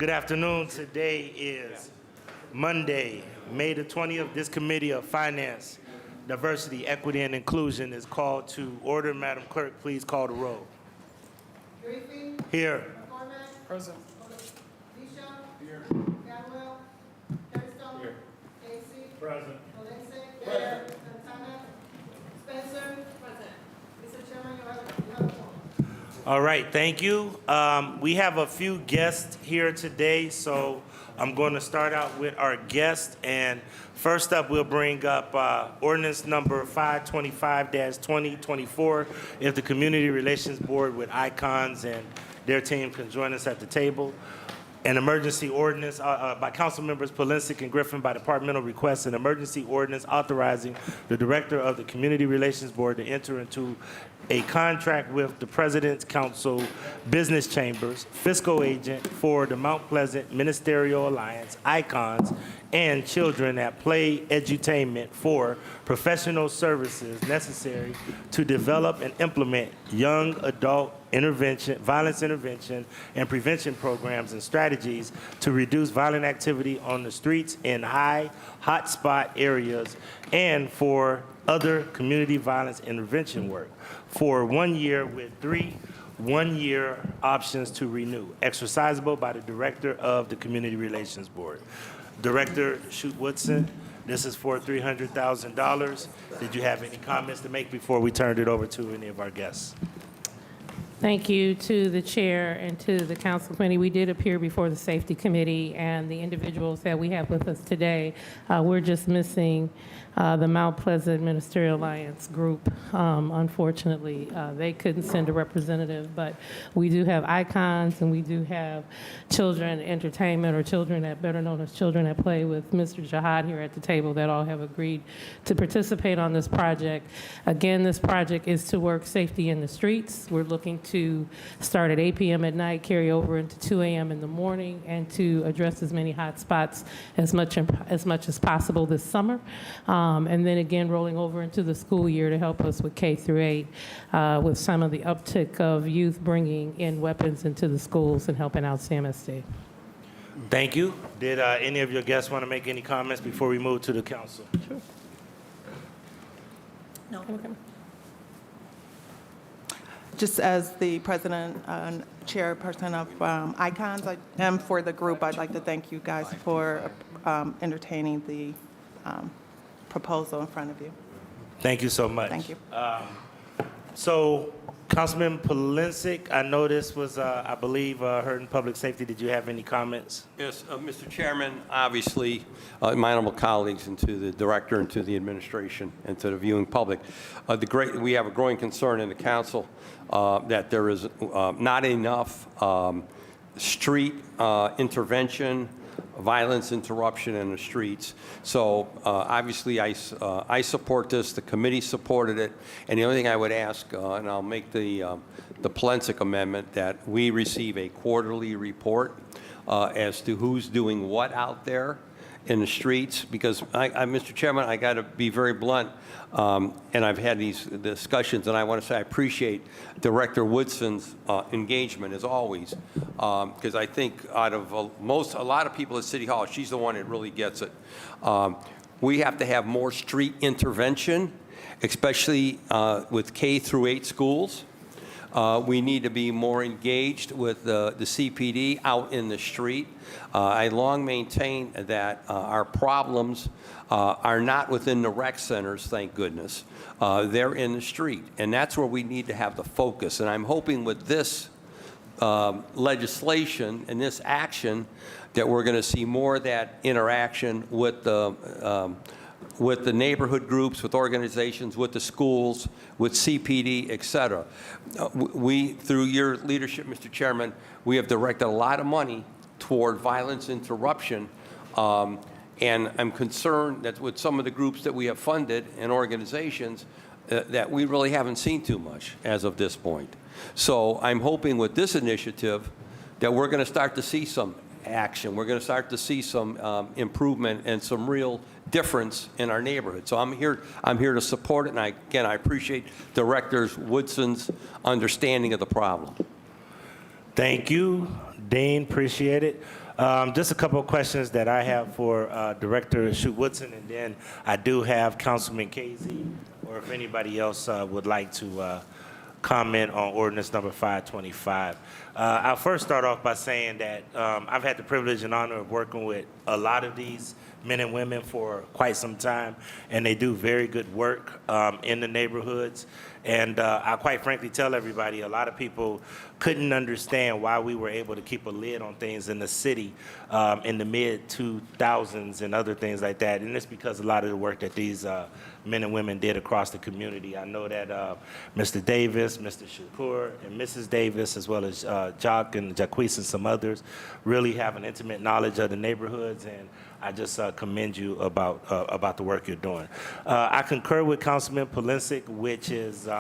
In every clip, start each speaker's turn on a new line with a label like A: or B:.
A: Good afternoon. Today is Monday, May the 20th. This Committee of Finance, Diversity, Equity, and Inclusion is called to order. Madam Clerk, please call the roll.
B: Griffin.
A: Here.
B: McCormack.
C: Present.
B: Lisha. Here. Gadwell. Jefferson.
C: Here.
B: Casey.
A: Present.
B: Valencia. Here. Santana. Spencer. Present. Mr. Chairman, you have a quorum.
A: All right, thank you. We have a few guests here today, so I'm going to start out with our guests. And first up, we'll bring up ordinance number 525-2024. If the Community Relations Board with Icons and their team can join us at the table. An emergency ordinance by Council Members Polinsik and Griffin by departmental request, an emergency ordinance authorizing the Director of the Community Relations Board to enter into a contract with the President's Council Business Chambers, fiscal agent for the Mount Pleasant Ministerial Alliance, Icons, and Children at Play Edutainment for professional services necessary to develop and implement young adult violence intervention and prevention programs and strategies to reduce violent activity on the streets in hotspot areas and for other community violence intervention work for 1 year with 3 one-year options to renew, exercisable by the Director of the Community Relations Board. Director Shute-Woodson, this is for $300,000. Did you have any comments to make before we turned it over to any of our guests?
D: Thank you to the chair and to the council committee. We did appear before the safety committee, and the individuals that we have with us today, we're just missing the Mount Pleasant Ministerial Alliance group. Unfortunately, they couldn't send a representative, but we do have Icons and we do have Children Entertainment, or Children at, better known as Children at Play, with Mr. Jihad here at the table, that all have agreed to participate on this project. Again, this project is to work safety in the streets. We're looking to start at 8 p.m. at night, carry over into 2 a.m. in the morning, and to address as many hot spots as much as possible this summer. And then again, rolling over into the school year to help us with K through 8 with some of the uptick of youth bringing in weapons into the schools and helping out CMSD.
A: Thank you. Did any of your guests want to make any comments before we move to the council?
D: Sure.
B: No.
D: Okay.
C: Just as the president and chairperson of Icons, I am for the group. I'd like to thank you guys for entertaining the proposal in front of you.
A: Thank you so much.
C: Thank you.
A: So, Councilman Polinsik, I know this was, I believe, heard in public safety. Did you have any comments?
E: Yes, Mr. Chairman, obviously, my honorable colleagues, and to the director, and to the administration, and to the viewing public, we have a growing concern in the council that there is not enough street intervention, violence interruption in the streets. So obviously I support this, the committee supported it, and the only thing I would ask, and I'll make the Polinsik amendment, that we receive a quarterly report as to who's doing what out there in the streets, because Mr. Chairman, I got to be very blunt, and I've had these discussions, and I want to say I appreciate Director Woodson's engagement as always, because I think out of a lot of people at City Hall, she's the one that really gets it. We have to have more street intervention, especially with K through 8 schools. We need to be more engaged with the CPD out in the street. I long maintain that our problems are not within the rec centers, thank goodness. They're in the street, and that's where we need to have the focus. And I'm hoping with this legislation and this action that we're going to see more of that interaction with the neighborhood groups, with organizations, with the schools, with CPD, et cetera. We, through your leadership, Mr. Chairman, we have directed a lot of money toward violence interruption, and I'm concerned that with some of the groups that we have funded and organizations, that we really haven't seen too much as of this point. So I'm hoping with this initiative that we're going to start to see some action. We're going to start to see some improvement and some real difference in our neighborhood. So I'm here to support it, and I appreciate Director Woodson's understanding of the problem.
A: Thank you, Dean. Appreciate it. Just a couple of questions that I have for Director Shute Woodson, and then I do have Councilman Casey, or if anybody else would like to comment on ordinance number 525. I'll first start off by saying that I've had the privilege and honor of working with a lot of these men and women for quite some time, and they do very good work in the neighborhoods. And I quite frankly tell everybody, a lot of people couldn't understand why we were able to keep a lid on things in the city in the mid-2000s and other things like that. And it's because a lot of the work that these men and women did across the community. I know that Mr. Davis, Mr. Shakur, and Mrs. Davis, as well as Jock and Jaquise and some others, really have an intimate knowledge of the neighborhoods, and I just commend you about the work you're doing. I concur with Councilman Polinsik, which is,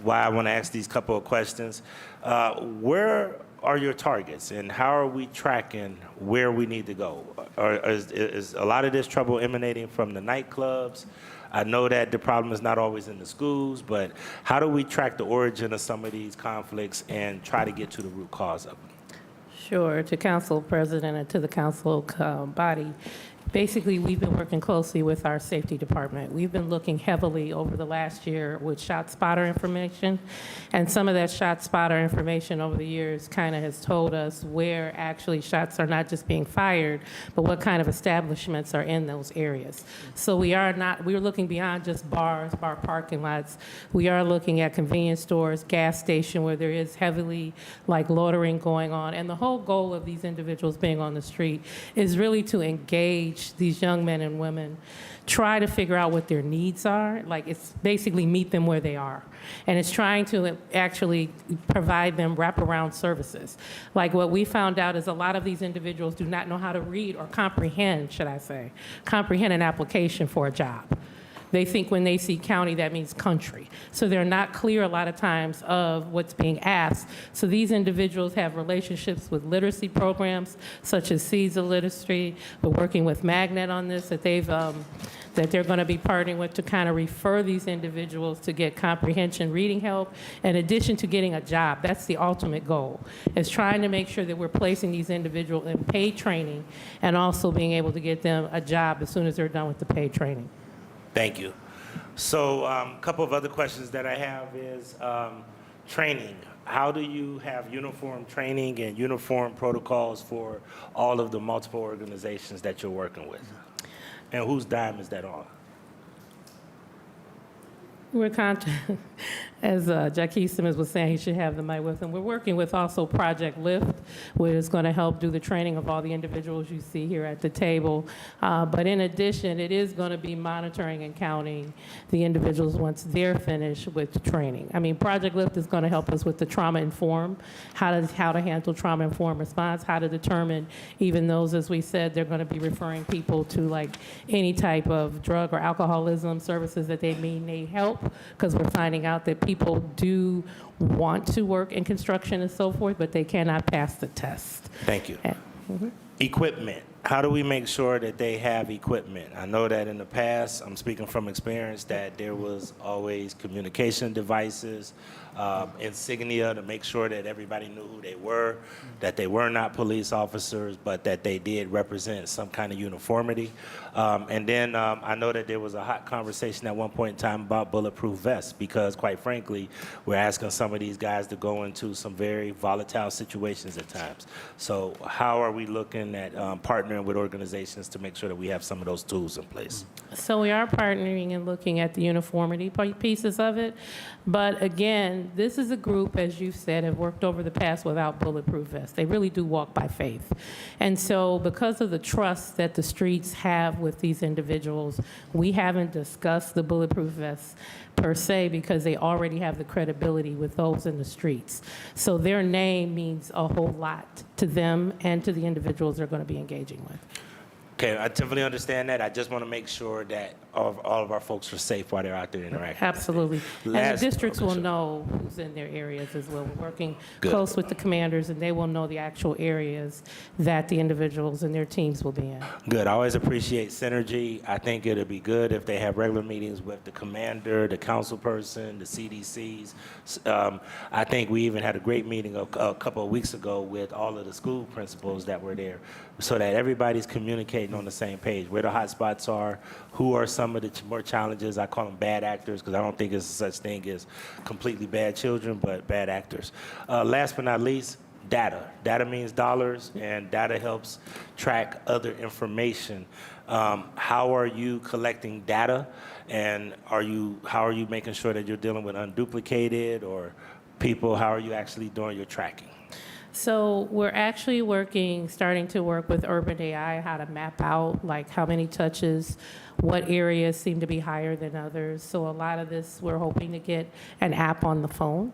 A: why I want to ask these couple of questions. Where are your targets, and how are we tracking where we need to go? Or is a lot of this trouble emanating from the nightclubs? I know that the problem is not always in the schools, but how do we track the origin of some of these conflicts and try to get to the root cause of them?
D: Sure. To Council President and to the Council body, basically, we've been working closely with our safety department. We've been looking heavily over the last year with shot spotter information, and some of that shot spotter information over the years kind of has told us where actually shots are not just being fired, but what kind of establishments are in those areas. So we're looking beyond just bars, bar parking lots. We are looking at convenience stores, gas station where there is heavily loitering going on. And the whole goal of these individuals being on the street is really to engage these young men and women, try to figure out what their needs are. It's basically meet them where they are. And it's trying to actually provide them wraparound services. What we found out is a lot of these individuals do not know how to read or comprehend an application for a job. They think when they see county, that means country. So they're not clear a lot of times of what's being asked. So these individuals have relationships with literacy programs, such as Seeds of Literacy. We're working with Magnet on this, that they're going to be partnering with to kind of refer these individuals to get comprehension reading help, in addition to getting a job. That's the ultimate goal, is trying to make sure that we're placing these individuals in paid training and also being able to get them a job as soon as they're done with the paid training.
A: Thank you. So a couple of other questions that I have is training. How do you have uniform training and uniform protocols for all of the multiple organizations that you're working with? And whose dime is that on?
D: We're as Jaquise Simmons was saying, he should have the mic with him. We're working with also Project Lift, which is going to help do the training of all the individuals you see here at the table. But in addition, it is going to be monitoring and counting the individuals once they're finished with the training. I mean, Project Lift is going to help us with the trauma-informed, how to handle trauma-informed response, how to determine even those, as we said, they're going to be referring people to any type of drug or alcoholism services that they may need help, because we're finding out that people do want to work in construction and so forth, but they cannot pass the test.
A: Thank you. Equipment. How do we make sure that they have equipment? I know that in the past, I'm speaking from experience, that there was always communication devices, insignia to make sure that everybody knew who they were, that they were not police officers, but that they did represent some kind of uniformity. And then I know that there was a hot conversation at one point in time about bulletproof vests, because quite frankly, we're asking some of these guys to go into some very volatile situations at times. So how are we looking at partnering with organizations to make sure that we have some of those tools in place?
D: So we are partnering and looking at the uniformity pieces of it. But again, this is a group, as you said, have worked over the past without bulletproof vests. They really do walk by faith. And so because of the trust that the streets have with these individuals, we haven't discussed the bulletproof vests per se, because they already have the credibility with those in the streets. So their name means a whole lot to them and to the individuals they're going to be engaging with.
A: Okay, I definitely understand that. I just want to make sure that all of our folks are safe while they're out there interacting.
D: Absolutely. And the
A: Last-
D: districts will
A: okay, sure.
D: know who's in their areas as well. We're working
A: Good.
D: close with the commanders, and they will know the actual areas that the individuals and their teams will be in.
A: Good. I always appreciate synergy. I think it'll be good if they have regular meetings with the commander, the council person, the CDCs. I think we even had a great meeting a couple of weeks ago with all of the school principals that were there, so that everybody's communicating on the same page, where the hot spots are, who are some of the more challenges. I call them bad actors, because I don't think there's such thing as completely bad children, but bad actors. Last but not least, data. Data means dollars, and data helps track other information. How are you collecting data, and how are you making sure that you're dealing with unduplicated or people? How are you actually doing your tracking?
D: So we're actually starting to work with Urban AI, how to map out like how many touches, what areas seem to be higher than others. So a lot of this, we're hoping to get an app on the phone,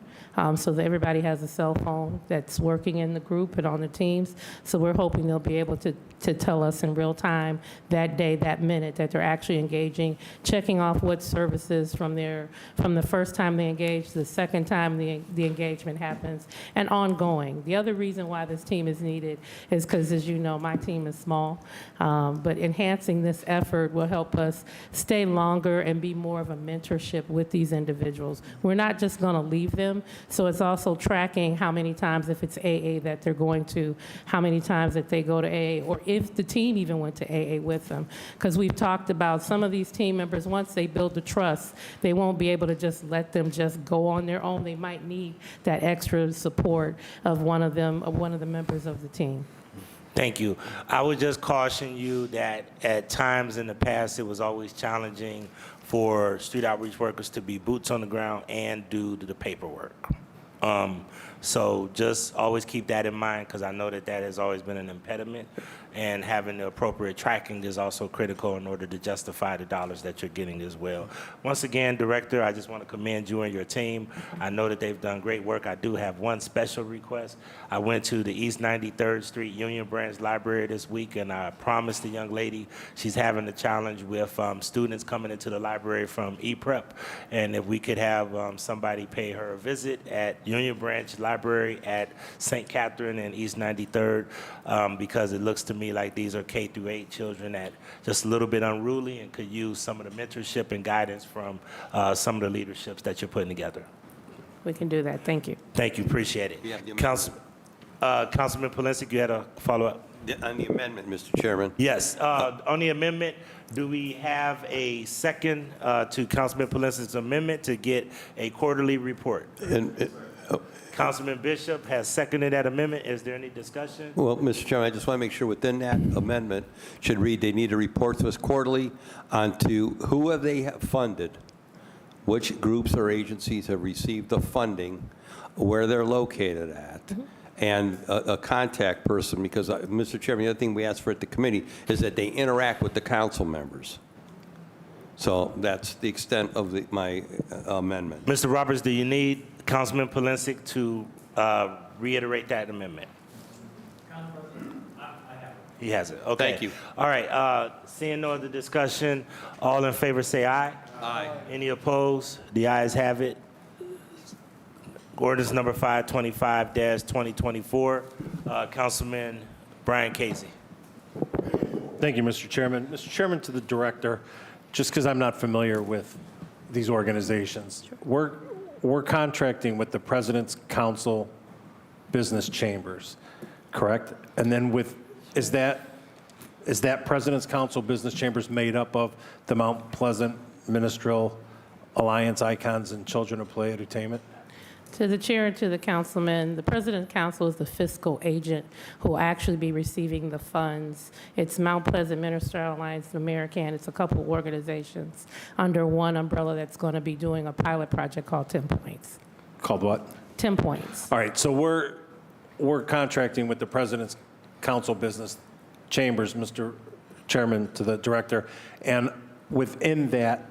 D: so that everybody has a cell phone that's working in the group and on the teams. So we're hoping they'll be able to tell us in real time that day, that minute, that they're actually engaging, checking off what services from the first time they engage to the second time the engagement happens, and ongoing. The other reason why this team is needed is because, as you know, my team is small, but enhancing this effort will help us stay longer and be more of a mentorship with these individuals. We're not just going to leave them, so it's also tracking how many times, if it's AA that they're going to, how many times that they go to AA, or if the team even went to AA with them. Because we've talked about some of these team members, once they build the trust, they won't be able to just let them just go on their own. They might need that extra support of one of the members of the team.
A: Thank you. I would just caution you that at times in the past, it was always challenging for street outreach workers to be boots on the ground and do the paperwork. So just always keep that in mind, because I know that has always been an impediment, and having the appropriate tracking is also critical in order to justify the dollars that you're getting as well. Once again, Director, I just want to commend you and your team. I know that they've done great work. I do have one special request. I went to the East 93rd Street Union Branch Library this week, and I promised the young lady she's having a challenge with students coming into the library from E-Prep, and if we could have somebody pay her a visit at Union Branch Library at St. Catherine and East 93rd, because it looks to me like these are K through 8 children that just a little bit unruly and could use some of the mentorship and guidance from some of the leaderships that you're putting together.
D: We can do that. Thank you.
A: Thank you, appreciate it.
E: Yeah, the
A: Councilman Polinsky, you had a follow-up?
E: On the amendment, Mr. Chairman.
A: Yes, on the amendment, do we have a second to Councilman Polinsky's amendment to get a quarterly report? Councilman Bishop has seconded that amendment. Is there any discussion?
E: Well, Mr. Chairman, I just want to make sure within that amendment should read, they need to report to us quarterly onto who have they funded, which groups or agencies have received the funding, where they're located at, and a contact person, because, Mr. Chairman, the other thing we asked for at the committee is that they interact with the council members. So that's the extent of my amendment.
A: Mr. Roberts, do you need Councilman Polinsky to reiterate that amendment? He has it. Okay.
E: Thank you.
A: All right. Seeing no other discussion, all in favor say aye.
E: Aye.
A: Any opposed? The ayes have it. Ordinance number 525-2024. Councilman Brian Casey.
F: Thank you, Mr. Chairman. Mr. Chairman, to the director, just because I'm not familiar with these organizations, we're contracting with the President's Council Business Chambers, correct? And then is that President's Council Business Chambers made up of the Mount Pleasant Minstrel Alliance, Icons, and Children of Play Entertainment?
D: To the chair and to the councilman, the President's Council is the fiscal agent who will actually be receiving the funds. It's Mount Pleasant Minstrel Alliance of America, and it's a couple of organizations under one umbrella that's going to be doing a pilot project called 10 Points.
F: Called what?
D: 10 Points.
F: All right, so we're contracting with the President's Council Business Chambers, Mr. Chairman, to the director, and within that,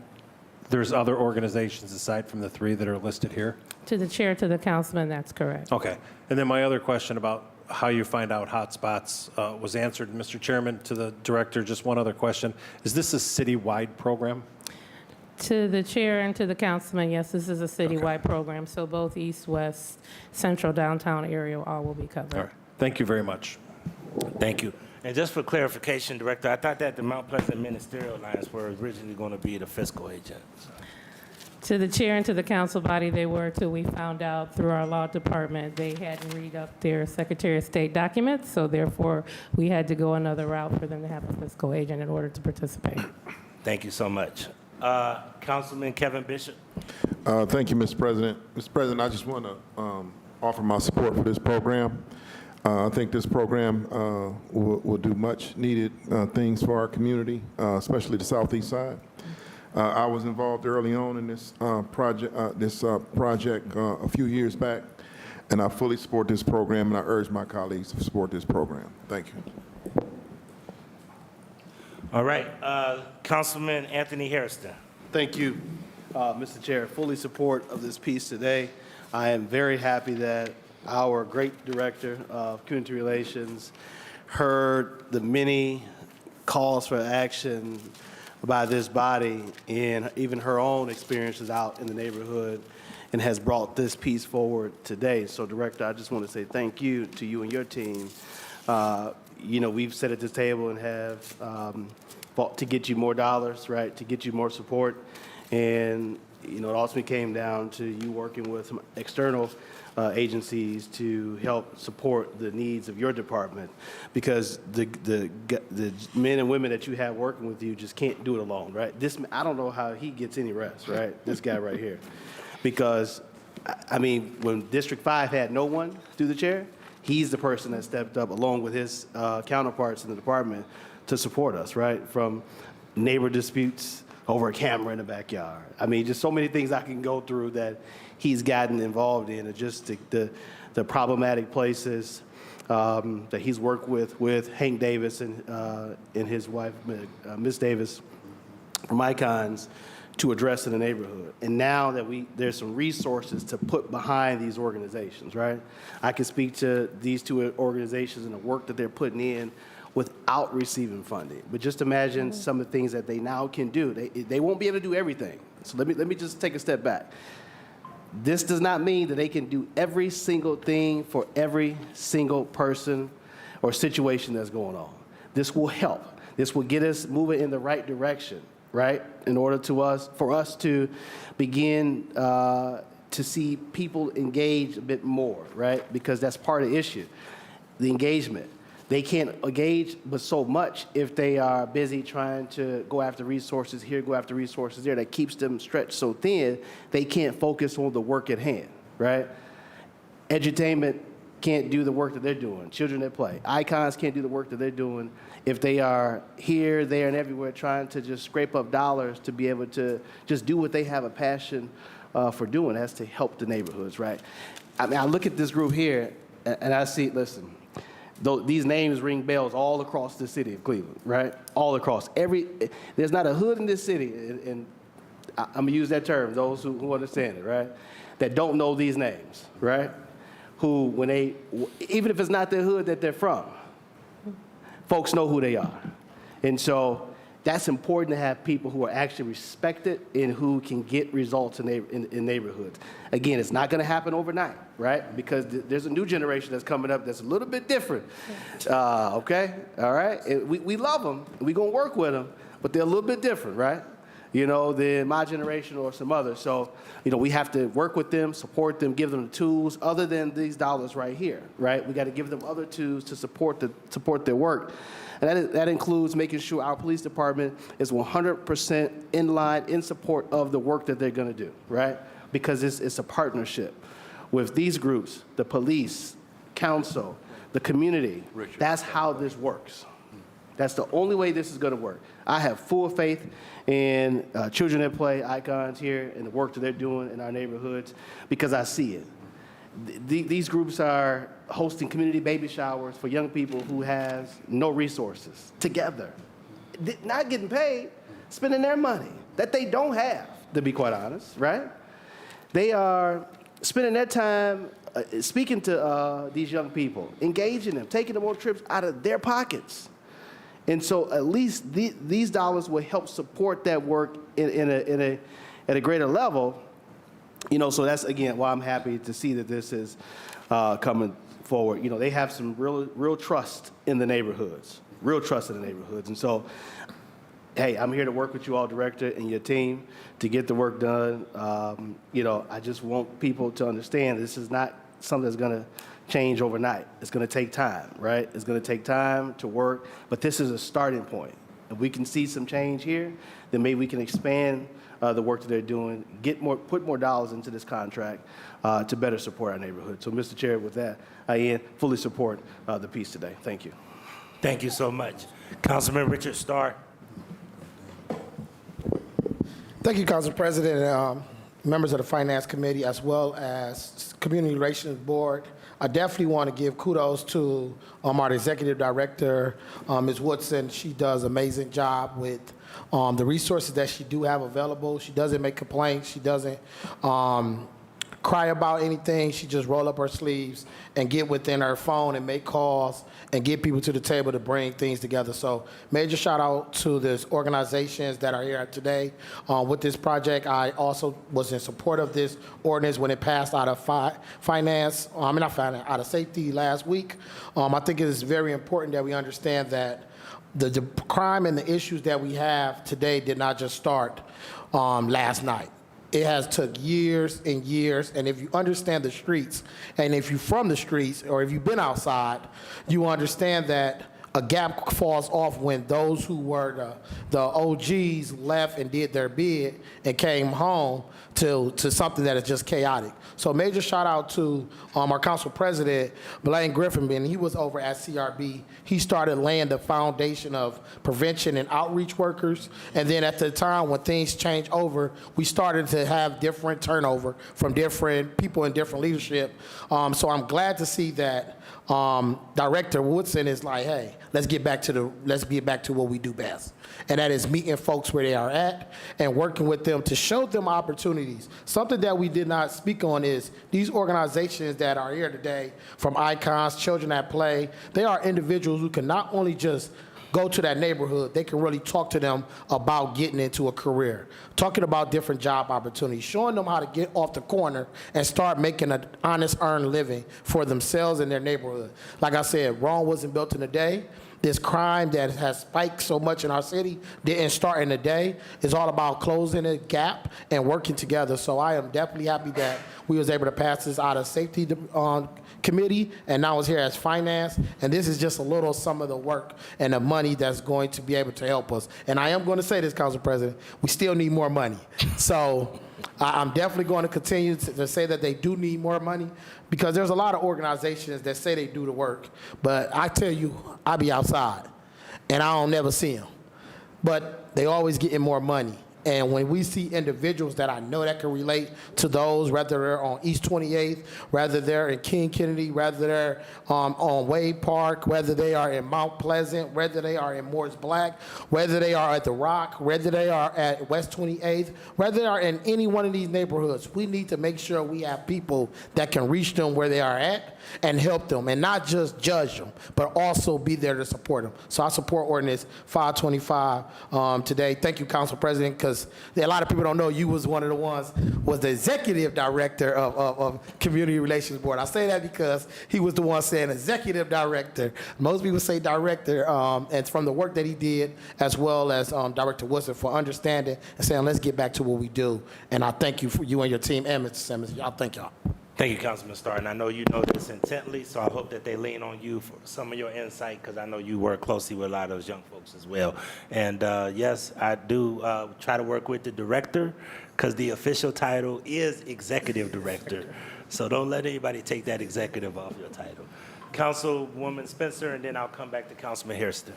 F: there's other organizations aside from the three that are listed here?
D: To the chair, to the councilman, that's correct.
F: Okay. And then my other question about how you find out hotspots was answered. Mr. Chairman, to the director, just one other question. Is this a citywide program?
D: To the chair and to the councilman, yes, this is a citywide program, so both east, west, central, downtown area, all will be covered.
F: All right. Thank you very much.
A: Thank you. And just for clarification, Director, I thought that the Mount Pleasant Ministerial Alliance were originally going to be the fiscal agents.
D: To the chair and to the council body, they were till we found out through our law department they hadn't read up their Secretary of State documents, so therefore we had to go another route for them to have a fiscal agent in order to participate.
A: Thank you so much. Councilman Kevin Bishop.
G: Thank you, Mr. President. Mr. President, I just want to offer my support for this program. I think this program will do much needed things for our community, especially the southeast side. I was involved early on in this project a few years back, and I fully support this program, and I urge my colleagues to support this program. Thank you.
A: All right. Councilman Anthony Hairston.
H: Thank you, Mr. Chair. Fully support of this piece today. I am very happy that our great Director of Community Relations heard the many calls for action by this body and even her own experiences out in the neighborhood and has brought this piece forward today. So, Director, I just want to say thank you to you and your team. You know, we've sat at this table and have fought to get you more dollars, right, to get you more support. And, you know, it ultimately came down to you working with some external agencies to help support the needs of your department, because the men and women that you have working with you just can't do it alone, right? I don't know how he gets any rest, right? This guy right here. Because, I mean, when District 5 had no one through the chair, he's the person that stepped up along with his counterparts in the department to support us, right? From neighbor disputes over a camera in the backyard. I mean, just so many things I can go through that he's gotten involved in, and just the problematic places that he's worked with Hank Davis and his wife, Miss Davis, from Icons, to address in the neighborhood. And now that there's some resources to put behind these organizations, right? I can speak to these two organizations and the work that they're putting in without receiving funding. But just imagine some of the things that they now can do. They won't be able to do everything. So let me just take a step back. This does not mean that they can do every single thing for every single person or situation that's going on. This will help. This will get us moving in the right direction, right? In order for us to begin to see people engage a bit more, right? Because that's part of the issue, the engagement. They can't engage but so much if they are busy trying to go after resources here, go after resources there. That keeps them stretched so thin, they can't focus on the work at hand, right? Edutainment can't do the work that they're doing. Children that play. Icons can't do the work that they're doing if they are here, there, and everywhere trying to just scrape up dollars to be able to just do what they have a passion for doing. That's to help the neighborhoods, right? I mean, I look at this group here, and I see, listen, these names ring bells all across the city of Cleveland, right? All across. There's not a hood in this city, and I'm going to use that term, those who understand it, right, that don't know these names, right? Who, even if it's not their hood that they're from, folks know who they are. And so that's important to have people who are actually respected and who can get results in neighborhoods. Again, it's not going to happen overnight, right? Because there's a new generation that's coming up that's a little bit different. Okay? All right? We love them. We're going to work with them, but they're a little bit different, right? You know, than my generation or some others. So, you know, we have to work with them, support them, give them the tools other than these dollars right here, right? We got to give them other tools to support their work. And that includes making sure our police department is 100% in line, in support of the work that they're going to do, right? Because it's a partnership with these groups, the police, council, the community.
E: Richard.
H: That's how this works. That's the only way this is going to work. I have full faith in Children that Play, Icons here, and the work that they're doing in our neighborhoods, because I see it. These groups are hosting community baby showers for young people who have no resources, together, not getting paid, spending their money that they don't have, to be quite honest, right? They are spending their time speaking to these young people, engaging them, taking them on trips out of their pockets. And so at least these dollars will help support that work at a greater level. You know, so that's, again, why I'm happy to see that this is coming forward. You know, they have some real trust in the neighborhoods, And so, hey, I'm here to work with you all, Director, and your team to get the work done. You know, I just want people to understand this is not something that's going to change overnight. It's going to take time, right? It's going to take time to work, but this is a starting point. If we can see some change here, then maybe we can expand the work that they're doing, put more dollars into this contract to better support our neighborhood. So, Mr. Chair, with that, I fully support the piece today. Thank you.
A: Thank you so much. Councilman Richard Starr.
I: Thank you, Council President, members of the Finance Committee, as well as Community Relations Board. I definitely want to give kudos to our Executive Director, Ms. Woodson. She does an amazing job with the resources that she do have available. She doesn't make complaints. She doesn't cry about anything. She just roll up her sleeves and get within her phone and make calls and get people to the table to bring things together. So major shout out to these organizations that are here today with this project. I also was in support of this ordinance when it passed out of out of safety last week. I think it is very important that we understand that the crime and the issues that we have today did not just start last night. It has took years and years, and if you understand the streets, and if you're from the streets, or if you've been outside, you understand that a gap falls off when those who were the OGs left and did their bid and came home to something that is just chaotic. So major shout out to our council president, Blaine Griffin, and he was over at CRB. He started laying the foundation of prevention and outreach workers. And then at the time when things changed over, we started to have different turnover from different people in different leadership. So I'm glad to see that Director Woodson is like, hey, let's get back to what we do best. And that is meeting folks where they are at and working with them to show them opportunities. Something that we did not speak on is these organizations that are here today, from Icons, Children at Play, they are individuals who can not only just go to that neighborhood, they can really talk to them about getting into a career, talking about different job opportunities, showing them how to get off the corner and start making an honest, earned living for themselves and their neighborhood. Like I said, Rome wasn't built in a day. This crime that has spiked so much in our city didn't start in a day. It's all about closing a gap and working together. So I am definitely happy that we was able to pass this out of safety committee, and now it's here as finance. And this is just a little some of the work and the money that's going to be able to help us. And I am going to say this, Council President, we still need more money. So I'm definitely going to continue to say that they do need more money, because there's a lot of organizations that say they do the work, but I tell you, I be outside and I don't never see them, but they always getting more money. And when we see individuals that I know that can relate to those, whether they're on East 28th, whether they're in King Kennedy, whether they're on Wade Park, whether they are in Mount Pleasant, whether they are in Morris Black, whether they are at The Rock, whether they are at West 28th, whether they are in any one of these neighborhoods, we need to make sure we have people that can reach them where they are at and help them, and not just judge them, but also be there to support them. So I support Ordinance 525 today. Thank you, Council President, because a lot of people don't know you was one of the ones, was the Executive Director of Community Relations Board. I say that because he was the one saying Executive Director. Most people say Director, and from the work that he did, as well as Director Woodson, for understanding and saying, let's get back to what we do. And I thank you for you and your team, and Mr. Simmons. I thank y'all.
A: Thank you, Councilman Starr, and I know you know this intently, so I hope that they lean on you for some of your insight, because I know you work closely with a lot of those young folks as well. And yes, I do try to work with the director, because the official title is Executive Director. So don't let anybody take that executive off your title. Councilwoman Spencer, and then I'll come back to Councilman Hairston.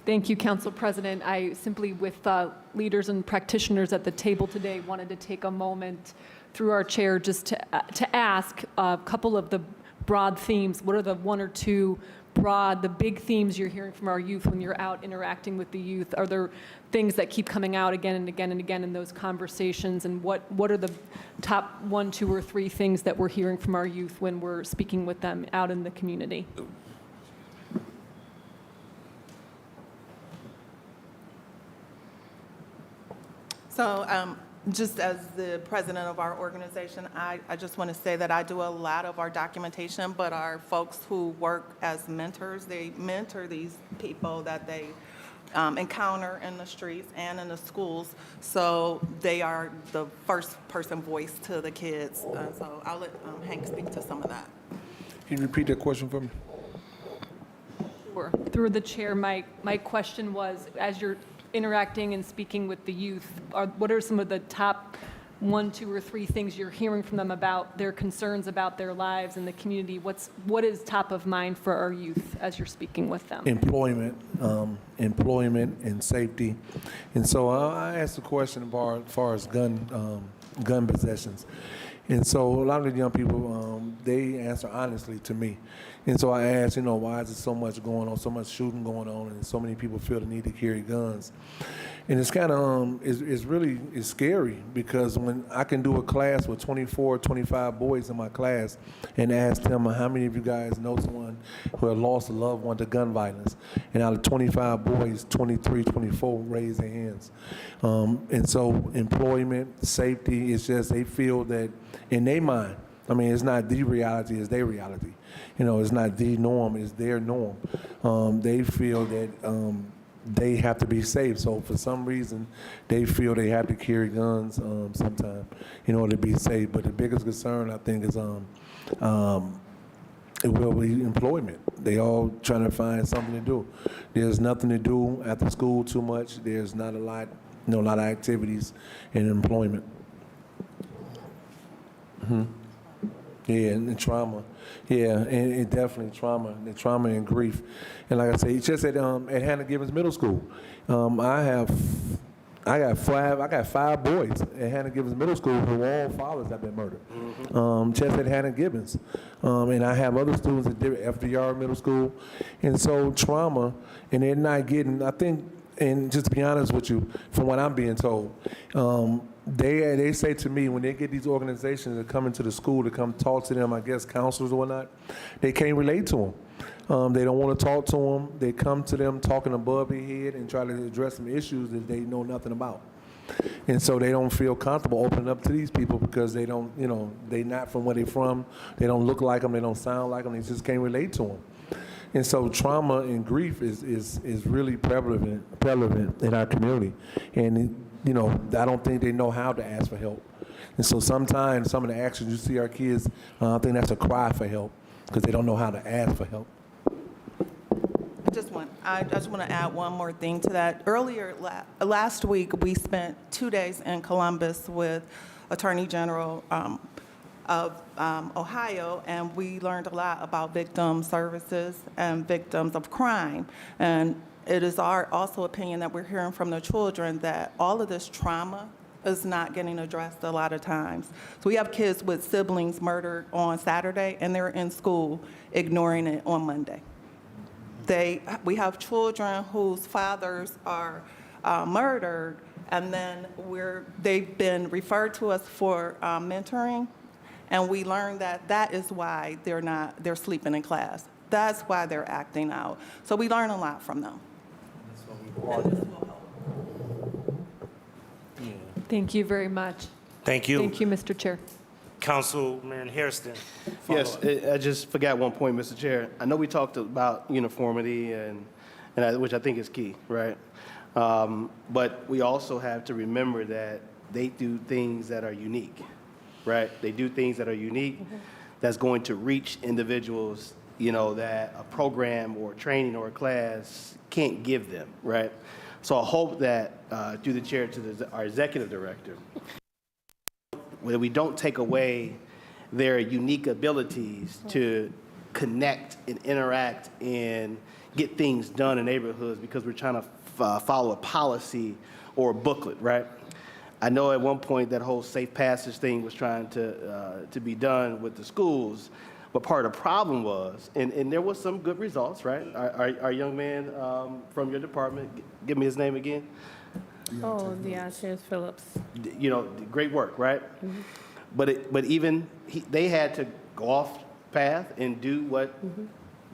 J: Thank you, Council President. I simply, with leaders and practitioners at the table today, wanted to take a moment through our chair just to ask a couple of the broad themes, what are the one or two the big themes you're hearing from our youth when you're out interacting with the youth? Are there things that keep coming out again and again and again in those conversations? And what are the top 1, 2, or 3 things that we're hearing from our youth when we're speaking with them out in the community?
C: So just as the president of our organization, I just want to say that I do a lot of our documentation, but our folks who work as mentors, they mentor these people that they encounter in the streets and in the schools. So they are the first person voice to the kids. So I'll let Hank speak to some of that.
K: Can you repeat that question for me?
J: Sure. Through the chair, my question was, as you're interacting and speaking with the youth, what are some of the top 1, 2, or 3 things you're hearing from them about their concerns about their lives and the community? What is top of mind for our youth as you're speaking with them?
K: Employment and safety. And so I asked a question as far as gun possessions. And so a lot of the young people, they answer honestly to me. And so I asked, why is there so much going on, so much shooting going on, and so many people feel the need to carry guns? And it's kind of, it's scary, because when I can do a class with 24, 25 boys in my class and ask them, how many of you guys know someone who had lost a loved one to gun violence? And out of 25 boys, 23, 24 raise their hands. And so employment, safety, it's just they feel that in their mind, it's not the reality, it's their reality. It's not the norm, it's their norm. They feel that they have to be safe. So for some reason, they feel they have to carry guns sometimes in order to be safe. But the biggest concern, I think, is it will be employment. They all trying to find something to do. There's nothing to do after school too much. There's not a lot of activities in employment. Yeah, and trauma. Yeah, and definitely trauma, the trauma and grief. And like I say, it's just at Hannah Gibbons Middle School. I got 5 boys at Hannah Gibbons Middle School who all fathers have been murdered. Just at Hannah Gibbons. And I have other students at FDR Middle School. And so trauma, and they're not getting, I think, and just to be honest with you, from what I'm being told, they say to me, when they get these organizations that come into the school to come talk to them, I guess counselors or whatnot, they can't relate to them. They don't want to talk to them. They come to them talking above their head and try to address some issues that they know nothing about. And so they don't feel comfortable opening up to these people because they don't, they not from where they're from. They don't look like them. They don't sound like them. They just can't relate to them. And so trauma and grief is really prevalent in our community. And I don't think they know how to ask for help. And so sometimes some of the actions you see our kids, I think that's a cry for help because they don't know how to ask for help.
C: I just want to add one more thing to that. Earlier, last week, we spent 2 days in Columbus with Attorney General of Ohio, and we learned a lot about victim services and victims of crime. And it is our also opinion that we're hearing from the children that all of this trauma is not getting addressed a lot of times. So we have kids with siblings murdered on Saturday, and they're in school ignoring it on Monday. We have children whose fathers are murdered, and then they've been referred to us for mentoring, and we learned that is why they're sleeping in class. That's why they're acting out. So we learn a lot from them. And this will help.
J: Thank you very much.
A: Thank you.
J: Thank you, Mr. Chair.
A: Councilman Hairston.
H: Yes, I just forgot one point, Mr. Chair. I know we talked about uniformity, which I think is key, right? But we also have to remember that they do things that are unique, right? They do things that are unique that's going to reach individuals, that a program or training or a class can't give them, right? So I hope that, through the chair to our executive director, where we don't take away their unique abilities to connect and interact and get things done in neighborhoods because we're trying to follow a policy or a booklet, right? I know at one point that whole safe passage thing was trying to be done with the schools, But part of the problem was, and there was some good results, right? Our young man from your department, give me his name again.
D: Oh, Deontay Phillips.
H: You know, great work, right? But even they had to go off path and do what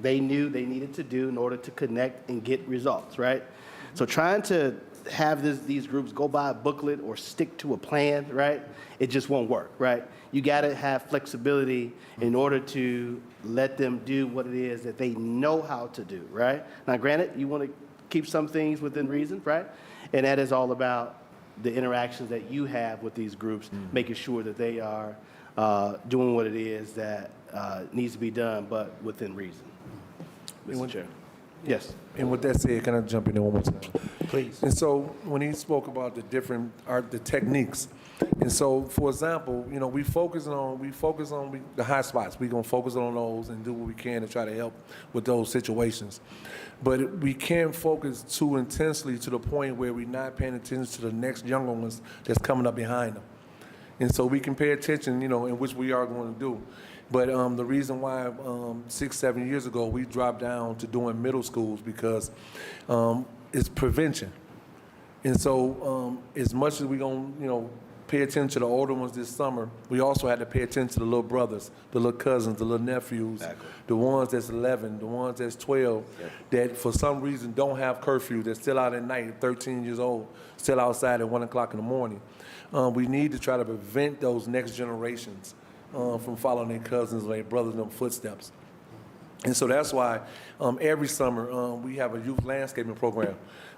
H: they knew they needed to do in order to connect and get results, right? So trying to have these groups go by a booklet or stick to a plan, right? It just won't work, right? You got to have flexibility in order to let them do what it is that they know how to do, right? Now, granted, you want to keep some things within reason, right? And that is all about the interactions that you have with these groups, making sure that they are doing what it is that needs to be done, but within reason. Mr. Chair. Yes.
K: And with that said, can I jump in there one more time?
A: Please.
K: And so when he spoke about the different the techniques, and so for example, you know, we focus on the high spots. We're gonna focus on those and do what we can to try to help with those situations. But we can't focus too intensely to the point where we're not paying attention to the next younger ones that's coming up behind them. And so we can pay attention, you know, in which we are going to do. But the reason why 6-7 years ago we dropped down to doing middle schools because it's prevention. And so as much as we're going to, you know, pay attention to the older ones this summer, we also had to pay attention to the little brothers, the little cousins, the little nephews, the ones that's 11, the ones that's 12, that for some reason don't have curfew, they're still out at night, 13 years old, still outside at 1 o'clock in the morning. We need to try to prevent those next generations from following their cousins or their brothers in their footsteps. And so that's why every summer we have a youth landscaping program.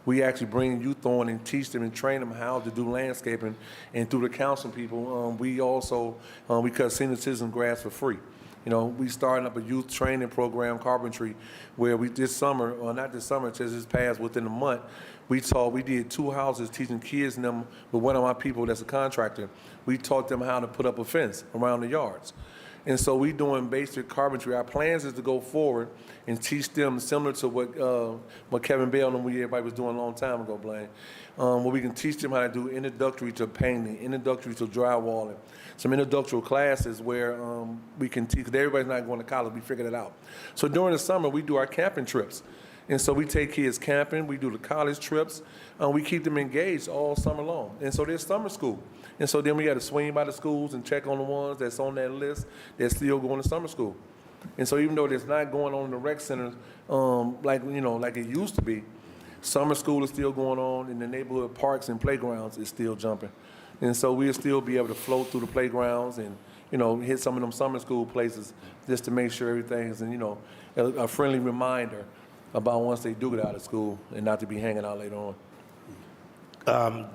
K: We actually bring youth on and teach them and train them how to do landscaping. And through the council people, we also, we cut senior citizen grass for free. You know, we started up a youth training program, carpentry, where we this summer, or not this summer, just this past within a month, we did 2 houses teaching kids and them with one of my people that's a contractor. We taught them how to put up a fence around the yards. And so we doing basic carpentry. Our plans is to go forward and teach them similar to what Kevin Bell and everybody was doing a long time ago, Blaine. Where we can teach them how to do introductory to painting, introductory to drywalling, some introductory classes where we can teach, because everybody's not going to college, we figured it out. So during the summer, we do our camping trips. And so we take kids camping, we do the college trips, we keep them engaged all summer long. And so there's summer school. And so then we got to swing by the schools and check on the ones that's on that list that's still going to summer school. And so even though there's not going on in the rec centers like it used to be, summer school is still going on in the neighborhood parks and playgrounds is still jumping. And so we'll still be able to float through the playgrounds and, you know, hit some of them summer school places just to make sure everything's, and, you know, a friendly reminder about once they do get out of school and not to be hanging out later on.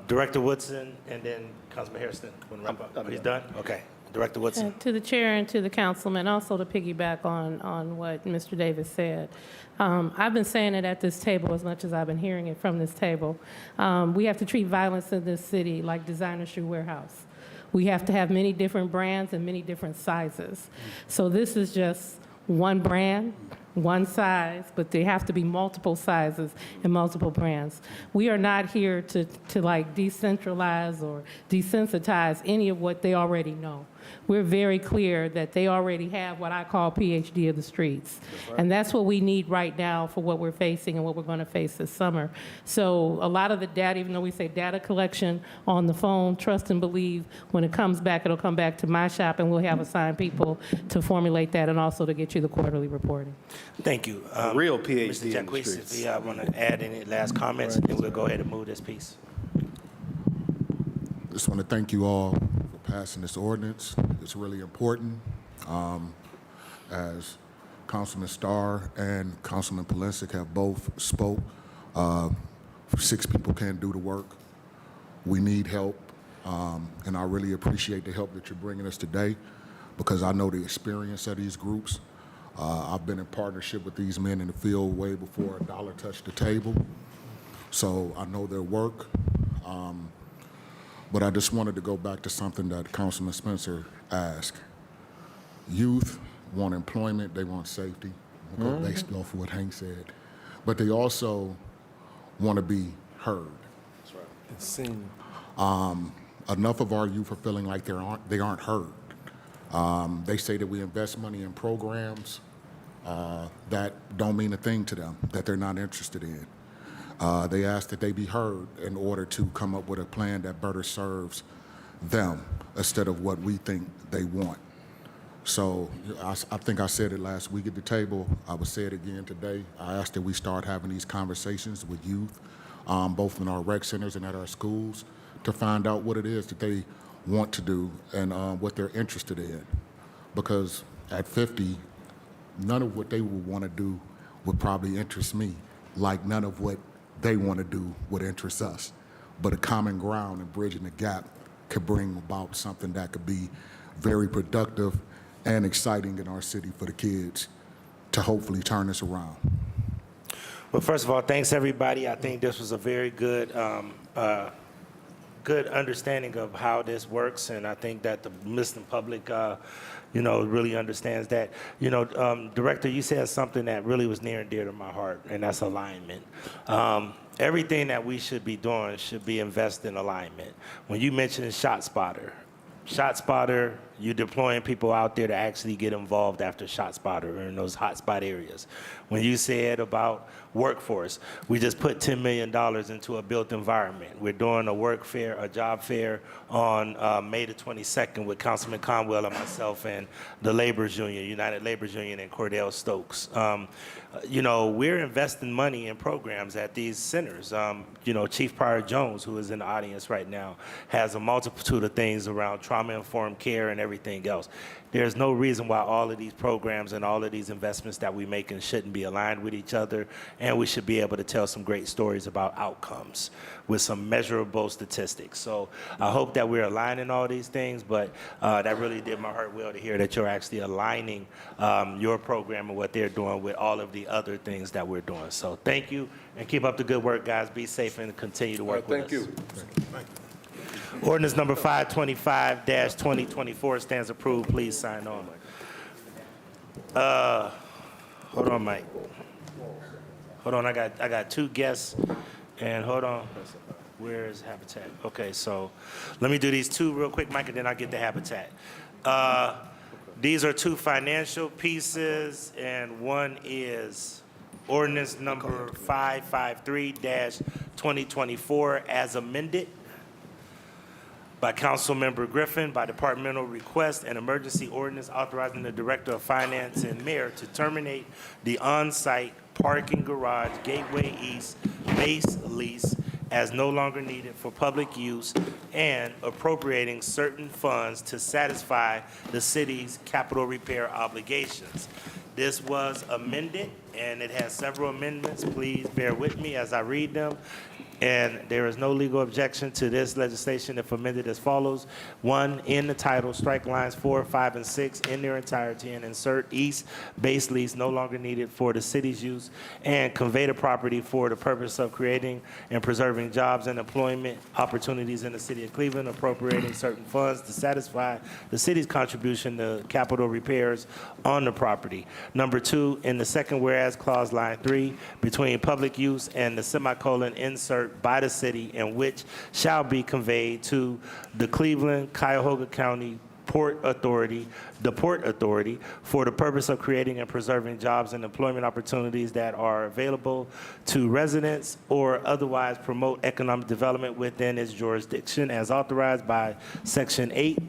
A: Director Woodson and then Councilman Hairston. Want to wrap up? He's done? Okay. Director Woodson.
D: To the chair and to the councilman, also to piggyback on what Mr. Davis said. I've been saying it at this table as much as I've been hearing it from this table. We have to treat violence in this city like Designer Shoe Warehouse. We have to have many different brands and many different sizes. So this is just one brand, one size, but they have to be multiple sizes and multiple brands. We are not here to like decentralize or desensitize any of what they already know. We're very clear that they already have what I call PhD of the streets. And that's what we need right now for what we're facing and what we're going to face this summer. So a lot of the data, even though we say data collection on the phone, trust and believe, when it comes back, it'll come back to my shop and we'll have assigned people to formulate that and also to get you the quarterly reporting.
A: Thank you.
H: A real PhD
A: Mr.
H: in the
A: Jacques,
H: streets.
A: if you want to add any last comments, then we'll go ahead and move this piece.
L: Just want to thank you all for passing this ordinance. It's really important. As Councilman Starr and Councilman Polensek have both spoke, 6 people can't do the work. We need help, and I really appreciate the help that you're bringing us today because I know the experience of these groups. I've been in partnership with these men in the field way before a dollar touched the table, so I know their work. But I just wanted to go back to something that Councilman Spencer asked. Youth want employment, they want safety, based off of what Hank said. But they also want to be heard.
H: That's right.
K: It's seen.
L: Enough of our youth are feeling like they aren't heard. They say that we invest money in programs that don't mean a thing to them, that they're not interested in. They ask that they be heard in order to come up with a plan that better serves them instead of what we think they want. So I think I said it last week at the table. I would say it again today. I ask that we start having these conversations with youth, both in our rec centers and at our schools, to find out what it is that they want to do and what they're interested in. Because at 50, none of what they would want to do would probably interest me, like none of what they want to do would interest us. But a common ground and bridging the gap could bring about something that could be very productive and exciting in our city for the kids to hopefully turn this around.
A: Well, first of all, thanks, everybody. I think this was a very good good understanding of how this works, and I think that the listening public, really understands that. Director, you said something that really was near and dear to my heart, and that's alignment. Everything that we should be doing should be invested in alignment. When you mentioned ShotSpotter, you're deploying people out there to actually get involved after ShotSpotter or in those hotspot areas. When you said about workforce, we just put $10 million into a built environment. We're doing a work fair, a job fair on May the 22nd with Councilman Conwell and myself and the Laborers Union, United Laborers Union, and Cordell Stokes. We're investing money in programs at these centers. Chief Pryor Jones, who is in the audience right now, has a multitude of things around trauma-informed care and everything else. There's no reason why all of these programs and all of these investments that we make shouldn't be aligned with each other, and we should be able to tell some great stories about outcomes with some measurable statistics. So I hope that we're aligning all these things, but that really did my heart well to hear that you're actually aligning your program and what they're doing with all of the other things that we're doing. So thank you, and keep up the good work, guys. Be safe and continue to work with us.
E: Thank you.
A: Ordinance number 525-2024 stands approved. Please sign on. Hold on, Mike. Hold on, I got two guests, and hold on. Where is Habitat? Okay, so let me do these two real quick, Mike, and then I'll get the Habitat. These are two financial pieces, and one is ordinance number 553-2024 as amended by Councilmember Griffin by departmental request, an emergency ordinance authorizing the Director of Finance and Mayor to terminate the on-site parking garage Gateway East base lease as no longer needed for public use and appropriating certain funds to satisfy the city's capital repair obligations. This was amended, and it has several amendments. Please bear with me as I read them. And there is no legal objection to this legislation if amended as follows. 1, in the title, strike lines 4, 5, and 6 in their entirety and insert east base lease no longer needed for the city's use and convey the property for the purpose of creating and preserving jobs and employment opportunities in the city of Cleveland, appropriating certain funds to satisfy the city's contribution to capital repairs on the property. Number 2, in the second whereas clause, line 3, between public use and the semicolon insert by the city, and which shall be conveyed to the Cleveland, Cuyahoga County Port Authority, the Port Authority, for the purpose of creating and preserving jobs and employment opportunities that are available to residents or otherwise promote economic development within its jurisdiction as authorized by Section 8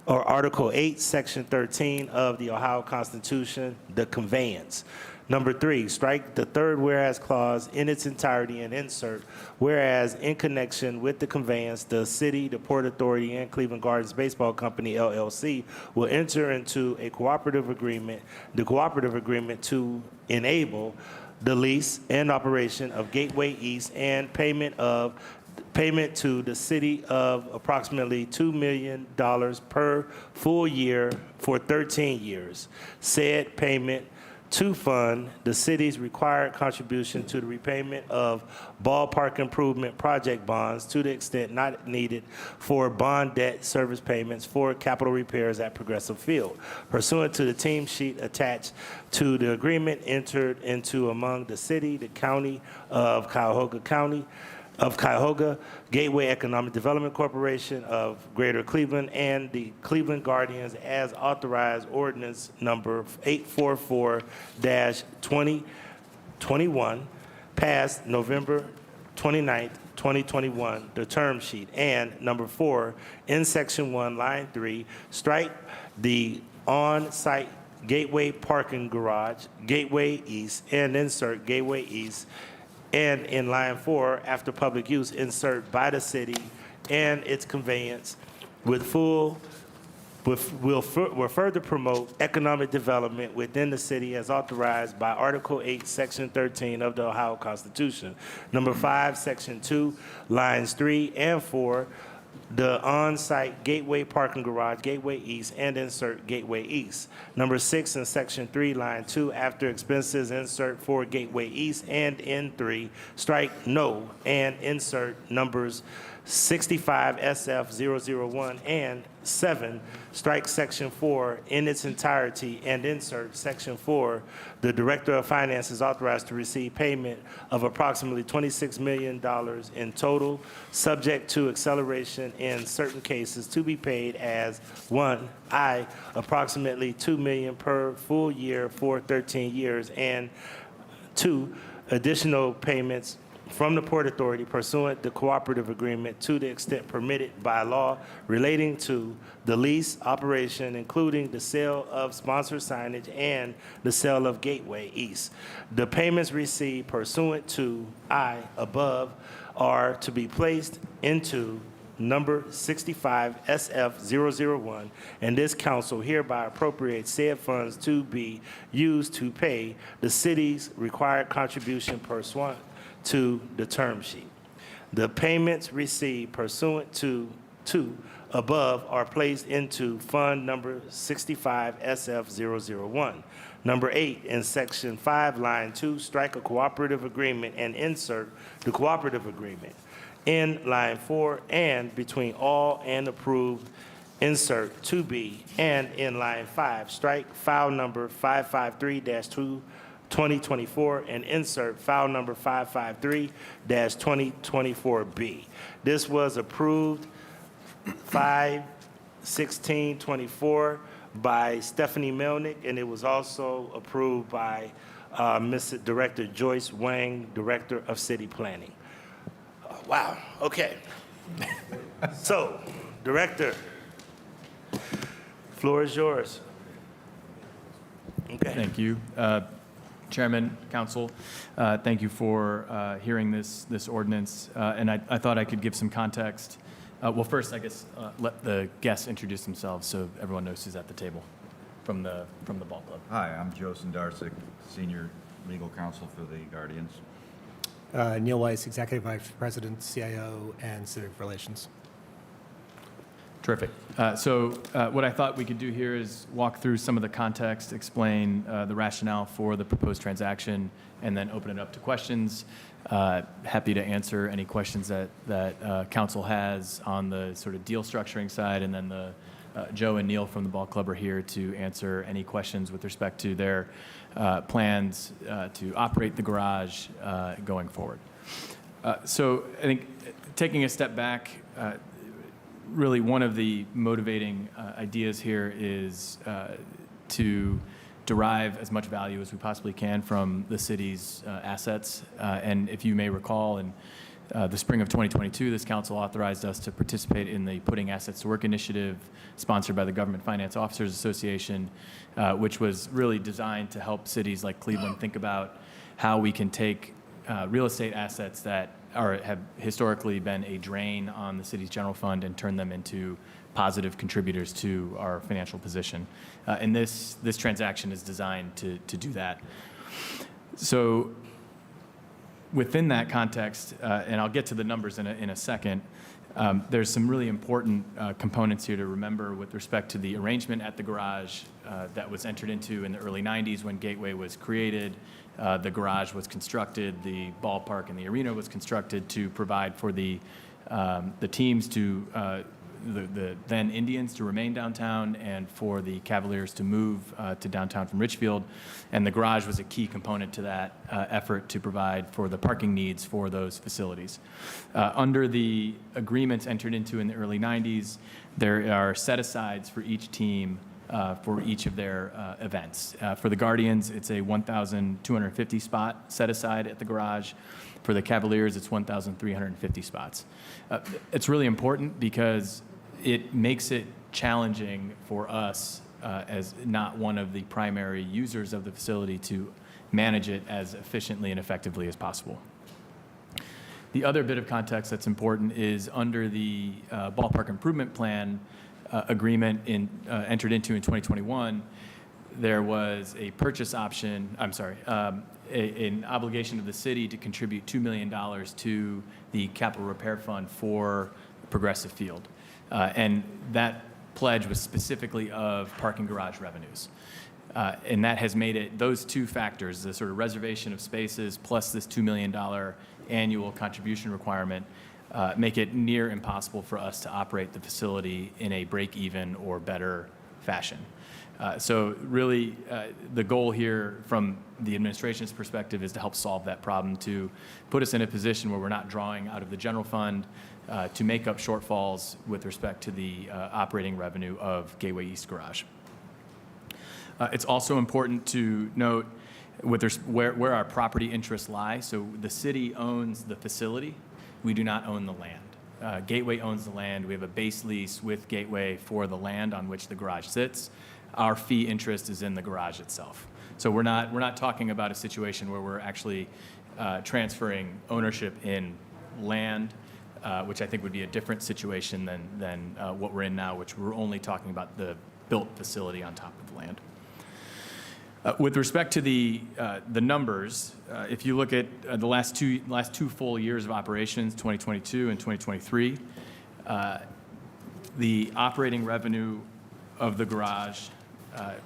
A: or Article 8, Section 13 of the Ohio Constitution, the conveyance. Number 3, strike the third whereas clause in its entirety and insert, whereas in connection with the conveyance, the city, the Port Authority, and Cleveland Gardens Baseball Company, LLC, will enter into a cooperative agreement, the cooperative agreement to enable the lease and operation of Gateway East and payment to the city of approximately $2 million per full year for 13 years. Said payment to fund the city's required contribution to the repayment of ballpark improvement project bonds to the extent not needed for bond debt service payments for capital repairs at Progressive Field, pursuant to the team sheet attached to the agreement entered into among the city, the county of Cuyahoga County, of Cuyahoga, Gateway Economic Development Corporation of Greater Cleveland, and the Cleveland Guardians as authorized ordinance number 844-2021, passed November 29th, 2021, the term sheet. And number 4, in section 1, line 3, strike the on-site Gateway parking garage, Gateway East, and insert Gateway East. And in line 4, after public use, insert by the city and its conveyance will further promote economic development within the city as authorized by Article 8, Section 13 of the Ohio Constitution. Number 5, Section 2, lines 3 and 4, the on-site Gateway parking garage, Gateway East, and insert Gateway East. Number 6, in Section 3, line 2, after expenses, insert for Gateway East, and in 3, strike no and insert numbers 65 SF001 and 7, strike Section 4 in its entirety and insert Section 4. The Director of Finance is authorized to receive payment of approximately $26 million in total, subject to acceleration in certain cases, to be paid as 1, approximately $2 million per full year for 13 years, and 2, additional payments from the Port Authority pursuant to cooperative agreement to the extent permitted by law relating to the lease operation, including the sale of sponsored signage and the sale of Gateway East. The payments received pursuant to above are to be placed into number 65 SF001, and this council hereby appropriates said funds to be used to pay the city's required contribution pursuant to the term sheet. The payments received pursuant to above are placed into Fund Number 65 SF001. Number 8, in Section 5, Line 2, strike a cooperative agreement and insert the cooperative agreement. In Line 4, and between all and approved, insert to be, and in Line 5, strike file number 553-2024 and insert file number 553-2024B. This was approved 5/16/24 by Stephanie Melnick, and it was also approved by Mr. Director Joyce Wang, Director of City Planning. Wow, okay. So, Director, floor is yours. Okay.
M: Thank you. Chairman, Council, thank you for hearing this ordinance. And I thought I could give some context. Well, first, I guess, let the guests introduce themselves so everyone knows who's at the table from the ball club.
N: Hi, I'm Joe Sindarczyk, Senior Legal Counsel for the Guardians.
O: Neil Weiss, Executive Vice President, CIO, and Civic Relations.
M: Terrific. So what I thought we could do here is walk through some of the context, explain the rationale for the proposed transaction, and then open it up to questions. Happy to answer any questions that Council has on the sort of deal structuring side, and then Joe and Neil from the ball club are here to answer any questions with respect to their plans to operate the garage going forward. So I think taking a step back, really one of the motivating ideas here is to derive as much value as we possibly can from the city's assets. And if you may recall, in the spring of 2022, this council authorized us to participate in the Putting Assets to Work initiative sponsored by the Government Finance Officers Association, which was really designed to help cities like Cleveland think about how we can take real estate assets that have historically been a drain on the city's general fund and turn them into positive contributors to our financial position. And this transaction is designed to do that. So within that context, and I'll get to the numbers in a second, there's some really important components here to remember with respect to the arrangement at the garage that was entered into in the early 90s when Gateway was created. The garage was constructed, the ballpark and the arena was constructed to provide for the teams to the then Indians to remain downtown and for the Cavaliers to move to downtown from Richfield. And the garage was a key component to that effort to provide for the parking needs for those facilities. Under the agreements entered into in the early 90s, there are set-asides for each team for each of their events. For the Guardians, it's a 1,250 spot set aside at the garage. For the Cavaliers, it's 1,350 spots. It's really important because it makes it challenging for us as not one of the primary users of the facility to manage it as efficiently and effectively as possible. The other bit of context that's important is under the ballpark improvement plan agreement entered into in 2021, there was a purchase option, an obligation of the city to contribute $2 million to the capital repair fund for Progressive Field. And that pledge was specifically of parking garage revenues. And that has made it, those two factors, the sort of reservation of spaces plus this $2 million annual contribution requirement, make it near impossible for us to operate the facility in a break-even or better fashion. So really, the goal here from the administration's perspective is to help solve that problem, to put us in a position where we're not drawing out of the general fund to make up shortfalls with respect to the operating revenue of Gateway East Garage. It's also important to note where our property interests lie. So the city owns the facility. We do not own the land. Gateway owns the land. We have a base lease with Gateway for the land on which the garage sits. Our fee interest is in the garage itself. So we're not talking about a situation where we're actually transferring ownership in land, which I think would be a different situation than what we're in now, which we're only talking about the built facility on top of the land. With respect to the numbers, if you look at the last two full years of operations, 2022 and 2023, the operating revenue of the garage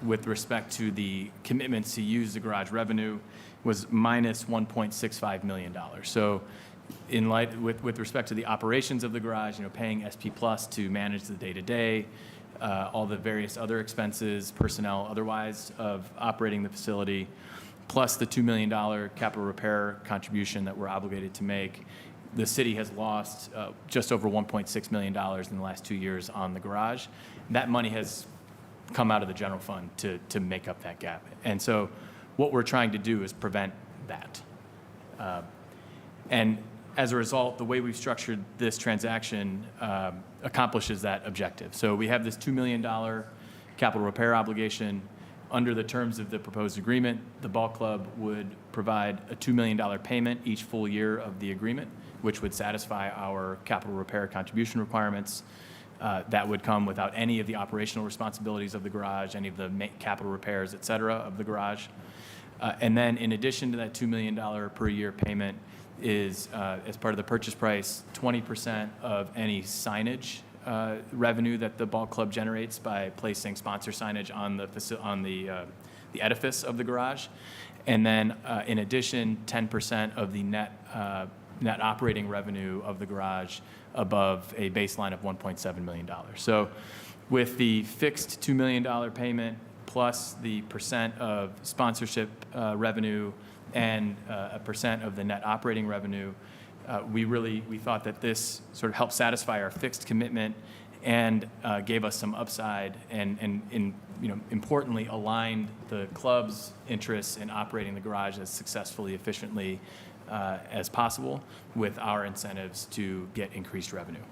M: with respect to the commitments to use the garage revenue was minus $1.65 million. So in light, with respect to the operations of the garage, paying SP Plus to manage the day-to-day, all the various other expenses, personnel, otherwise, of operating the facility, plus the $2 million capital repair contribution that we're obligated to make, the city has lost just over $1.6 million in the last 2 years on the garage. That money has come out of the general fund to make up that gap. And so what we're trying to do is prevent that. And as a result, the way we've structured this transaction accomplishes that objective. So we have this $2 million capital repair obligation. Under the terms of the proposed agreement, the ball club would provide a $2 million payment each full year of the agreement, which would satisfy our capital repair contribution requirements. That would come without any of the operational responsibilities of the garage, any of the capital repairs, et cetera, of the garage. And then in addition to that $2 million per year payment is, as part of the purchase price, 20% of any signage revenue that the ball club generates by placing sponsor signage on the edifice of the garage. And then in addition, 10% of the net operating revenue of the garage above a baseline of $1.7 million. So with the fixed $2 million payment plus the percent of sponsorship revenue and a percent of the net operating revenue, we thought that this sort of helped satisfy our fixed commitment and gave us some upside and importantly aligned the club's interests in operating the garage as successfully, efficiently as possible with our incentives to get increased revenue.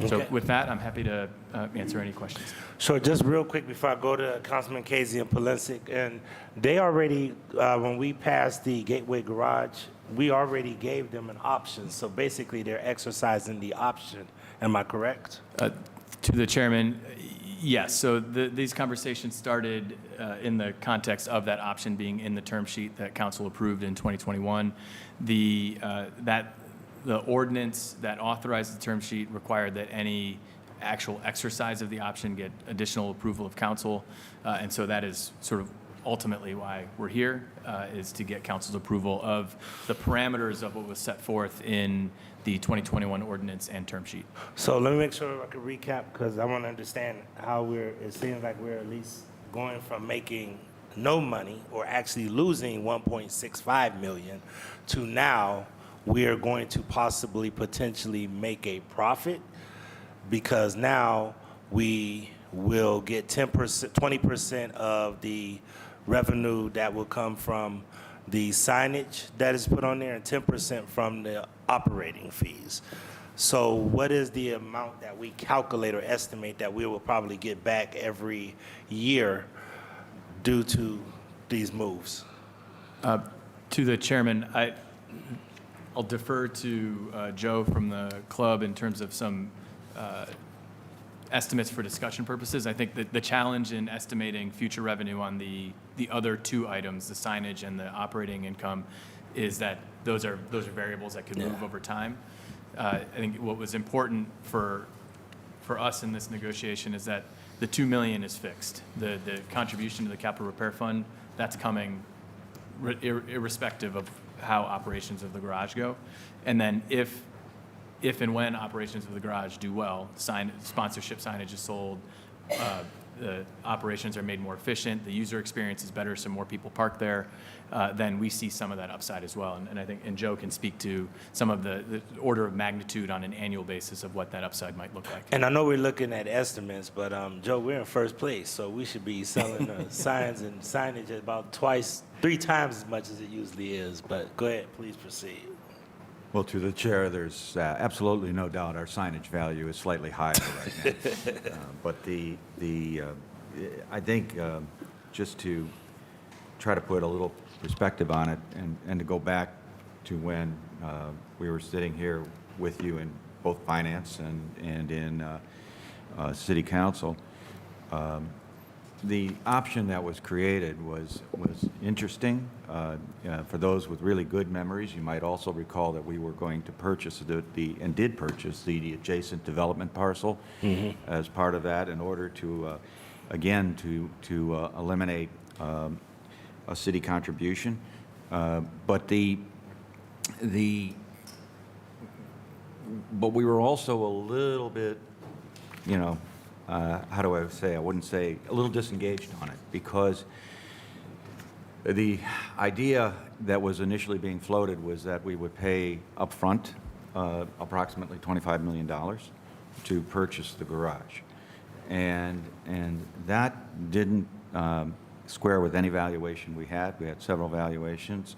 M: So with that, I'm happy to answer any questions.
A: So just real quick before I go to Councilman Casey and Polensek, and they already, when we passed the Gateway Garage, we already gave them an option. So basically, they're exercising the option. Am I correct?
M: To the chairman, yes. So these conversations started in the context of that option being in the term sheet that council approved in 2021. The ordinance that authorized the term sheet required that any actual exercise of the option get additional approval of council. And so that is sort of ultimately why we're here, is to get council's approval of the parameters of what was set forth in the 2021 ordinance and term sheet.
A: So let me make sure I can recap, because I want to understand how it seems like we're at least going from making no money or actually losing 1.65 million to now we are going to possibly potentially make a profit, because now we will get 10%, 20% of the revenue that will come from the signage that is put on there and 10% from the operating fees. So what is the amount that we calculate or estimate that we will probably get back every year due to these moves?
M: To the chairman, I'll defer to Joe from the club in terms of some estimates for discussion purposes. I think that the challenge in estimating future revenue on the other two items, the signage and the operating income, is that those are variables that could move over time. I think what was important for us in this negotiation is that the $2 million is fixed. The contribution to the capital repair fund, that's coming irrespective of how operations of the garage go. And then if and when operations of the garage do well, sponsorship signage is sold, the operations are made more efficient, the user experience is better, so more people park there, then we see some of that upside as well. And I think, and Joe can speak to some of the order of magnitude on an annual basis of what that upside might look like.
A: And I know we're looking at estimates, but Joe, we're in first place, so we should be selling signs and signage at about 3 times as much as it usually is. But go ahead, please proceed.
N: Well, to the chair, there's absolutely no doubt our signage value is slightly higher right now. But I think just to try to put a little perspective on it and to go back to when we were sitting here with you in both finance and in city council, the option that was created was interesting. For those with really good memories, you might also recall that we were going to purchase and did purchase the adjacent development parcel as part of that in order to, again, to eliminate a city contribution. But we were also a little bit, how do I say? I wouldn't say a little disengaged on it, because the idea that was initially being floated was that we would pay upfront approximately $25 million to purchase the garage, and that didn't square with any valuation we had. We had several valuations.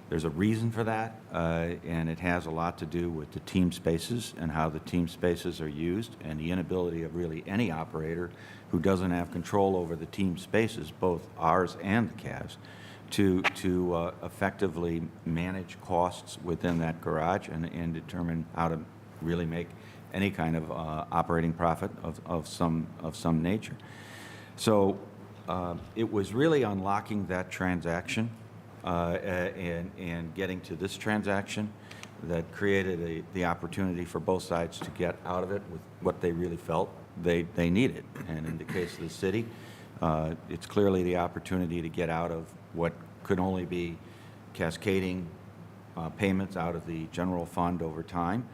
N: There's a reason for that, and it has a lot to do with the team spaces and how the team spaces are used, and the inability of really any operator who doesn't have control over the team spaces, both ours and the Cavs, to effectively manage costs within that garage and determine how to really make any kind of operating profit of some nature. So it was really unlocking that transaction and getting to this transaction that created the opportunity for both sides to get out of it with what they really felt they needed. And in the case of the city, it's clearly the opportunity to get out of what could only be cascading payments out of the general fund over time.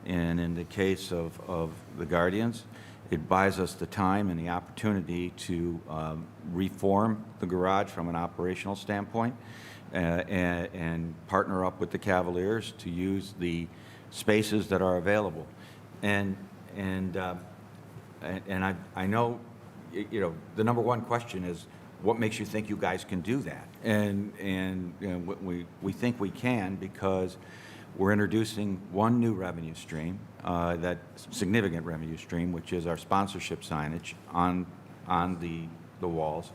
N: And in the case of the Guardians, it buys us the time and the opportunity to reform the garage from an operational standpoint and partner up with the Cavaliers to use the spaces that are available. And I know, the number one question is, what makes you think you guys can do that? And we think we can because we're introducing one new revenue stream, that significant revenue stream, which is our sponsorship signage on the walls.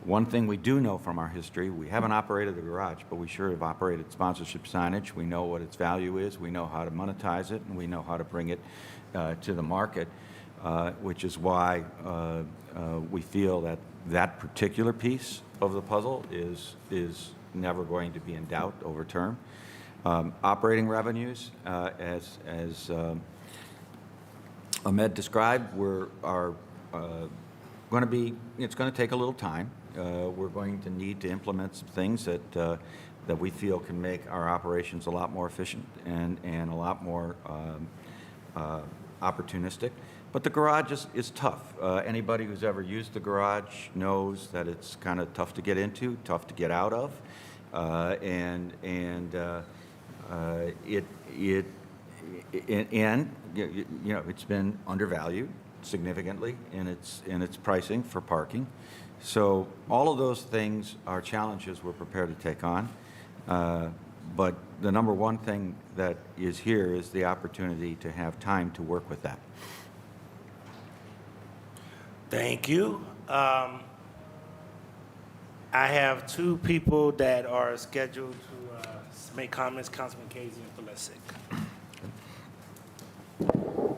N: One thing we do know from our history, we haven't operated the garage, but we sure have operated sponsorship signage. We know what its value is, we know how to monetize it, and we know how to bring it to the market, which is why we feel that that particular piece of the puzzle is never going to be in doubt over term. Operating revenues, as Ahmed described, are going to be, it's going to take a little time. we're going to need to implement some things that we feel can make our operations a lot more efficient and a lot more opportunistic. But the garage is tough. Anybody who's ever used the garage knows that it's kind of tough to get into, tough to get out of, and it's been undervalued significantly in its pricing for parking. So all of those things are challenges we're prepared to take on. But the number one thing that is here is the opportunity to have time to work with that.
A: Thank you. I have two people that are scheduled to make comments, Councilman Casey and Pulisic.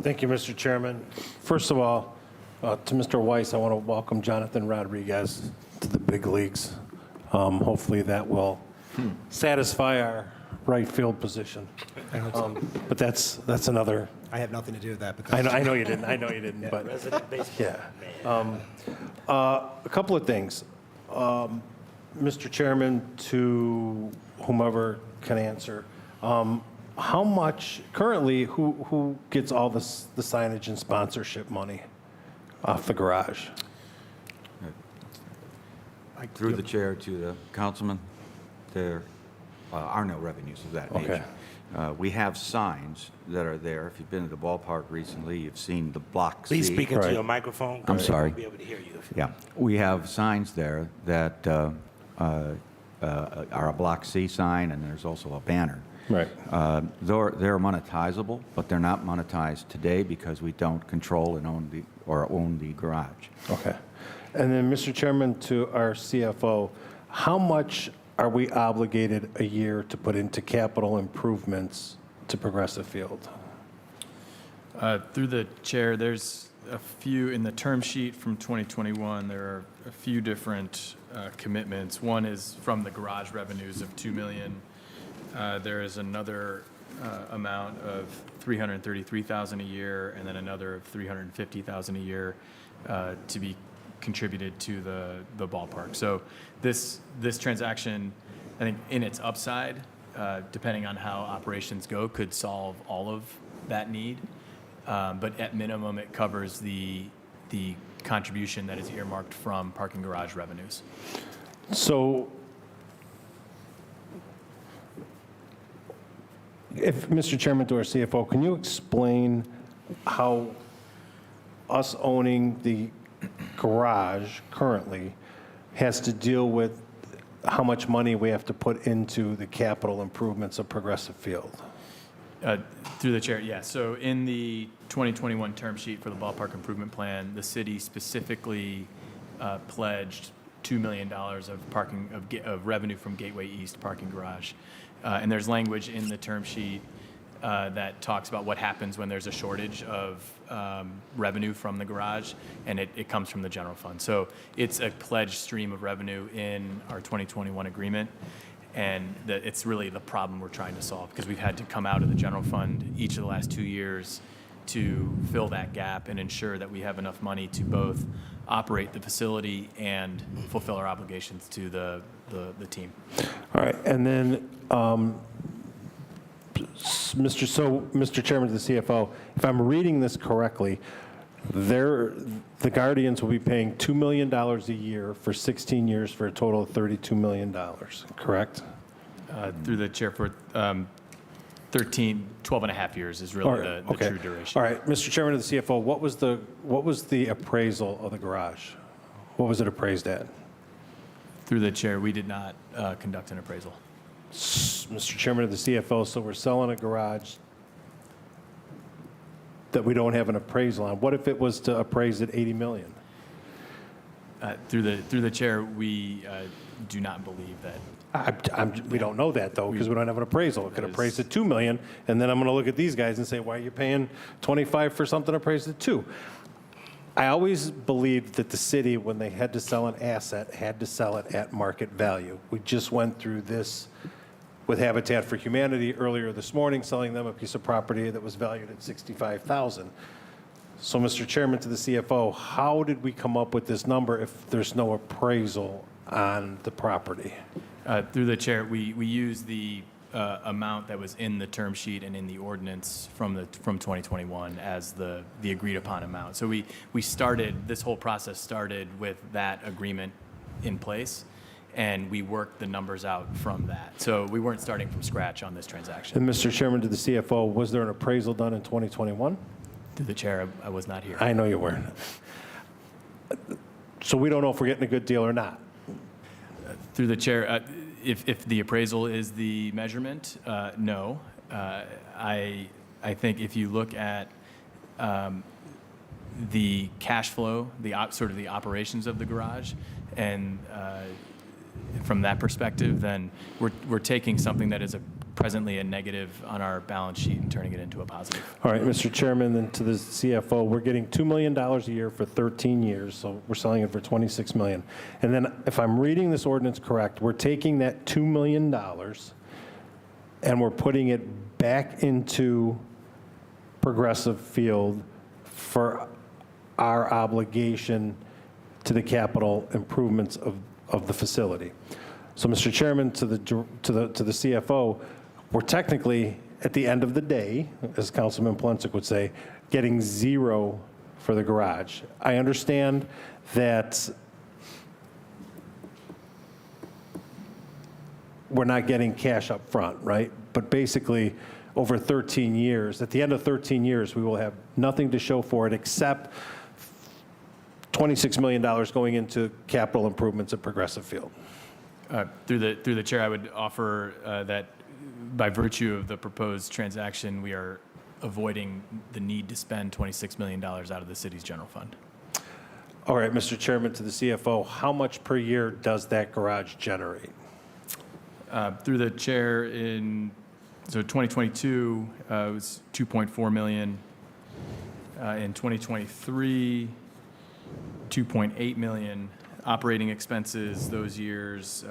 F: Thank you, Mr. Chairman. First of all, to Mr. Weiss, I want to welcome Jonathan Rodriguez to the big leagues. Hopefully that will satisfy our right field position. But that's another.
O: I have nothing to do with that. But
F: I know you didn't. I know you didn't.
O: Yeah.
F: But
A: Resident baseball man.
F: a couple of things, Mr. Chairman, to whomever can answer. How much currently? Who gets all the signage and sponsorship money off the garage?
N: Through the chair to the councilman, there are no revenues of that nature. We have signs that are there. If you've been to the ballpark recently, you've seen the Block C.
A: Please speak into your microphone.
N: I'm sorry.
A: I won't be able to hear you.
N: Yeah, we have signs there that are a Block C sign, and there's also a banner.
F: Right.
N: They're monetizable, but they're not monetized today because we don't control and own the garage.
F: Okay. And then, Mr. Chairman, to our CFO, how much are we obligated a year to put into capital improvements to Progressive Field?
M: Through the chair, there's a few in the term sheet from 2021. There are a few different commitments. One is from the garage revenues of $2 million. There is another amount of $333,000 a year, and then another of $350,000 a year to be contributed to the ballpark. So this transaction, I think, in its upside, depending on how operations go, could solve all of that need. But at minimum, it covers the contribution that is earmarked from parking garage revenues.
F: So, if, Mr. Chairman, to our CFO, can you explain how us owning the garage currently has to deal with how much money we have to put into the capital improvements of Progressive Field?
M: Through the chair, yeah. So in the 2021 term sheet for the ballpark improvement plan, the city specifically pledged $2 million of revenue from Gateway East parking garage. And there's language in the term sheet that talks about what happens when there's a shortage of revenue from the garage, and it comes from the general fund. So it's a pledged stream of revenue in our 2021 agreement, and it's really the problem we're trying to solve, because we've had to come out of the general fund each of the last 2 years to fill that gap and ensure that we have enough money to both operate the facility and fulfill our obligations to the team.
F: All right, and then, Mr. Chairman, to the CFO, if I'm reading this correctly, the Guardians will be paying $2 million a year for 16 years for a total of $32 million, correct?
M: Through the chair, for 12 and a half years is really the true duration.
F: All right, Mr. Chairman of the CFO, what was the appraisal of the garage? What was it appraised at?
M: Through the chair, we did not conduct an appraisal.
F: Mr. Chairman of the CFO, so we're selling a garage that we don't have an appraisal on. What if it was to appraise at $80 million?
M: Through the chair, we do not believe that.
F: We don't know that, though, because we don't have an appraisal. It could appraise at $2 million, and then I'm going to look at these guys and say, why are you paying $25 for something appraised at $2 million? I always believed that the city, when they had to sell an asset, had to sell it at market value. We just went through this with Habitat for Humanity earlier this morning, selling them a piece of property that was valued at $65,000. So, Mr. Chairman, to the CFO, how did we come up with this number if there's no appraisal on the property?
M: Through the chair, we use the amount that was in the term sheet and in the ordinance from 2021 as the agreed upon amount. So we started, this whole process started with that agreement in place, and we worked the numbers out from that. So we weren't starting from scratch on this transaction.
F: And Mr. Chairman, to the CFO, was there an appraisal done in 2021?
M: Through the chair, I was not here.
F: I know you weren't. So we don't know if we're getting a good deal or not.
M: Through the chair, if the appraisal is the measurement, no. I think if you look at the cash flow, sort of the operations of the garage, and from that perspective, then we're taking something that is presently a negative on our balance sheet and turning it into a positive.
F: All right, Mr. Chairman, then to the CFO, we're getting $2 million a year for 13 years, so we're selling it for $26 million. And then if I'm reading this ordinance correct, we're taking that $2 million and we're putting it back into Progressive Field for our obligation to the capital improvements of the facility. So, Mr. Chairman, to the CFO, we're technically, at the end of the day, as Councilman Polensek would say, getting zero for the garage. I understand that we're not getting cash up front, right? But basically, over 13 years, at the end of 13 years, we will have nothing to show for it except $26 million going into capital improvements at Progressive Field.
M: Through the chair, I would offer that by virtue of the proposed transaction, we are avoiding the need to spend $26 million out of the city's general fund.
F: All right, Mr. Chairman, to the CFO, how much per year does that garage generate?
M: Through the chair, so 2022 was $2.4 million. In 2023, $2.8 million. Operating expenses those years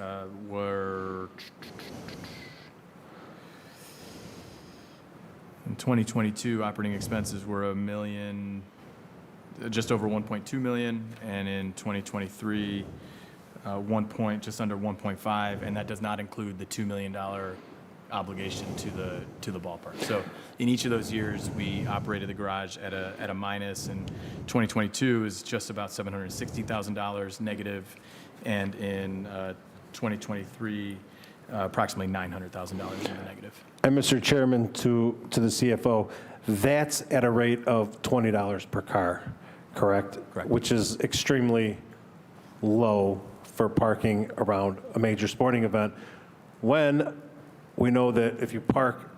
M: were, in 2022, operating expenses were just over $1.2 million, and in 2023, just under 1.5, and that does not include the $2 million obligation to the ballpark. So in each of those years, we operated the garage at a minus, and 2022 is just about $760,000 negative, and in 2023, approximately $900,000 in the negative.
F: And Mr. Chairman, to the CFO, that's at a rate of $20 per car, correct?
M: Correct.
F: Which is extremely low for parking around a major sporting event, when we know that if you park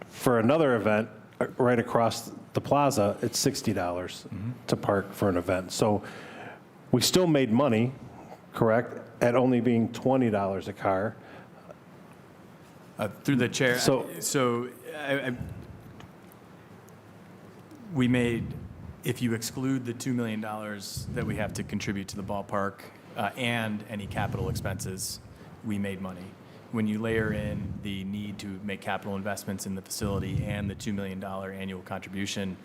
F: for another event right across the plaza, it's $60 to park for an event. So we still made money, correct, at only being $20 a car.
M: Through the chair, we made, if you exclude the $2 million that we have to contribute to the ballpark and any capital expenses, we made money. When you layer in the need to make capital investments in the facility and the $2 million annual contribution,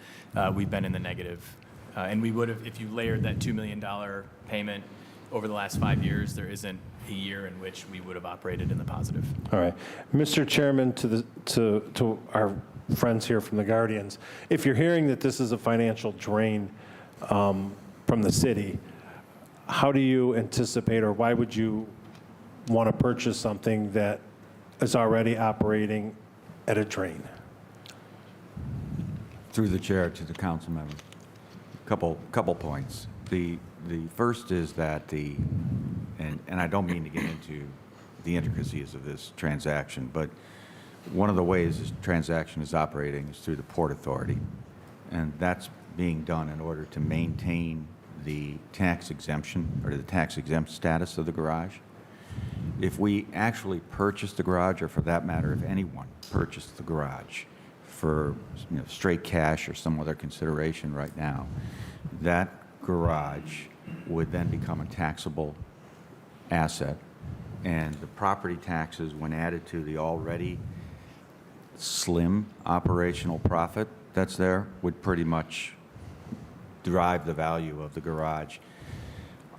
M: we've been in the negative. And we would have, if you layered that $2 million payment over the last 5 years, there isn't a year in which we would have operated in the positive.
F: All right. Mr. Chairman, to our friends here from the Guardians, if you're hearing that this is a financial drain from the city, how do you anticipate, or why would you want to purchase something that is already operating at a drain?
N: Through the chair to the council member, couple points. The first is that and I don't mean to get into the intricacies of this transaction, but one of the ways this transaction is operating is through the Port Authority, and that's being done in order to maintain the tax exemption or the tax exempt status of the garage. If we actually purchase the garage, or for that matter, if anyone purchased the garage for straight cash or some other consideration right now, that garage would then become a taxable asset, and the property taxes, when added to the already slim operational profit that's there, would pretty much drive the value of the garage.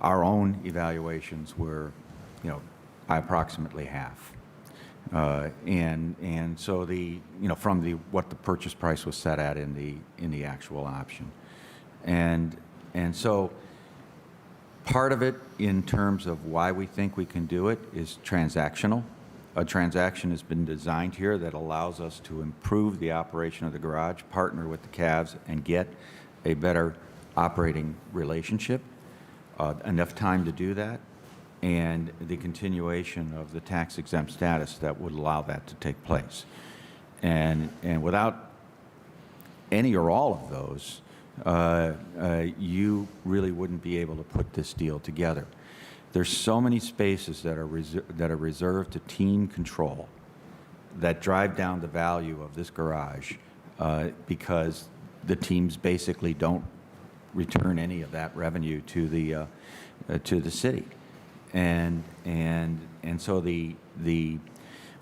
N: Our own evaluations were, approximately half. And so from what the purchase price was set at in the actual option. And so part of it in terms of why we think we can do it is transactional. A transaction has been designed here that allows us to improve the operation of the garage, partner with the Cavs, and get a better operating relationship, enough time to do that, and the continuation of the tax-exempt status that would allow that to take place. And without any or all of those, you really wouldn't be able to put this deal together. There's so many spaces that are reserved to team control that drive down the value of this garage because the teams basically don't return any of that revenue to the city, and so the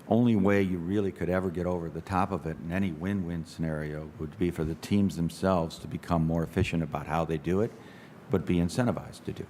N: only way you really could ever get over the top of it in any win-win scenario would be for the teams themselves to become more efficient about how they do it, but be incentivized to do it.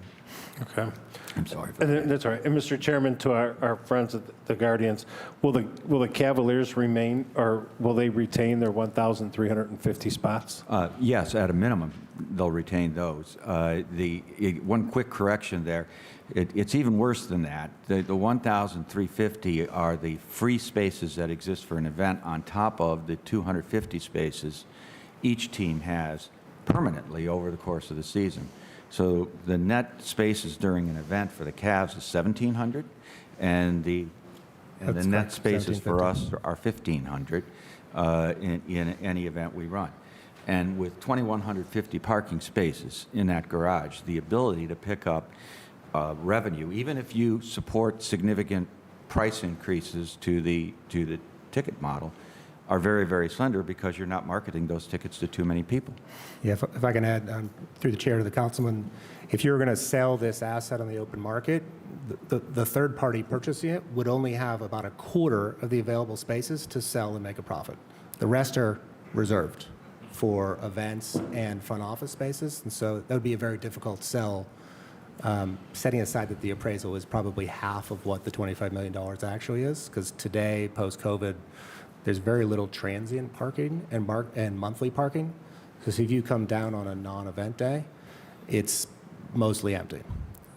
F: Okay.
N: I'm sorry for that.
F: That's all right. And Mr. Chairman, to our friends at the Guardians, will the Cavaliers remain, or will they retain their 1,350 spots?
N: Yes, at a minimum, they'll retain those. One quick correction there. It's even worse than that. The 1,350 are the free spaces that exist for an event on top of the 250 spaces each team has permanently over the course of the season. So the net spaces during an event for the Cavs is 1,700, and the net spaces for us are 1,500 in any event we run. And with 2,150 parking spaces in that garage, the ability to pick up revenue, even if you support significant price increases to the ticket model, are very, very slender because you're not marketing those tickets to too many people.
O: Yeah, if I can add, through the chair to the councilman, if you were going to sell this asset on the open market, the third party purchasing it would only have about a quarter of the available spaces to sell and make a profit. The rest are reserved for events and front office spaces, and so that would be a very difficult sell, setting aside that the appraisal is probably half of what the $25 million actually is, because today, post-COVID, there's very little transient parking and monthly parking. Because if you come down on a non-event day, it's mostly empty.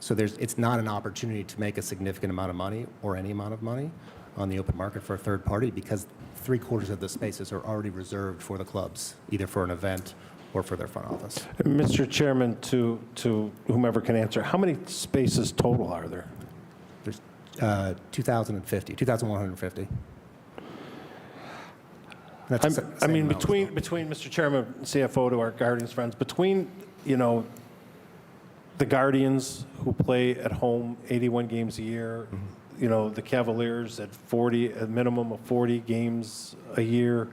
O: So it's not an opportunity to make a significant amount of money or any amount of money on the open market for a third party because 3/4 of the spaces are already reserved for the clubs, either for an event or for their front office.
F: Mr. Chairman, to whomever can answer, how many spaces total are there?
O: There's 2,150.
F: I mean, between Mr. Chairman, CFO, to our Guardians friends, between, the Guardians who play at home 81 games a year, the Cavaliers at a minimum of 40 games a year,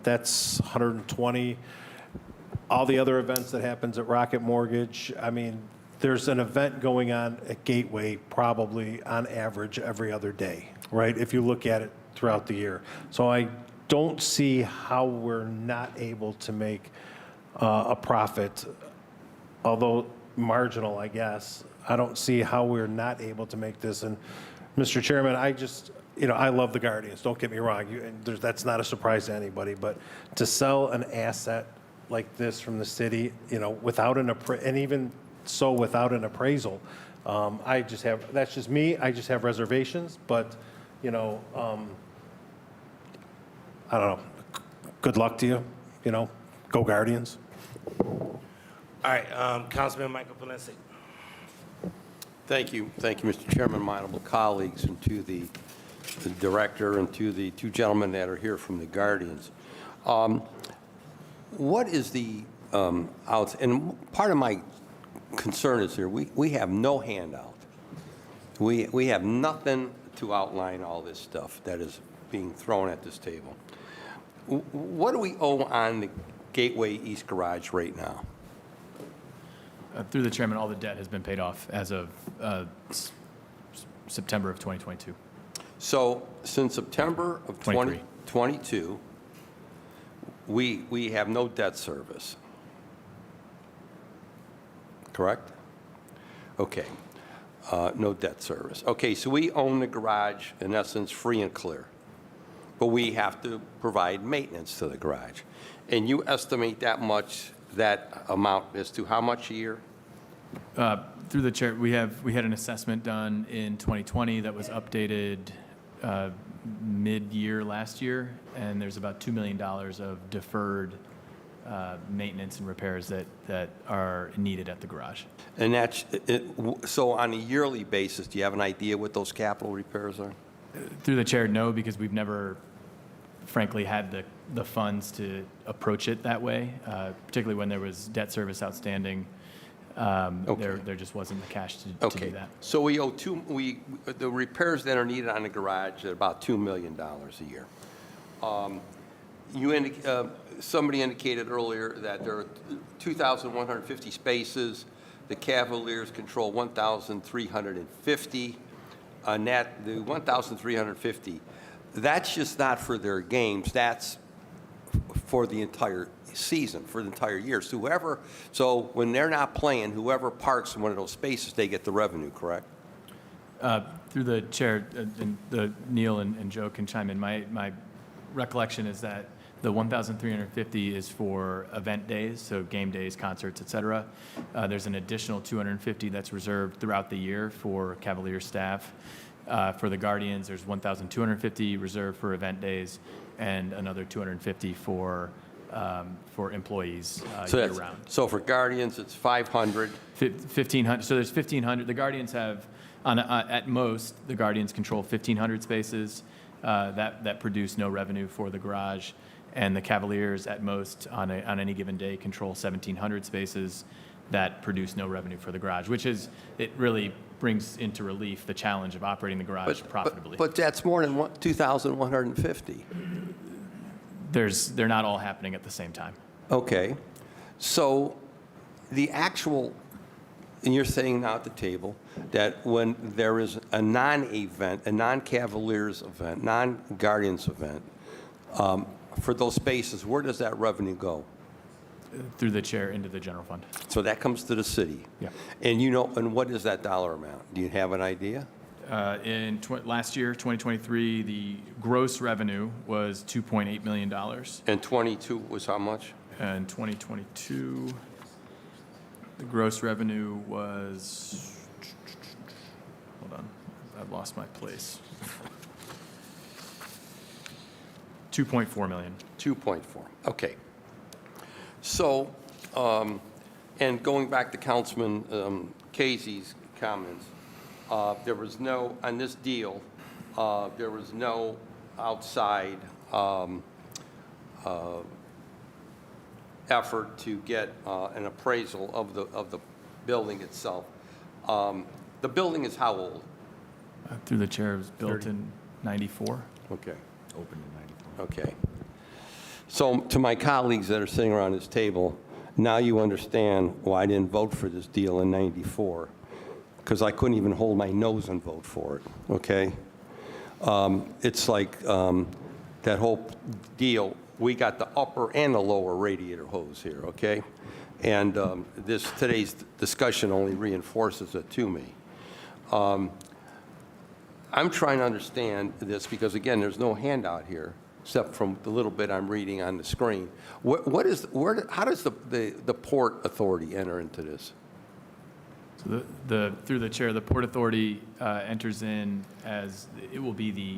F: that's 120. All the other events that happens at Rocket Mortgage, I mean, there's an event going on at Gateway probably on average every other day, right? If you look at it throughout the year. So I don't see how we're not able to make a profit, although marginal, I guess. I don't see how we're not able to make this. And Mr. Chairman, I love the Guardians. Don't get me wrong. That's not a surprise to anybody. But to sell an asset like this from the city, without and even so without an appraisal, that's just me. I just have reservations. But, I don't know. Good luck to you. Go Guardians.
A: All right, Councilman Michael Polensek.
E: Thank you, Mr. Chairman, my honorable colleagues, and to the director and to the two gentlemen that are here from the Guardians. What is the outs? And part of my concern is here. We have no handout. We have nothing to outline all this stuff that is being thrown at this table. What do we owe on the Gateway East Garage right now?
M: Through the chairman, all the debt has been paid off as of September of 2022.
E: So since September of 2022, we have no debt service. Okay. No debt service. Okay, so we own the garage, in essence, free and clear. But we have to provide maintenance to the garage. And you estimate that amount as to how much a year?
M: Through the chair, we had an assessment done in 2020 that was updated mid-year last year, and there's about $2 million of deferred maintenance and repairs that are needed at the garage.
E: And so on a yearly basis, do you have an idea what those capital repairs are?
M: Through the chair, no, because we've never, frankly, had the funds to approach it that way, particularly when there was debt service outstanding. There just wasn't the cash to do that.
E: So we owe the repairs that are needed on the garage are about $2 million a year. Somebody indicated earlier that there are 2,150 spaces. The Cavaliers control 1,350. The 1,350, that's just not for their games. That's for the entire season, for the entire year. So when they're not playing, whoever parks in one of those spaces, they get the revenue, correct?
M: Through the chair, Neil and Joe can chime in. My recollection is that the 1,350 is for event days, so game days, concerts, et cetera. There's an additional 250 that's reserved throughout the year for Cavalier staff. For the Guardians, there's 1,250 reserved for event days and another 250 for employees year-round.
E: So for Guardians, it's 500.
M: 1,500. So there's 1,500. The Guardians have, at most, the Guardians control 1,500 spaces that produce no revenue for the garage. And the Cavaliers, at most, on any given day, control 1,700 spaces that produce no revenue for the garage, it really brings into relief the challenge of operating the garage profitably.
E: But that's more than 2,150.
M: They're not all happening at the same time.
E: Okay. So the actual, and you're saying now at the table that when there is a non-event, a non-Cavaliers event, non-Guardians event, for those spaces, where does that revenue go?
M: Through the chair into the general fund.
E: So that comes to the city?
M: Yeah.
E: And what is that dollar amount? Do you have an idea?
M: Last year, 2023, the gross revenue was $2.8 million.
E: And 22 was how much?
M: And 2022, the gross revenue was, hold on, I've lost my place. 2.4 million.
E: 2.4, okay. So, and going back to Councilman Casey's comments, there was no, on this deal, there was no outside effort to get an appraisal of the building itself. The building is how old?
M: Through the chair, it was built in 94.
E: Okay.
N: Open in 94.
E: Okay. So to my colleagues that are sitting around this table, now you understand why I didn't vote for this deal in '94, because I couldn't even hold my nose and vote for it, okay? It's like that whole deal, we got the upper and the lower radiator hose here, okay? And today's discussion only reinforces it to me. I'm trying to understand this because, again, there's no handout here except from the little bit I'm reading on the screen. How does the Port Authority enter into this?
M: So through the chair, the Port Authority enters in as, it will be the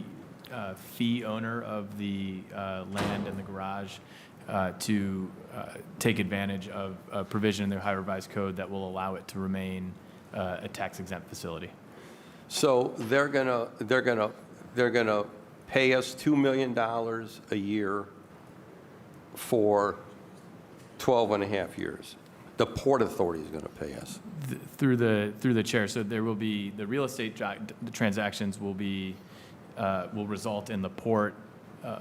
M: fee owner of the land and the garage to take advantage of a provision in their Ohio Revised Code that will allow it to remain a tax-exempt facility.
E: So they're gonna pay us $2 million a year for 12 and a half years. The Port Authority is gonna pay us.
M: Through the chair, so there will be, the real estate the transactions will result in the port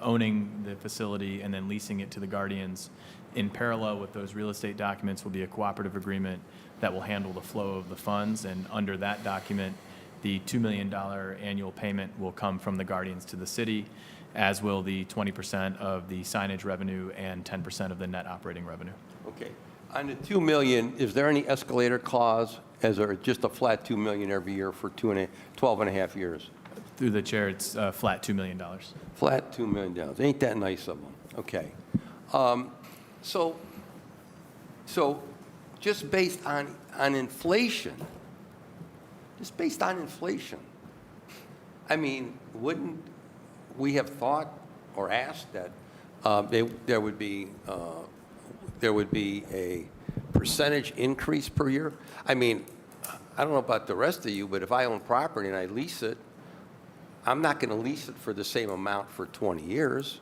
M: owning the facility and then leasing it to the Guardians. In parallel with those real estate documents will be a cooperative agreement that will handle the flow of the funds, and under that document, the $2 million annual payment will come from the Guardians to the city, as will the 20% of the signage revenue and 10% of the net operating revenue.
E: Okay. On the $2 million, is there any escalator clause as just a flat 2 million every year for 12 and a half years?
M: Through the chair, it's flat $2 million.
E: Flat $2 million. Ain't that nice of them? Okay. So just based on inflation, I mean, wouldn't we have thought or asked that there would be a percentage increase per year? I mean, I don't know about the rest of you, but if I own property and I lease it, I'm not going to lease it for the same amount for 20 years.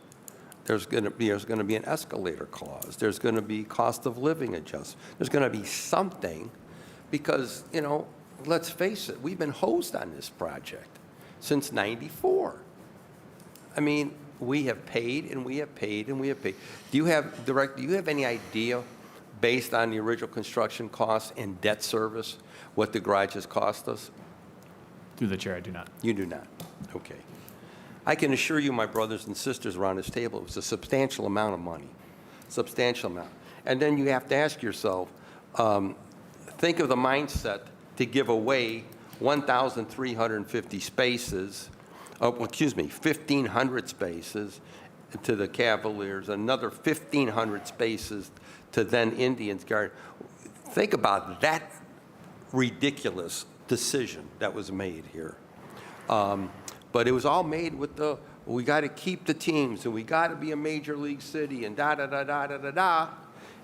E: There's going to be an escalator clause. There's going to be cost of living adjustment. There's going to be something because, you know, let's face it, we've been hosed on this project since '94. I mean, we have paid and we have paid and we have paid. Do you have any idea, based on the original construction costs and debt service, what the garage has cost us?
M: Through the chair, I do not.
E: You do not. Okay. I can assure you, my brothers and sisters around this table, it was a substantial amount of money. Substantial amount. And then you have to ask yourself, think of the mindset to give away 1,350 spaces, 1,500 spaces to the Cavaliers, another 1,500 spaces to then Indians Garden. Think about that ridiculous decision that was made here. But it was all made with we got to keep the teams, and we got to be a major league city, and da-da-da-da-da-da-da.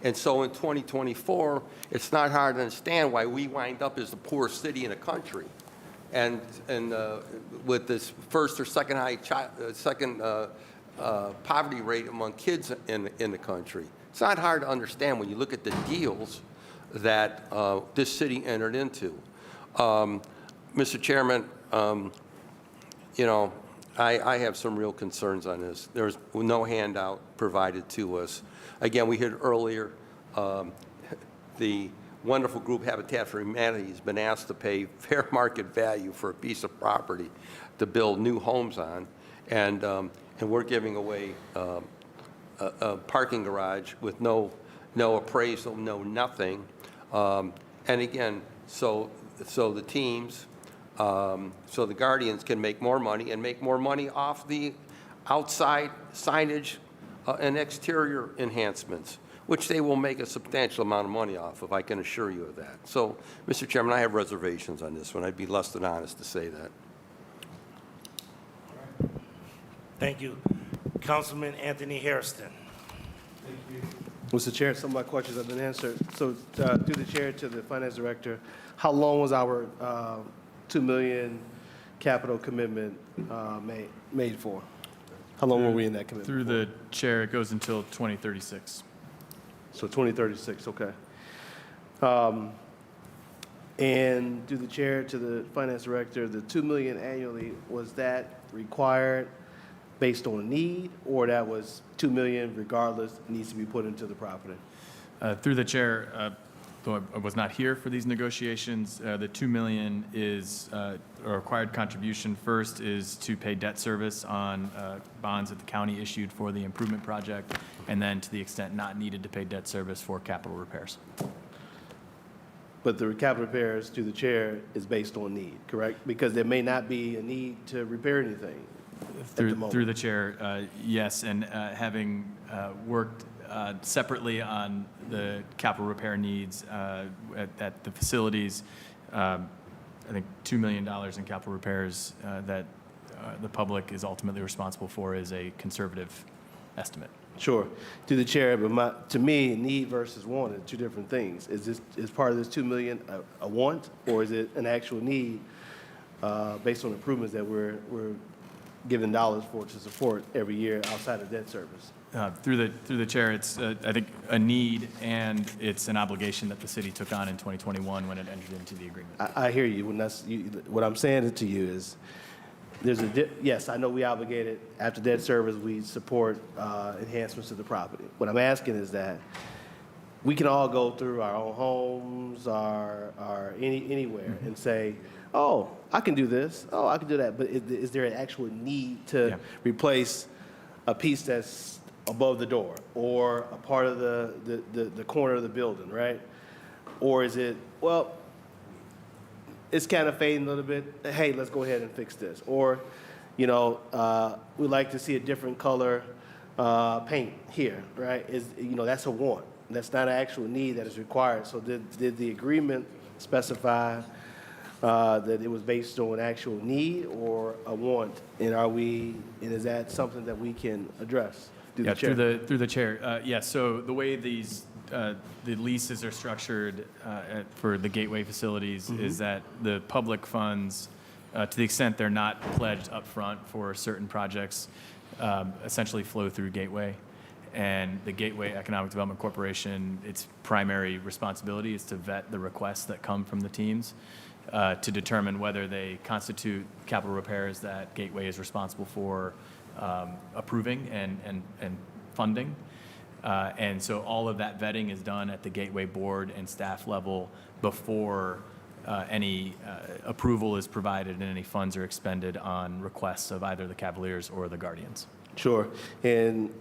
E: And so in 2024, it's not hard to understand why we wind up as the poorest city in the country. And with this first or second poverty rate among kids in the country. It's not hard to understand when you look at the deals that this city entered into. Mr. Chairman, you know, I have some real concerns on this. There's no handout provided to us. Again, we heard earlier, the wonderful group Habitat for Humanity has been asked to pay fair market value for a piece of property to build new homes on, and we're giving away a parking garage with no appraisal, no nothing. And again, so the teams, so the Guardians can make more money and make more money off the outside signage and exterior enhancements, which they will make a substantial amount of money off of, I can assure you of that. So, Mr. Chairman, I have reservations on this one. I'd be less than honest to say that.
A: Thank you. Councilman Anthony Hairston.
H: Mr. Chair, some of my questions have been answered. So through the chair to the finance director, how long was our $2 million capital commitment made for? How long were we in that commitment?
M: Through the chair, it goes until 2036.
H: So 2036, okay. And through the chair to the finance director, the $2 million annually, was that required based on need, or that was $2 million regardless needs to be put into the property?
M: Through the chair, though I was not here for these negotiations, the $2 million is a required contribution. First is to pay debt service on bonds that the county issued for the improvement project, and then to the extent not needed to pay debt service for capital repairs.
H: But the capital repairs to the chair is based on need, correct? Because there may not be a need to repair anything at the moment.
M: Through the chair, yes, and having worked separately on the capital repair needs at the facilities, I think $2 million in capital repairs that the public is ultimately responsible for is a conservative estimate.
H: Sure. To the chair, but to me, need versus want are two different things. Is part of this $2 million a want, or is it an actual need based on improvements that we're giving dollars for to support every year outside of debt service?
M: Through the chair, it's I think a need, and it's an obligation that the city took on in 2021 when it entered into the agreement.
H: I hear you. What I'm saying to you is, yes, I know we obligated after debt service, we support enhancements to the property. What I'm asking is that we can all go through our own homes, anywhere, and say, oh, I can do this. Oh, I can do that. But is there an actual need to replace a piece that's above the door, or a part of the corner of the building, right? Or is it, well, it's kind of fading a little bit. Hey, let's go ahead and fix this. Or, we like to see a different color paint here, right? That's a want. That's not an actual need that is required. So did the agreement specify that it was based on actual need or a want? And is that something that we can address through the chair?
M: Through the chair. Yes. So the way these the leases are structured for the gateway facilities is that the public funds, to the extent they're not pledged upfront for certain projects, essentially flow through Gateway. And the Gateway Economic Development Corporation, its primary responsibility is to vet the requests that come from the teams to determine whether they constitute capital repairs that Gateway is responsible for approving and funding. And so all of that vetting is done at the Gateway board and staff level before any approval is provided and any funds are expended on requests of either the Cavaliers or the Guardians.
H: Sure. And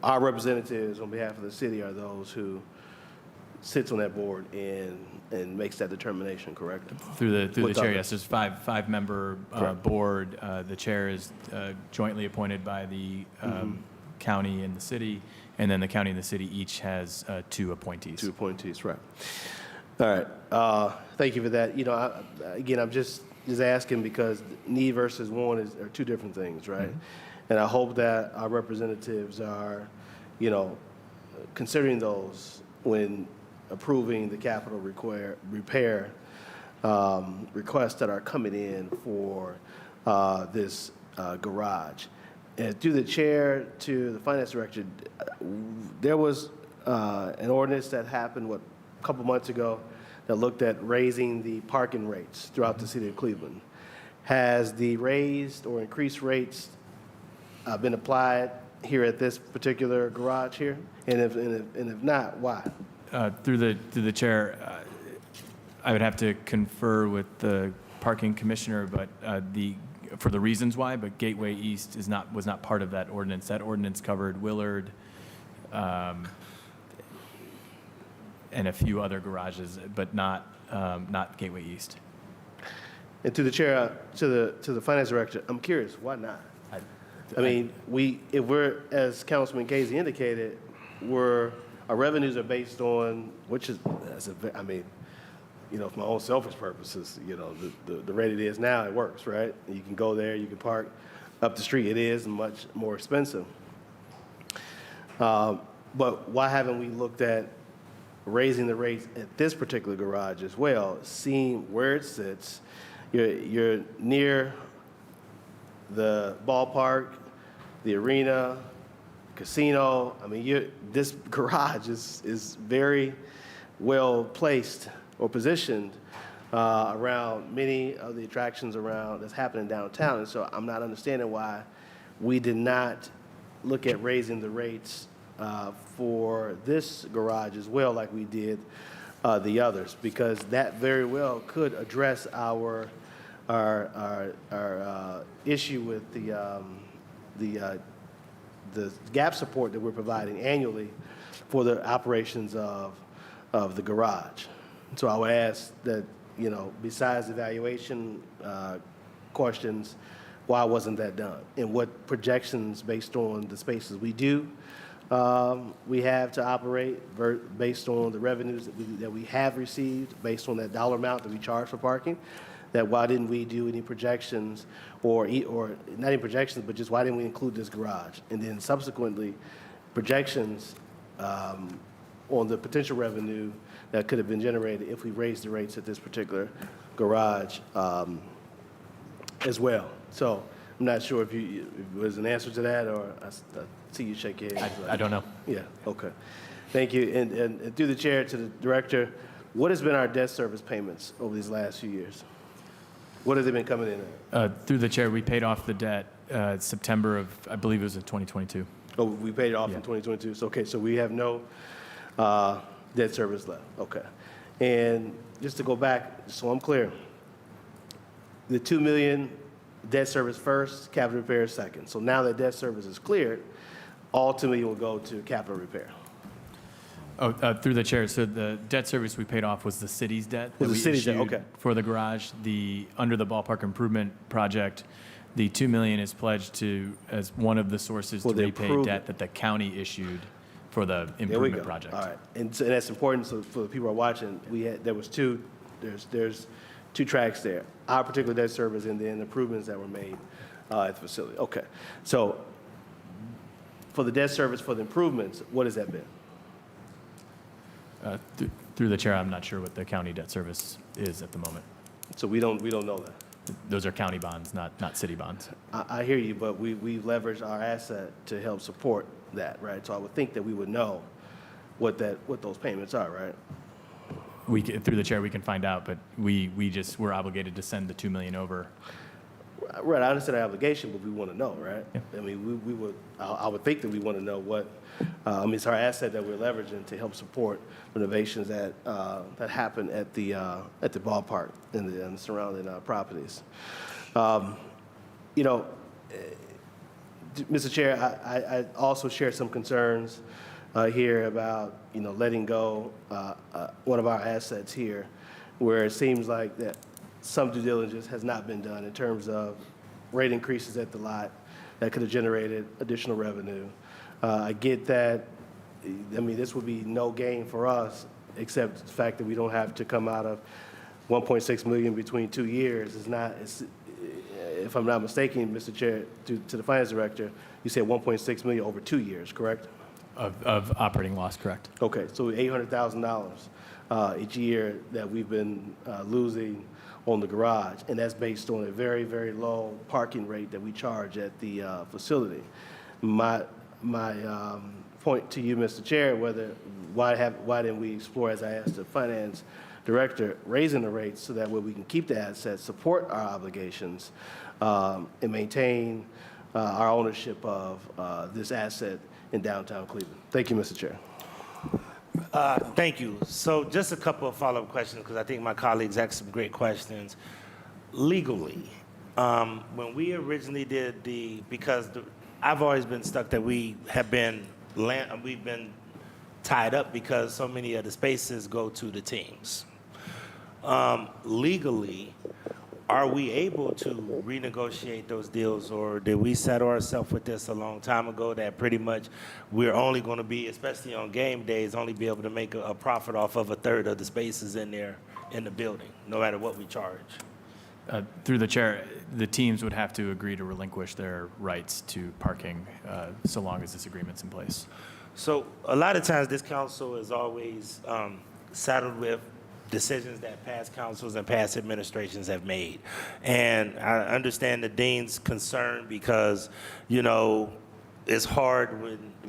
H: our representatives on behalf of the city are those who sits on that board and makes that determination, correct?
M: Through the
H: With
M: chair,
H: others.
M: yes. There's five-member board. The chair is jointly appointed by the county and the city, and then the county and the city each has 2 appointees.
H: 2 appointees, right. All right. Thank you for that. Again, I'm just asking because need versus want are 2 different things, right? And I hope that our representatives are, considering those when approving the capital repair requests that are coming in for this garage. And through the chair to the finance director, there was an ordinance that happened, a couple months ago that looked at raising the parking rates throughout the city of Cleveland. Has the raised or increased rates been applied here at this particular garage here? And if not, why?
M: Through the chair, I would have to confer with the parking commissioner, but for the reasons why. But Gateway East was not part of that ordinance. That ordinance covered Willard and a few other garages, but not Gateway East.
H: And to the chair, to the finance director, I'm curious, why not? I mean, if we're, as Councilman Casey indicated, our revenues are based on, for my own selfish purposes, the rate it is now, it works, right? You can go there, you can park up the street. It is much more expensive. But why haven't we looked at raising the rates at this particular garage as well, seeing where it sits? You're near the ballpark, the arena, casino. I mean, this garage is very well placed or positioned around many of the attractions around that's happening downtown. And so I'm not understanding why we did not look at raising the rates for this garage as well, like we did the others, because that very well could address our issue with the gap support that we're providing annually for the operations of the garage. So I would ask that, besides evaluation questions, why wasn't that done? And what projections based on the spaces we do we have to operate based on the revenues that we have received, based on that dollar amount that we charge for parking, that why didn't we do any projections or not any projections, but just why didn't we include this garage? And then subsequently, projections on the potential revenue that could have been generated if we raised the rates at this particular garage as well. So I'm not sure if there's an answer to that, or I see you shake your head.
M: I don't know.
H: Yeah, okay. Thank you. And through the chair to the director, what has been our debt service payments over these last few years? What have they been coming in at?
M: Through the chair, we paid off the debt September of, I believe it was in 2022.
H: Oh, we paid it off in 2022. So, okay, so we have no debt service left. Okay. And just to go back, so I'm clear, the $2 million debt service first, capital repair second. So now that debt service is cleared, all $2 million will go to capital repair.
M: Through the chair, so the debt service we paid off was the city's debt.
H: Was
M: that
H: the
M: we
H: city's debt,
M: issued
H: okay.
M: For the garage, under the ballpark improvement project, the $2 million is pledged to, as one of the sources to
H: For the
M: repay
H: improvement.
M: debt that the county issued for the
H: There we
M: improvement
H: go.
M: project.
H: All right, and so that's important, so for the people who are watching, there's two tracks there. Our particular debt service and then improvements that were made at the facility. Okay, so for the debt service for the improvements, what has that been?
M: Through the chair, I'm not sure what the county debt service is at the moment.
H: So we don't know that.
M: Those are county bonds, not city bonds.
H: I hear you, but we leveraged our asset to help support that, right? So I would think that we would know what those payments are, right?
M: Through the chair, we can find out, but we're obligated to send the $2 million over.
H: Right, I understand our obligation, but we want to know, right? I mean, I would think that we want to know what, it's our asset that we're leveraging to help support renovations that happen at the ballpark and the surrounding properties. Mr. Chair, I also shared some concerns here about, letting go one of our assets here, where it seems like that some due diligence has not been done in terms of rate increases at the lot that could have generated additional revenue. I get that, this would be no gain for us, except the fact that we don't have to come out of 1.6 million between 2 years. If I'm not mistaken, Mr. Chair, to the Finance Director, you said 1.6 million over 2 years, correct?
M: Of operating loss, correct.
H: Okay, so $800,000 each year that we've been losing on the garage, and that's based on a very, very low parking rate that we charge at the facility. My point to you, Mr. Chair, why didn't we explore, as I asked the Finance Director, raising the rates so that way we can keep the assets, support our obligations, and maintain our ownership of this asset in downtown Cleveland. Thank you, Mr. Chair.
A: Thank you. So just a couple of follow-up questions, because I think my colleagues asked some great questions. Legally, when we originally did I've always been stuck that we've been tied up because so many of the spaces go to the teams. Legally, are we able to renegotiate those deals, or did we settle ourselves with this a long time ago that pretty much we're only going to be, especially on game days, only be able to make a profit off of a third of the spaces in there in the building, no matter what we charge?
M: Through the chair, the teams would have to agree to relinquish their rights to parking so long as this agreement's in place.
A: So a lot of times this council is always saddled with decisions that past councils and past administrations have made. And I understand the dean's concern because, it's hard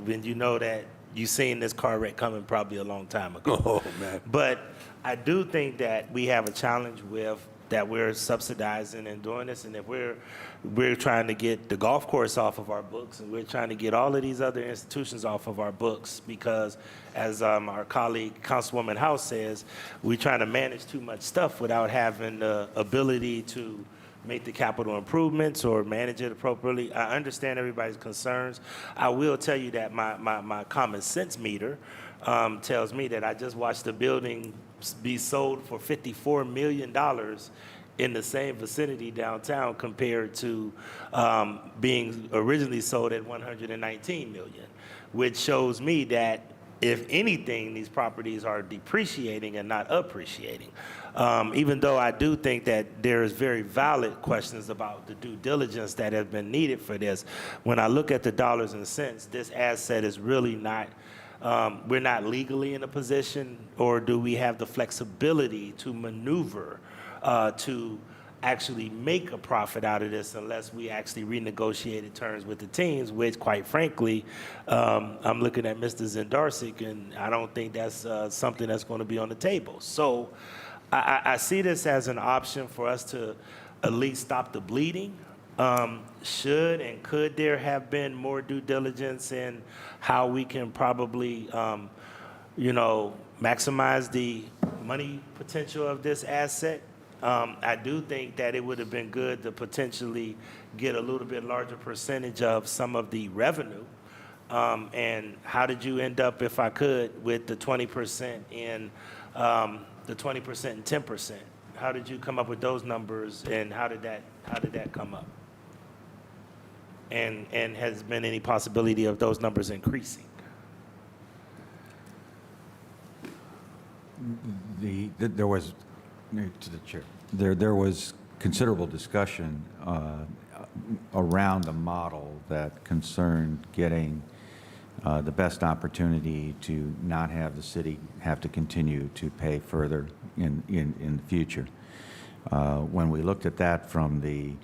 A: when you know that you've seen this car wreck coming probably a long time ago.
E: Oh, man.
A: But I do think that we have a challenge with that we're subsidizing and doing this, and if we're trying to get the golf course off of our books, and we're trying to get all of these other institutions off of our books, because as our colleague Councilwoman House says, we're trying to manage too much stuff without having the ability to make the capital improvements or manage it appropriately. I understand everybody's concerns. I will tell you that my common sense meter tells me that I just watched the building be sold for $54 million in the same vicinity downtown compared to being originally sold at $119 million, which shows me that if anything, these properties are depreciating and not appreciating. Even though I do think that there is very valid questions about the due diligence that has been needed for this, when I look at the dollars and cents, this asset is really not, we're not legally in a position, or do we have the flexibility to maneuver to actually make a profit out of this unless we actually renegotiated terms with the teams, which quite frankly, I'm looking at Mr. Zendarczyk, and I don't think that's something that's going to be on the table. So I see this as an option for us to at least stop the bleeding. Should and could there have been more due diligence in how we can probably, maximize the money potential of this asset? I do think that it would have been good to potentially get a little bit larger percentage of some of the revenue And how did you end up, if I could, with the 20% and 10%? How did you come up with those numbers, and how did that come up? And has been any possibility of those numbers increasing?
N: There was, to the chair, there was considerable discussion around the model that concerned getting the best opportunity to not have the city have to continue to pay further in the future. When we looked at that from the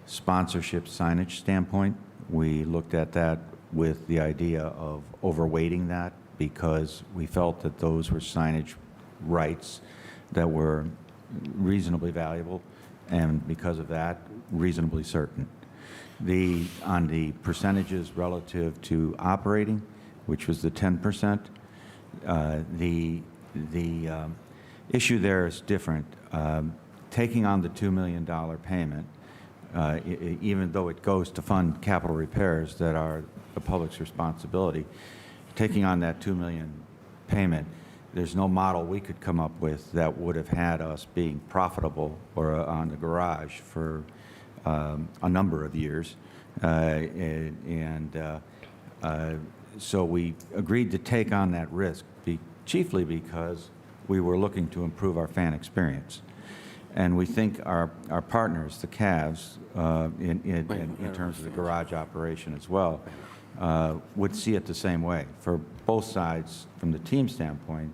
N: sponsorship signage standpoint, we looked at that with the idea of overweighting that because we felt that those were signage rights that were reasonably valuable, and because of that, reasonably certain. On the percentages relative to operating, which was the 10%, the issue there is different. Taking on the $2 million payment, even though it goes to fund capital repairs that are the public's responsibility, taking on that $2 million payment, there's no model we could come up with that would have had us being profitable or on the garage for a number of years. So we agreed to take on that risk, chiefly because we were looking to improve our fan experience. And we think our partners, the Cavs, in terms of the garage operation as well, would see it the same way. For both sides, from the team standpoint,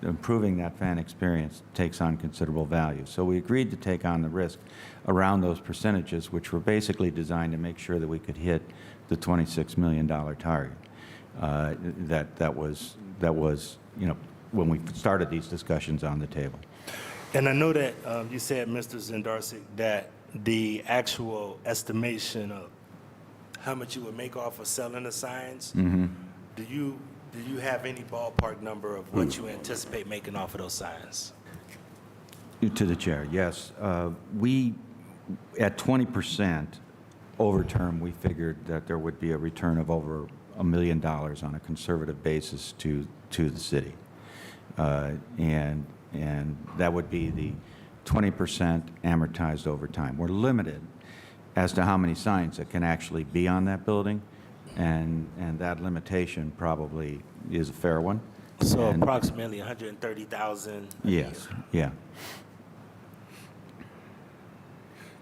N: improving that fan experience takes on considerable value. So we agreed to take on the risk around those percentages, which were basically designed to make sure that we could hit the $26 million target. That was, when we started these discussions on the table.
A: And I know that you said, Mr. Zendarczyk, that the actual estimation of how much you would make off of selling the signs, do you have any ballpark number of what you anticipate making off of those signs?
N: To the chair, yes. We, at 20% over term, we figured that there would be a return of over $1 million on a conservative basis to the city. And that would be the 20% amortized over time. We're limited as to how many signs that can actually be on that building, and that limitation probably is a fair one.
A: So approximately 130,000.
N: Yes, yeah.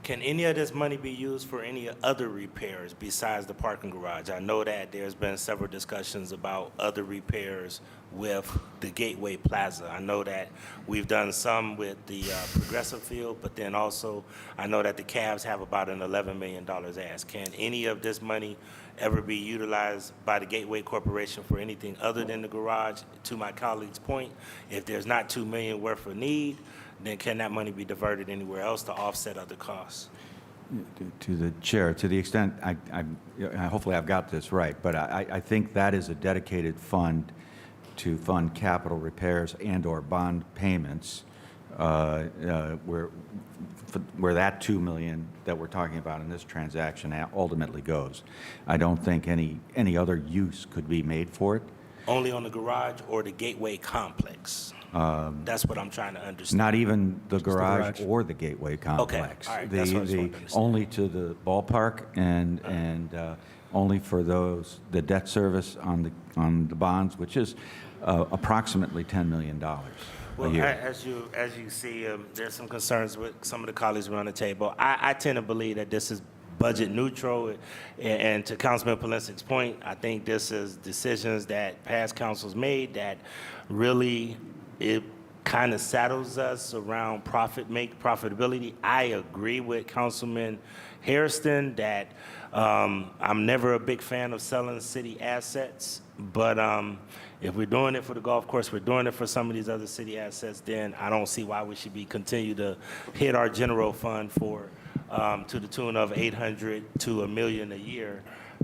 A: Can any of this money be used for any other repairs besides the parking garage? I know that there's been several discussions about other repairs with the Gateway Plaza. I know that we've done some with the Progressive Field, but then also I know that the Cavs have about an $11 million ask. Can any of this money ever be utilized by the Gateway Corporation for anything other than the garage? To my colleague's point, if there's not $2 million worth of need, then can that money be diverted anywhere else to offset other costs?
N: To the chair, to the extent, hopefully I've got this right, but I think that is a dedicated fund to fund capital repairs and/or bond payments, where that $2 million that we're talking about in this transaction ultimately goes. I don't think any other use could be made for it.
A: Only on the garage or the Gateway complex? That's what I'm trying to understand.
N: Not even the garage or the Gateway complex.
A: Okay, all right, that's what I just wanted to understand.
N: Only to the ballpark and only for the debt service on the bonds, which is approximately $10 million a year.
A: As you see, there's some concerns with some of the colleagues around the table. I tend to believe that this is budget neutral, and to Councilman Polinsik's point, I think this is decisions that past councils made that really it kind of saddles us around profitability. I agree with Councilman Hairston that I'm never a big fan of selling city assets, but if we're doing it for the golf course, we're doing it for some of these other city assets, then I don't see why we should be continue to hit our general fund for to the tune of $800 to $1 million a year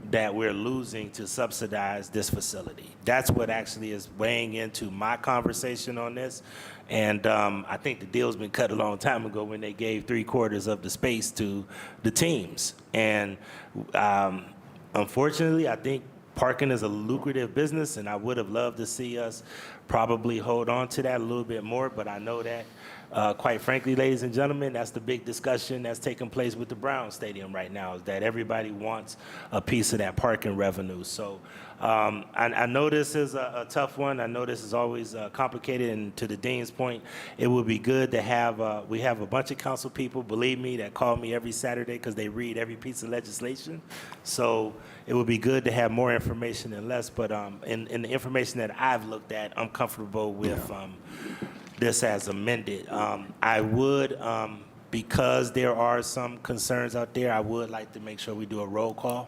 A: that we're losing to subsidize this facility. That's what actually is weighing into my conversation on this. And I think the deal's been cut a long time ago when they gave 3/4 of the space to the teams. And unfortunately, I think parking is a lucrative business, and I would have loved to see us probably hold on to that a little bit more, but I know that, quite frankly, ladies and gentlemen, that's the big discussion that's taking place with the Brown Stadium right now, is that everybody wants a piece of that parking revenue. So I know this is a tough one. I know this is always complicated, and to the dean's point, it would be good to have, we have a bunch of council people, believe me, that call me every Saturday because they read every piece of legislation. So it would be good to have more information than less, but in the information that I've looked at, I'm comfortable with this as amended. I would, because there are some concerns out there, I would like to make sure we do a roll call.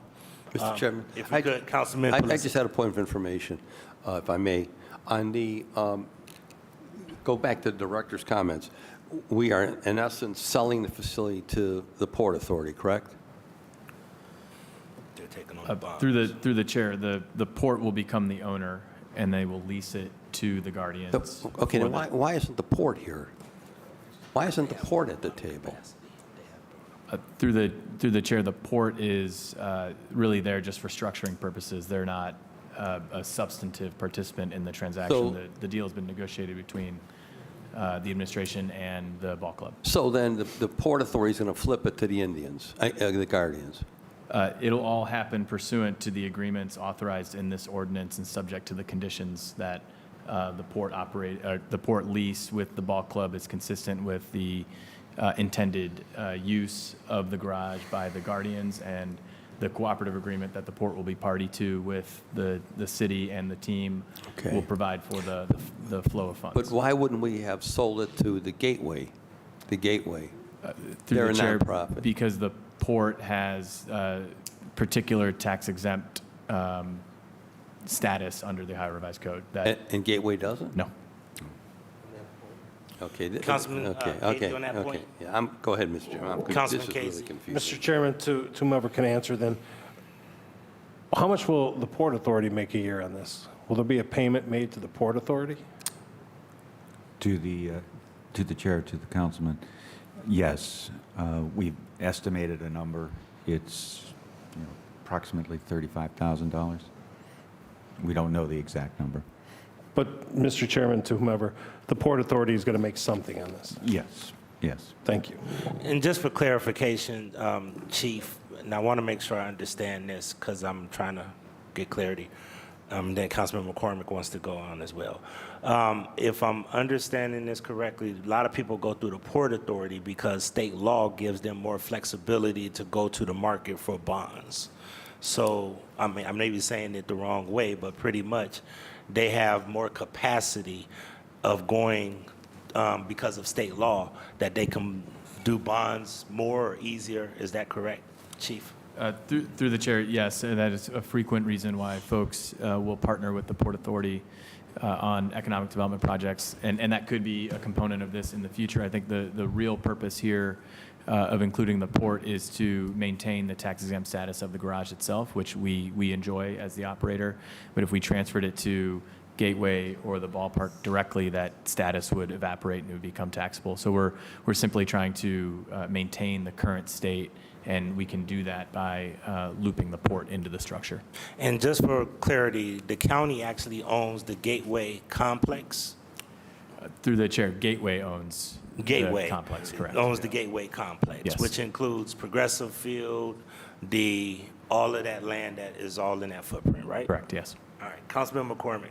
E: Mr. Chairman.
A: If you could, Councilman
E: I
A: Pelisi.
E: just had a point of information, if I may. On the, go back to the director's comments. We are, in essence, selling the facility to the Port Authority, correct?
A: They're taking on the bonds.
M: Through the chair, the port will become the owner, and they will lease it to the Guardians.
E: Okay,
M: for
E: then
M: the-
E: why isn't the port here? Why isn't the port at the table?
M: Through the chair, the port is really there just for structuring purposes. They're not a substantive participant in the transaction.
E: So-
M: The deal has been negotiated between the administration and the ball club.
E: So then the Port Authority is going to flip it to the Indians, the Guardians.
M: It'll all happen pursuant to the agreements authorized in this ordinance and subject to the conditions that the port lease with the ball club is consistent with the intended use of the garage by the Guardians and the cooperative agreement that the port will be party to with the city and the team
E: Okay.
M: will provide for the flow of funds.
E: But why wouldn't we have sold it to the Gateway? The Gateway.
M: Through
E: They're
M: the
E: a
M: chair,
E: nonprofit.
M: because the port has particular tax exempt status under the Ohio Revised Code. That
E: And Gateway doesn't?
M: no.
E: Okay.
A: Councilman,
E: okay,
A: Cady,
E: okay,
A: on that
E: okay.
A: point?
E: Yeah, go ahead, Mr. Chairman. I'm good.
A: Councilman
E: This is really
A: Casey.
E: confusing.
F: Mr. Chairman, to whomever can answer then, how much will the Port Authority make a year on this? Will there be a payment made to the Port Authority?
N: To the chair, to the councilman, yes, we've estimated a number. It's approximately $35,000. We don't know the exact number.
F: But, Mr. Chairman, to whomever, the Port Authority is going to make something on this.
N: Yes, yes.
F: Thank you.
A: And just for clarification, Chief, and I want to make sure I understand this because I'm trying to get clarity. Then Councilman McCormick wants to go on as well. If I'm understanding this correctly, a lot of people go through the Port Authority because state law gives them more flexibility to go to the market for bonds. So, I mean, I may be saying it the wrong way, but pretty much they have more capacity of going, because of state law, that they can do bonds more or easier. Is that correct, Chief?
M: Through the chair, yes, and that is a frequent reason why folks will partner with the Port Authority on economic development projects, and that could be a component of this in the future. I think the real purpose here of including the port is to maintain the tax exempt status of the garage itself, which we enjoy as the operator. But if we transferred it to Gateway or the ballpark directly, that status would evaporate and it would become taxable. So we're simply trying to maintain the current state, and we can do that by looping the port into the structure.
A: And just for clarity, the county actually owns the Gateway complex?
M: Through the chair, Gateway owns
A: Gateway
M: the complex, correct?
A: owns the Gateway complex,
M: Yes.
A: which includes Progressive Field, all of that land that is all in that footprint, right?
M: Correct, yes.
A: All right, Councilman McCormick.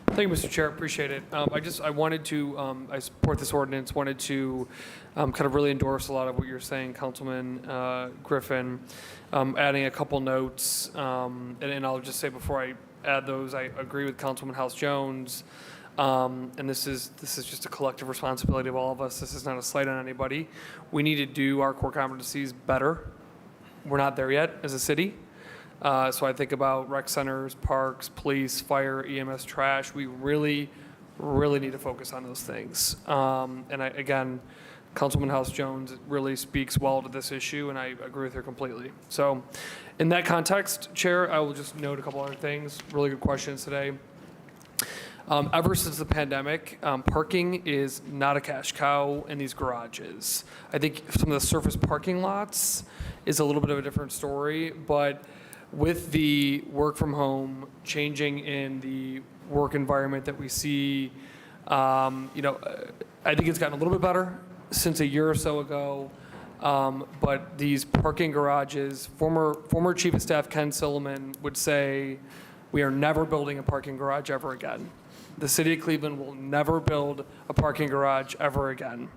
P: Thank you, Mr. Chair. Appreciate it. I wanted to, I support this ordinance, wanted to kind of really endorse a lot of what you're saying, Councilman Griffin, adding a couple notes. And I'll just say before I add those, I agree with Councilman House Jones. And this is just a collective responsibility of all of us. This is not a slight on anybody. We need to do our core competencies better. We're not there yet as a city. So I think about rec centers, parks, police, fire, EMS, trash. We really, really need to focus on those things. And again, Councilman House Jones really speaks well to this issue, and I agree with her completely. So in that context, Chair, I will just note a couple other things. Really good questions today. Ever since the pandemic, parking is not a cash cow in these garages. I think some of the surface parking lots is a little bit of a different story, but with the work from home, changing in the work environment that we see, I think it's gotten a little bit better since a year or so ago. But these parking garages, former Chief of Staff Ken Silliman would say, we are never building a parking garage ever again. The city of Cleveland will never build a parking garage ever again.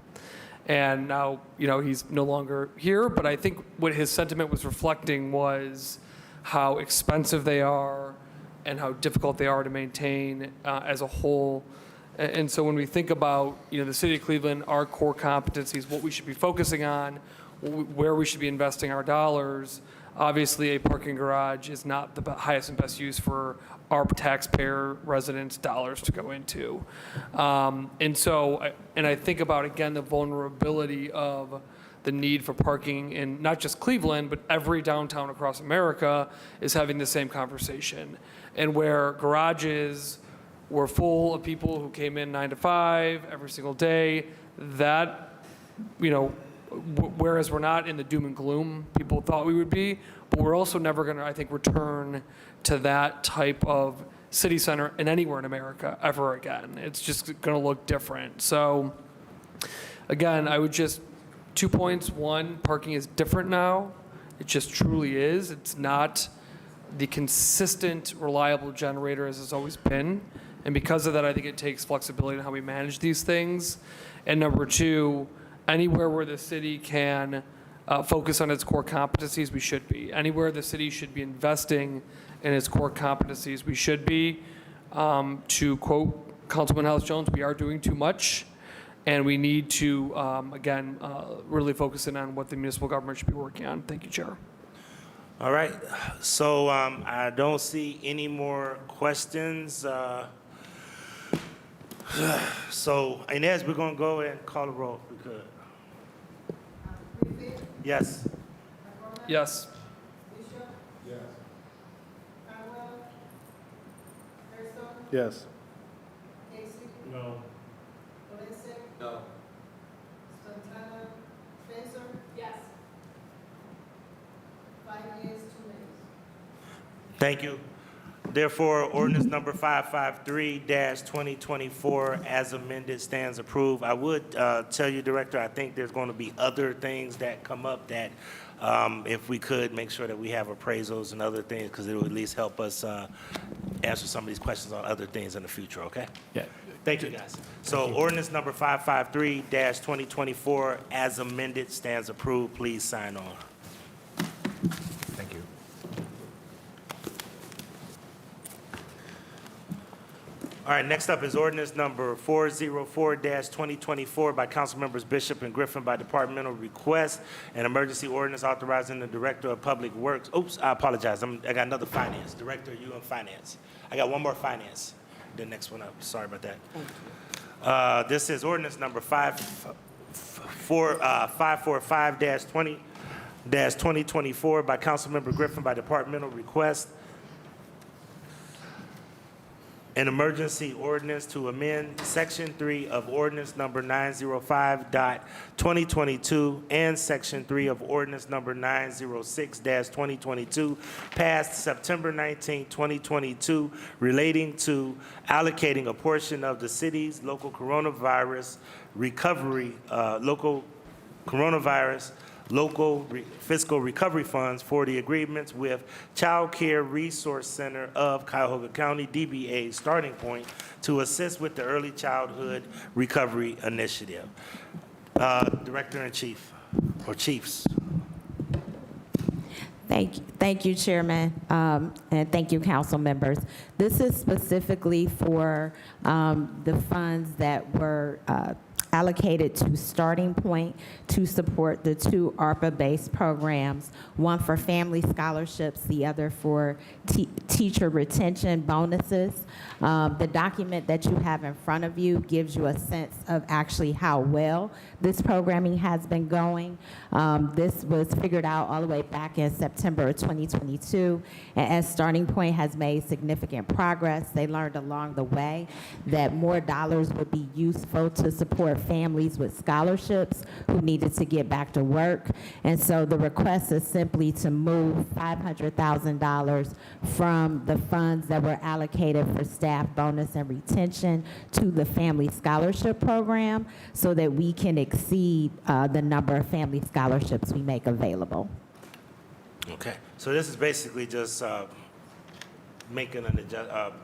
P: And now, he's no longer here, but I think what his sentiment was reflecting was how expensive they are and how difficult they are to maintain as a whole. And so when we think about, the city of Cleveland, our core competencies, what we should be focusing on, where we should be investing our dollars, obviously a parking garage is not the highest and best use for our taxpayer residents' dollars to go into. And I think about, again, the vulnerability of the need for parking in not just Cleveland, but every downtown across America is having the same conversation. And where garages were full of people who came in 9 to 5 every single day, that, whereas we're not in the doom and gloom people thought we would be, but we're also never going to, I think, return to that type of city center in anywhere in America ever again. It's just going to look different. So again, I would just, 2 points. One, parking is different now. It just truly is. It's not the consistent, reliable generator as it's always been. And because of that, I think it takes flexibility in how we manage these things. And number two, anywhere where the city can focus on its core competencies, we should be. Anywhere the city should be investing in its core competencies, we should be. To quote Councilman House Jones, we are doing too much, and we need to, again, really focus in on what the municipal government should be working on. Thank you, Chair.
A: All right, so I don't see any more questions. So, Inez, we're going to go and call the roll if we could. Yes.
P: Yes.
H: Yes.
P: No.
B: No. Santana, Spencer?
J: Yes.
B: 5 yeas, 2 nays.
A: Thank you. Therefore, ordinance number 553-2024 as amended stands approved. I would tell you, Director, I think there's going to be other things that come up that if we could make sure that we have appraisals and other things, because it will at least help us answer some of these questions on other things in the future, okay?
M: Yeah.
A: Thank you, guys. So ordinance number 553-2024 as amended stands approved. Please sign on.
N: Thank you.
A: All right, next up is ordinance number 404-2024 by council members Bishop and Griffin by departmental request, an emergency ordinance authorizing the Director of Public Works. Oops, I apologize. I got another finance. Director, you on finance. I got one more finance. The next one up. Sorry about that. This is ordinance number 545-2024 by council member Griffin by departmental request, an emergency ordinance to amend Section 3 of Ordinance Number 905.2022 and Section 3 of Ordinance Number 906-2022, passed September 19, 2022, relating to allocating a portion of the city's local coronavirus fiscal recovery funds for the agreements with Child Care Resource Center of Cuyahoga County, DBA Starting Point, to assist with the Early Childhood Recovery Initiative. Director-in-Chief, or Chiefs.
Q: Thank you, Chairman, and thank you, council members. This is specifically for the funds that were allocated to Starting Point to support the 2 ARPA-based programs, one for family scholarships, the other for teacher retention bonuses. The document that you have in front of you gives you a sense of actually how well this programming has been going. This was figured out all the way back in September of 2022, and as Starting Point has made significant progress, they learned along the way that more dollars would be useful to support families with scholarships who needed to get back to work. And so the request is simply to move $500,000 from the funds that were allocated for staff bonus and retention to the Family Scholarship Program so that we can exceed the number of family scholarships we make available.
A: Okay, so this is basically just making an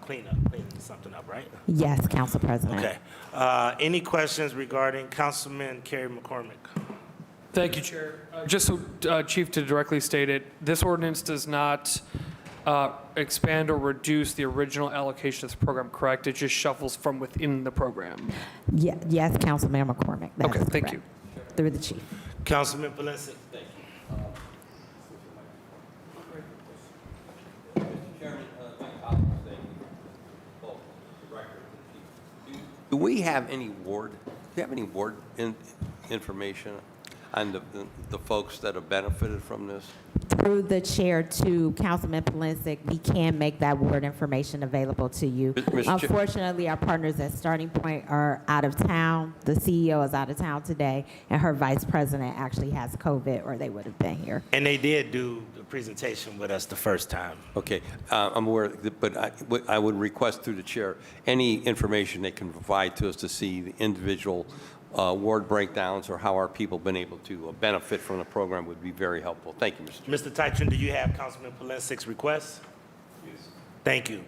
A: cleaning something up, right?
Q: Yes, Council President.
A: Okay. Any questions regarding Councilman Kerry McCormick?
P: Thank you, Chair. Just so, Chief, to directly state it, this ordinance does not expand or reduce the original allocation of this program, correct? It just shuffles from within the program.
Q: Yes, Councilman McCormick. That
P: Okay,
Q: is
P: thank
Q: correct.
P: you.
Q: Through the chief.
A: Councilman Palencia? Thank you.
E: Do we have any ward, information on the folks that have benefited from this?
Q: Through the chair to Councilman Polensek, we can make that word information available to you.
E: Mr. Chair-
Q: Unfortunately, our partners at Starting Point are out of town. The CEO is out of town today, and her vice president actually has COVID, or they would have been here.
A: And they did do the presentation with us the first time.
E: Okay, I'm aware, but I would request through the chair, any information they can provide to us to see the individual ward breakdowns or how our people been able to benefit from the program would be very helpful. Thank you, Mr. Chair.
A: Mr. Titron, do you have Councilman Palensek's request? Yes. Thank you.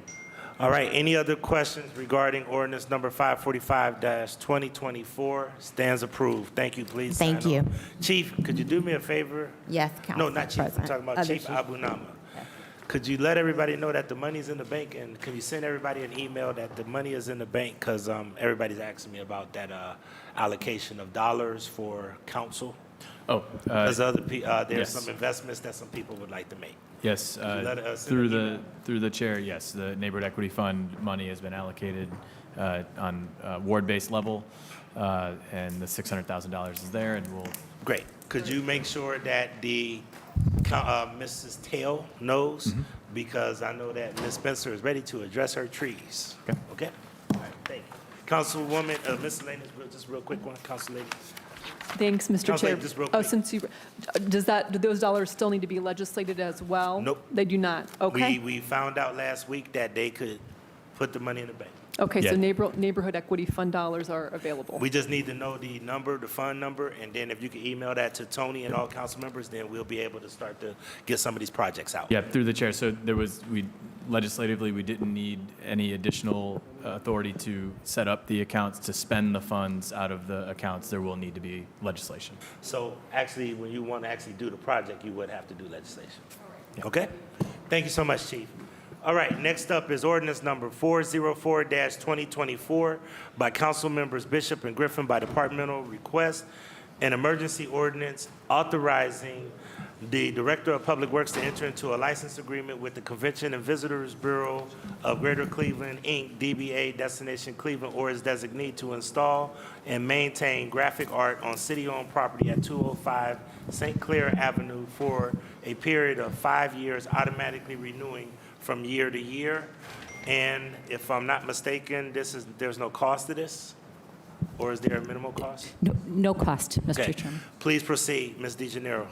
A: All right, any other questions regarding ordinance number 545-2024? Stands approved. Thank you, please.
Q: Thank
A: sign
Q: you.
A: on. Chief, could you do me a favor?
Q: Yes,
A: No,
Q: Council
A: not Chief,
Q: President.
A: I'm talking about
Q: Other
A: Chief Abunama. Could you let everybody know that the money's in the bank, and can you send everybody an email that the money is in the bank? Because everybody's asking me about that allocation of dollars for council.
M: Oh,
A: There's there's
M: yes.
A: some investments that some people would like to make.
M: Yes,
A: Could you let us
M: through
A: send an
M: the
A: email?
M: through the chair, yes, the Neighborhood Equity Fund money has been allocated on ward-based level, and the $600,000 is there, and we'll.
A: Great. Could you make sure that the Mrs. Tail knows?
M: Mm-hmm.
A: Because I know that Ms. Spencer is ready to address her trees.
M: Okay.
A: Okay? All right, thank you. Councilwoman, miscellaneous, just real quick one, Council Lady.
J: Thanks, Mr.
A: Council
J: Chair.
A: Lady, just real
J: Oh,
A: quick.
J: since you, do those dollars still need to be legislated as well?
A: Nope.
J: They do not? Okay.
A: We found out last week that they could put the money in the bank.
J: Okay, so
M: Yeah.
J: Neighborhood Equity Fund dollars are available.
A: We just need to know the number, the fund number, and then if you can email that to Tony and all council members, then we'll be able to start to get some of these projects out.
M: Yeah, through the chair. So legislatively, we didn't need any additional authority to set up the accounts to spend the funds out of the accounts. There will need to be legislation.
A: So actually, when you want to actually do the project, you would have to do legislation. Okay? Thank you so much, Chief. All right, next up is ordinance number 404-2024 by council members Bishop and Griffin by departmental request, an emergency ordinance authorizing the Director of Public Works to enter into a license agreement with the Convention and Visitors Bureau of Greater Cleveland, Inc., DBA Destination Cleveland, or its designee to install and maintain graphic art on city-owned property at 205 St. Clair Avenue for a period of 5 years, automatically renewing from year to year. And if I'm not mistaken, there's no cost to this? Or is there a minimal cost?
R: No cost, Mr.
A: Okay.
R: Chairman.
A: Please proceed, Ms. DeGenero.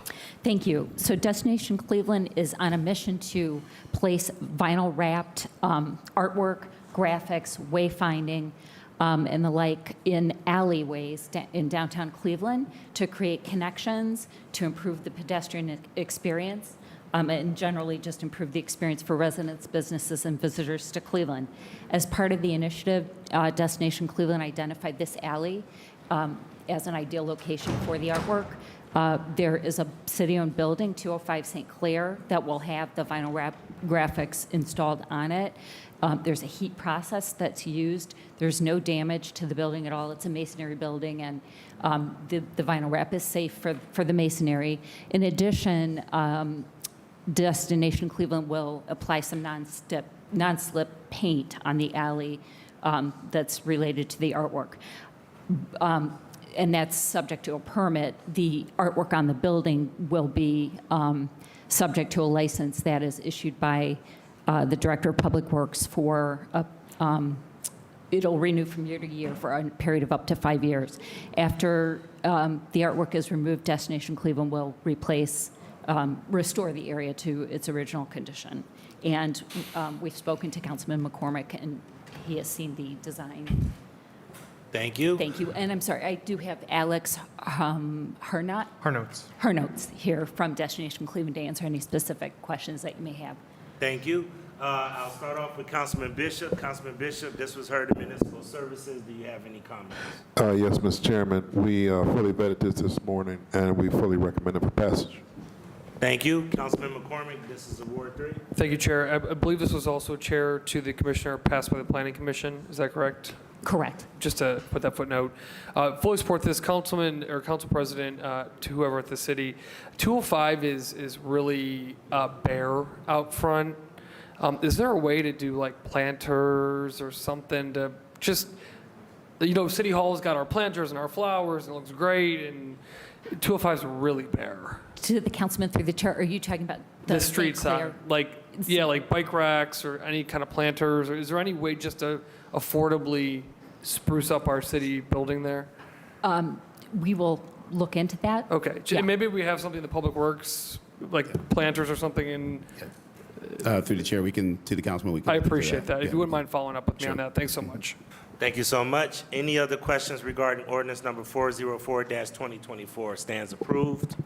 R: Thank you. So Destination Cleveland is on a mission to place vinyl-wrapped artwork, graphics, wayfinding, and the like in alleyways in downtown Cleveland to create connections, to improve the pedestrian experience, and generally just improve the experience for residents, businesses, and visitors to Cleveland. As part of the initiative, Destination Cleveland identified this alley as an ideal location for the artwork. There is a city-owned building, 205 St. Clair, that will have the vinyl wrap graphics installed on it. There's a heat process that's used. There's no damage to the building at all. It's a masonry building, and the vinyl wrap is safe for the masonry. In addition, Destination Cleveland will apply some non-slip paint on the alley that's related to the artwork. And that's subject to a permit. The artwork on the building will be subject to a license that is issued by the Director of Public Works for it'll renew from year to year for a period of up to 5 years. After the artwork is removed, Destination Cleveland will restore the area to its original condition. And we've spoken to Councilman McCormick, and he has seen the design.
A: Thank you.
R: Thank you. And I'm sorry, I do have Alex
P: Harnotes.
R: Hernotes here from Destination Cleveland to answer any specific questions that you may have.
A: Thank you. I'll start off with Councilman Bishop. Councilman Bishop, this was heard in Municipal Services. Do you have any comments?
G: Yes, Mr. Chairman, we fully vetted this morning, and we fully recommend it for passage.
A: Thank you. Councilman McCormick, this is Award 3.
P: Thank you, Chair. I believe this was also chair to the commissioner passed by the Planning Commission. Is that correct?
R: Correct.
P: Just to put that footnote. Fully support this, Councilman or Council President, to whoever at the city. 205 is really bare out front. Is there a way to do like planters or something to just, City Hall's got our planters and our flowers and it looks great, and 205 is really bare.
R: To the councilman through the chair, are you talking about
P: The street
R: St. Clair?
P: side, like bike racks or any kind of planters, or is there any way just to affordably spruce up our city building there?
R: We will look into that.
P: Okay,
R: Yeah.
P: maybe we have something in the Public Works, like planters or something in.
S: Through the chair, to the councilman, we can.
P: I
S: look into
P: appreciate that. If
S: Yeah.
P: you wouldn't mind following up with me on
S: Sure.
P: that, thanks so much.
A: Thank you so much. Any other questions regarding ordinance number 404-2024? Stands approved.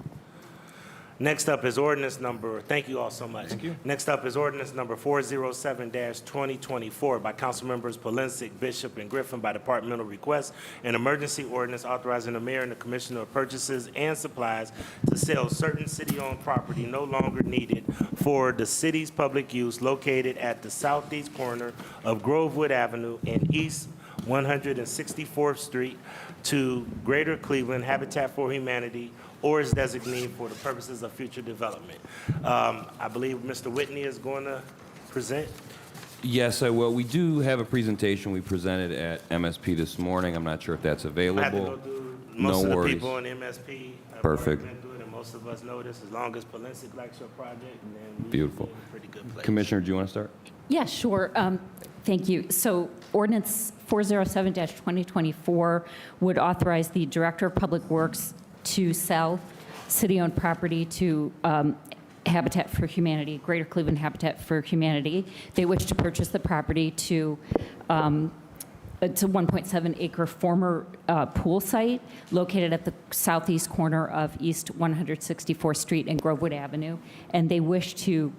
A: Next up is ordinance number, thank you all so much. Thank you. Next up is ordinance number 407-2024 by council members Polinsik, Bishop, and Griffin by departmental request, an emergency ordinance authorizing the mayor and the commissioner of purchases and supplies to sell certain city-owned property no longer needed for the city's public use located at the southeast corner of Grovewood Avenue and East 164th Street to Greater Cleveland Habitat for Humanity or its designee for the purposes of future development. I believe Mr. Whitney is going to present.
T: Yes, I will. We do have a presentation we presented at MSP this morning. I'm not sure if that's
A: I have to
T: available.
A: go through most
T: No
A: of the
T: worries.
A: people in MSP. have
T: Perfect.
A: already been through it, and most of us know this. As long as Polinsik likes your project, and then we
T: Beautiful.
A: in a pretty good place.
T: Commissioner, do you want to start?
R: Yeah, sure. Thank you. So ordinance 407-2024 would authorize the Director of Public Works to sell city-owned property to Habitat for Humanity, Greater Cleveland Habitat for Humanity. They wish to purchase the property to it's a 1.7-acre former pool site located at the southeast corner of East 164th Street and Grovewood Avenue, and they wish to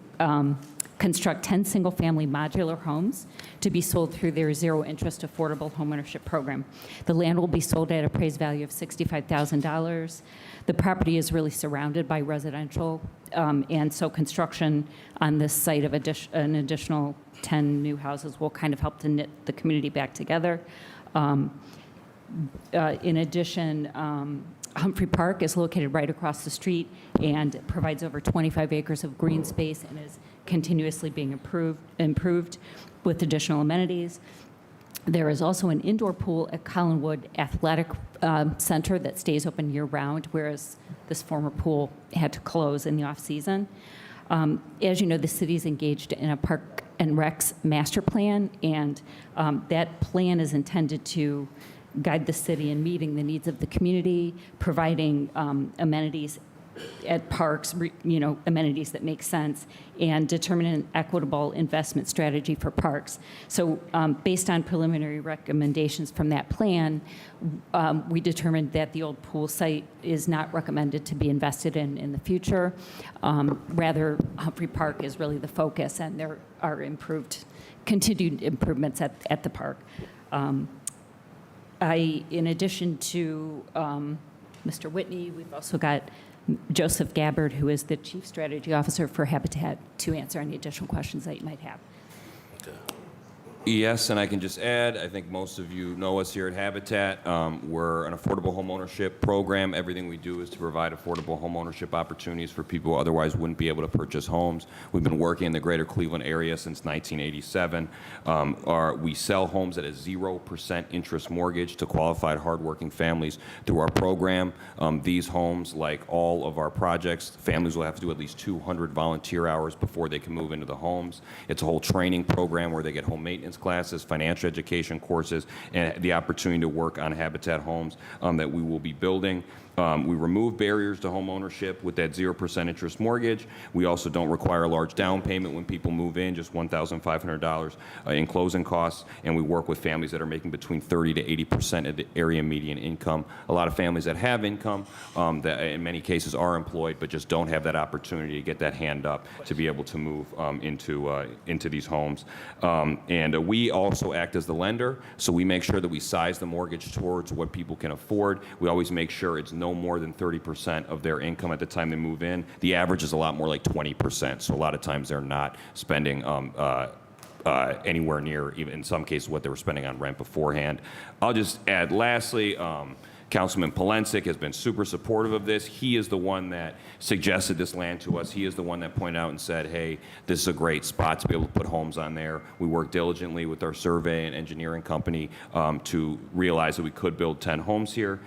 R: construct 10 single-family modular homes to be sold through their zero-interest affordable homeownership program. The land will be sold at appraised value of $65,000. The property is really surrounded by residential, and so construction on this site of an additional 10 new houses will kind of help to knit the community back together. In addition, Humphrey Park is located right across the street and provides over 25 acres of green space and is continuously being improved with additional amenities. There is also an indoor pool at Collinwood Athletic Center that stays open year-round, whereas this former pool had to close in the off-season. As you know, the city's engaged in a Park and Recs master plan, and that plan is intended to guide the city in meeting the needs of the community, providing amenities at parks, amenities that make sense, and determine an equitable investment strategy for parks. So based on preliminary recommendations from that plan, we determined that the old pool site is not recommended to be invested in the future. Rather, Humphrey Park is really the focus, and there are continued improvements at the park. In addition to Mr. Whitney, we've also got Joseph Gabbard, who is the Chief Strategy Officer for Habitat, to answer any additional questions that you might have.
T: Yes, and I can just add, I think most of you know us here at Habitat. We're an affordable homeownership program. Everything we do is to provide affordable homeownership opportunities for people who otherwise wouldn't be able to purchase homes. We've been working in the greater Cleveland area since 1987. We sell homes at a 0% interest mortgage to qualified, hardworking families through our program. These homes, like all of our projects, families will have to do at least 200 volunteer hours before they can move into the homes. It's a whole training program where they get home maintenance maintenance classes, financial education courses, and the opportunity to work on Habitat homes that we will be building. We remove barriers to home ownership with that 0% interest mortgage. We also don't require a large down payment when people move in, just $1,500 in closing costs. And we work with families that are making between 30 to 80% of the area median income. A lot of families that have income, that in many cases are employed, but just don't have that opportunity to get that hand up to be able to move into these homes. And we also act as the lender, so we make sure that we size the mortgage towards what people can afford. We always make sure it's no more than 30% of their income at the time they move in. The average is a lot more like 20%, so a lot of times they're not spending anywhere near, even in some cases, what they were spending on rent beforehand. I'll just add lastly, Councilman Polensek has been super supportive of this. He is the one that suggested this land to us. He is the one that pointed out and said, hey, this is a great spot to be able to put homes on there. We worked diligently with our survey and engineering company to realize that we could build 10 homes here.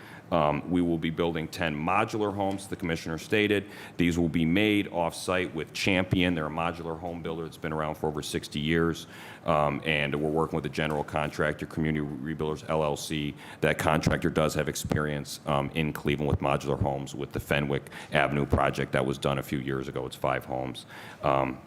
T: We will be building 10 modular homes, the commissioner stated. These will be made off-site with Champion. They're a modular home builder that's been around for over 60 years. And we're working with a general contractor, Community Rebuilders LLC. That contractor does have experience in Cleveland with modular homes with the Fenwick Avenue project that was done a few years ago. It's 5 homes.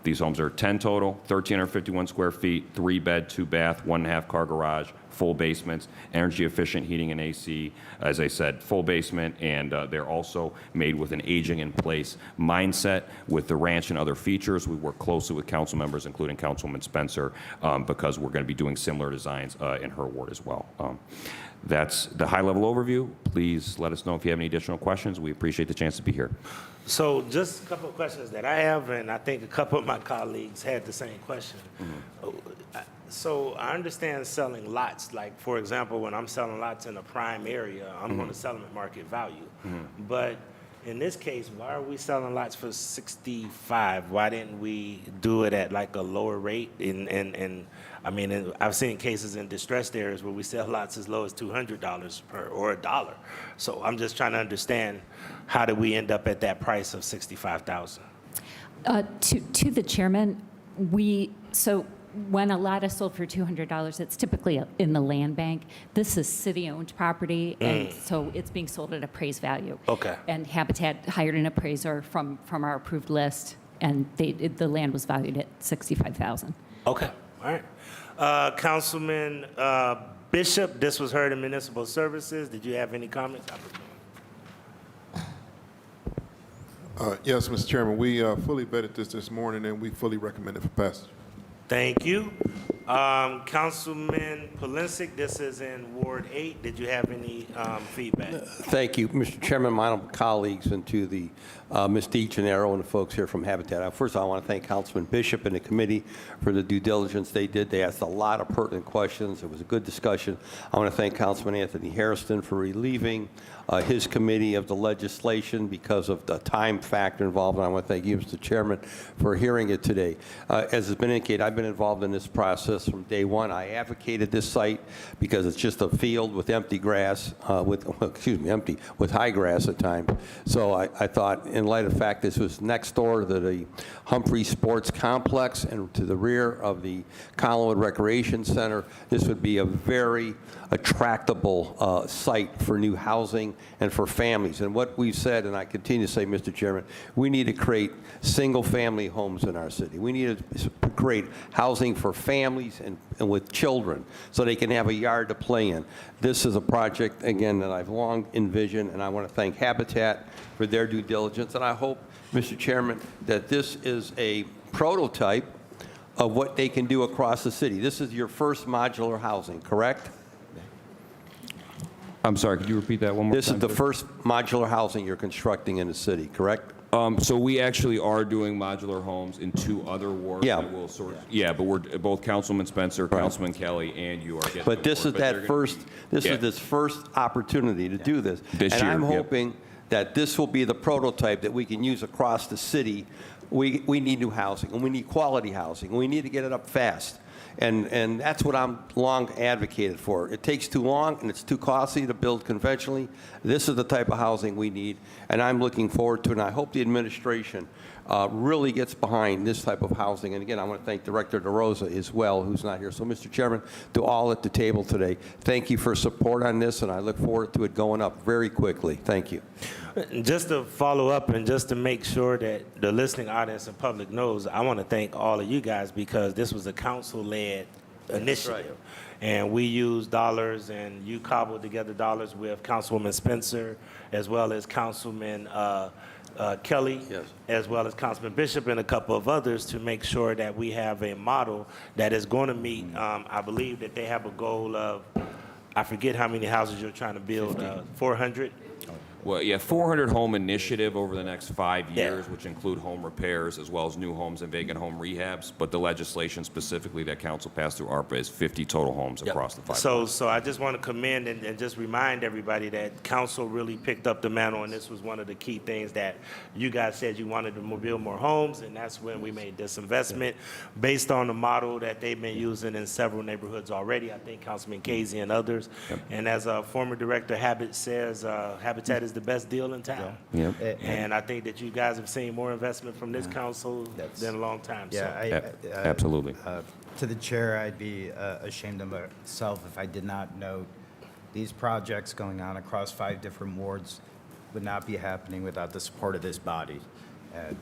T: These homes are 10 total, 1,351 square feet, 3-bed, 2-bath, 1.5-car garage, full basements, energy efficient heating and AC, as I said, full basement, and they're also made with an aging in place mindset with the ranch and other features. We work closely with council members, including Councilwoman Spencer, because we're going to be doing similar designs in her ward as well. That's the high-level overview. Please let us know if you have any additional questions. We appreciate the chance to be here.
A: So just a couple of questions that I have, and I think a couple of my colleagues had the same question. So I understand selling lots, like for example, when I'm selling lots in a prime area, I'm going to sell them at market value. But in this case, why are we selling lots for 65? Why didn't we do it at like a lower rate? And I mean, I've seen cases in distressed areas where we sell lots as low as $200 per or $1. So I'm just trying to understand, how did we end up at that price of $65,000?
R: To the chairman, when a lot is sold for $200, it's typically in the land bank. This is city-owned property, and so it's being sold at appraised value.
A: Okay.
R: And Habitat hired an appraiser from our approved list, and the land was valued at $65,000.
A: Okay, all right. Councilman Bishop, this was heard in Municipal Services. Did you have any comments?
G: Yes, Mr. Chairman, we fully vetted this morning, and we fully recommend it for passage.
A: Thank you. Councilman Polensek, this is in Ward 8. Did you have any feedback?
E: Thank you, Mr. Chairman, my honorable colleagues, and to the Ms. DiGennaro and the folks here from Habitat. First, I want to thank Councilman Bishop and the committee for the due diligence they did. They asked a lot of pertinent questions. It was a good discussion. I want to thank Councilman Anthony Hairston for relieving his committee of the legislation because of the time factor involved. And I want to thank you, Mr. Chairman, for hearing it today. As has been indicated, I've been involved in this process from day one. I advocated this site because it's just a field with empty grass, with high grass at times. So I thought, in light of the fact this was next door to the Humphrey Sports Complex and to the rear of the Collinwood Recreation Center, this would be a very attractable site for new housing and for families. And what we've said, and I continue to say, Mr. Chairman, we need to create single-family homes in our city. We need to create housing for families and with children so they can have a yard to play in. This is a project, again, that I've long envisioned, and I want to thank Habitat for their due diligence. And I hope, Mr. Chairman, that this is a prototype of what they can do across the city. This is your first modular housing, correct?
T: I'm sorry, could you repeat that one more time?
E: This is the first modular housing you're constructing in the city, correct?
T: So we actually are doing modular homes in 2 other wards.
E: Yeah.
T: That will but we're both Councilman Spencer, Councilman Kelly, and you are getting.
E: But this is that first. This is this first opportunity to do this.
T: This
E: and
T: year,
E: I'm
T: yep.
E: hoping that this will be the prototype that we can use across the city. We need new housing, and we need quality housing, and we need to get it up fast. And that's what I'm long advocated for. It takes too long, and it's too costly to build conventionally. This is the type of housing we need, and I'm looking forward to it, and I hope the administration really gets behind this type of housing. And again, I want to thank Director DeRosa as well, who's not here. So, Mr. Chairman, to all at the table today, thank you for support on this, and I look forward to it going up very quickly. Thank you.
A: Just to follow up and just to make sure that the listening audience and public knows, I want to thank all of you guys because this was a council-led initiative. And we used dollars, and you cobbled together dollars with Councilwoman Spencer, as well as Councilman Kelly, as well as Councilman Bishop and a couple of others to make sure that we have a model that is going to meet, I believe that they have a goal of, I forget how many houses you're trying to build, 400?
T: Well, yeah, 400 home initiative over the next 5 years, which include home repairs as well as new homes and vacant home rehabs. But the legislation specifically that council passed through ARPA is 50 total homes across the 5 years.
A: So I just want to commend and just remind everybody that council really picked up the mantle, and this was one of the key things that you guys said you wanted to build more homes, and that's when we made this investment based on the model that they've been using in several neighborhoods already. I think Councilman Casey and others. And as a former director, Habit says, Habitat is the best deal in town. And I think that you guys have seen more investment from this council than a long time.
T: Absolutely.
U: To the chair, I'd be ashamed of myself if I did not note these projects going on across 5 different wards would not be happening without the support of this body. And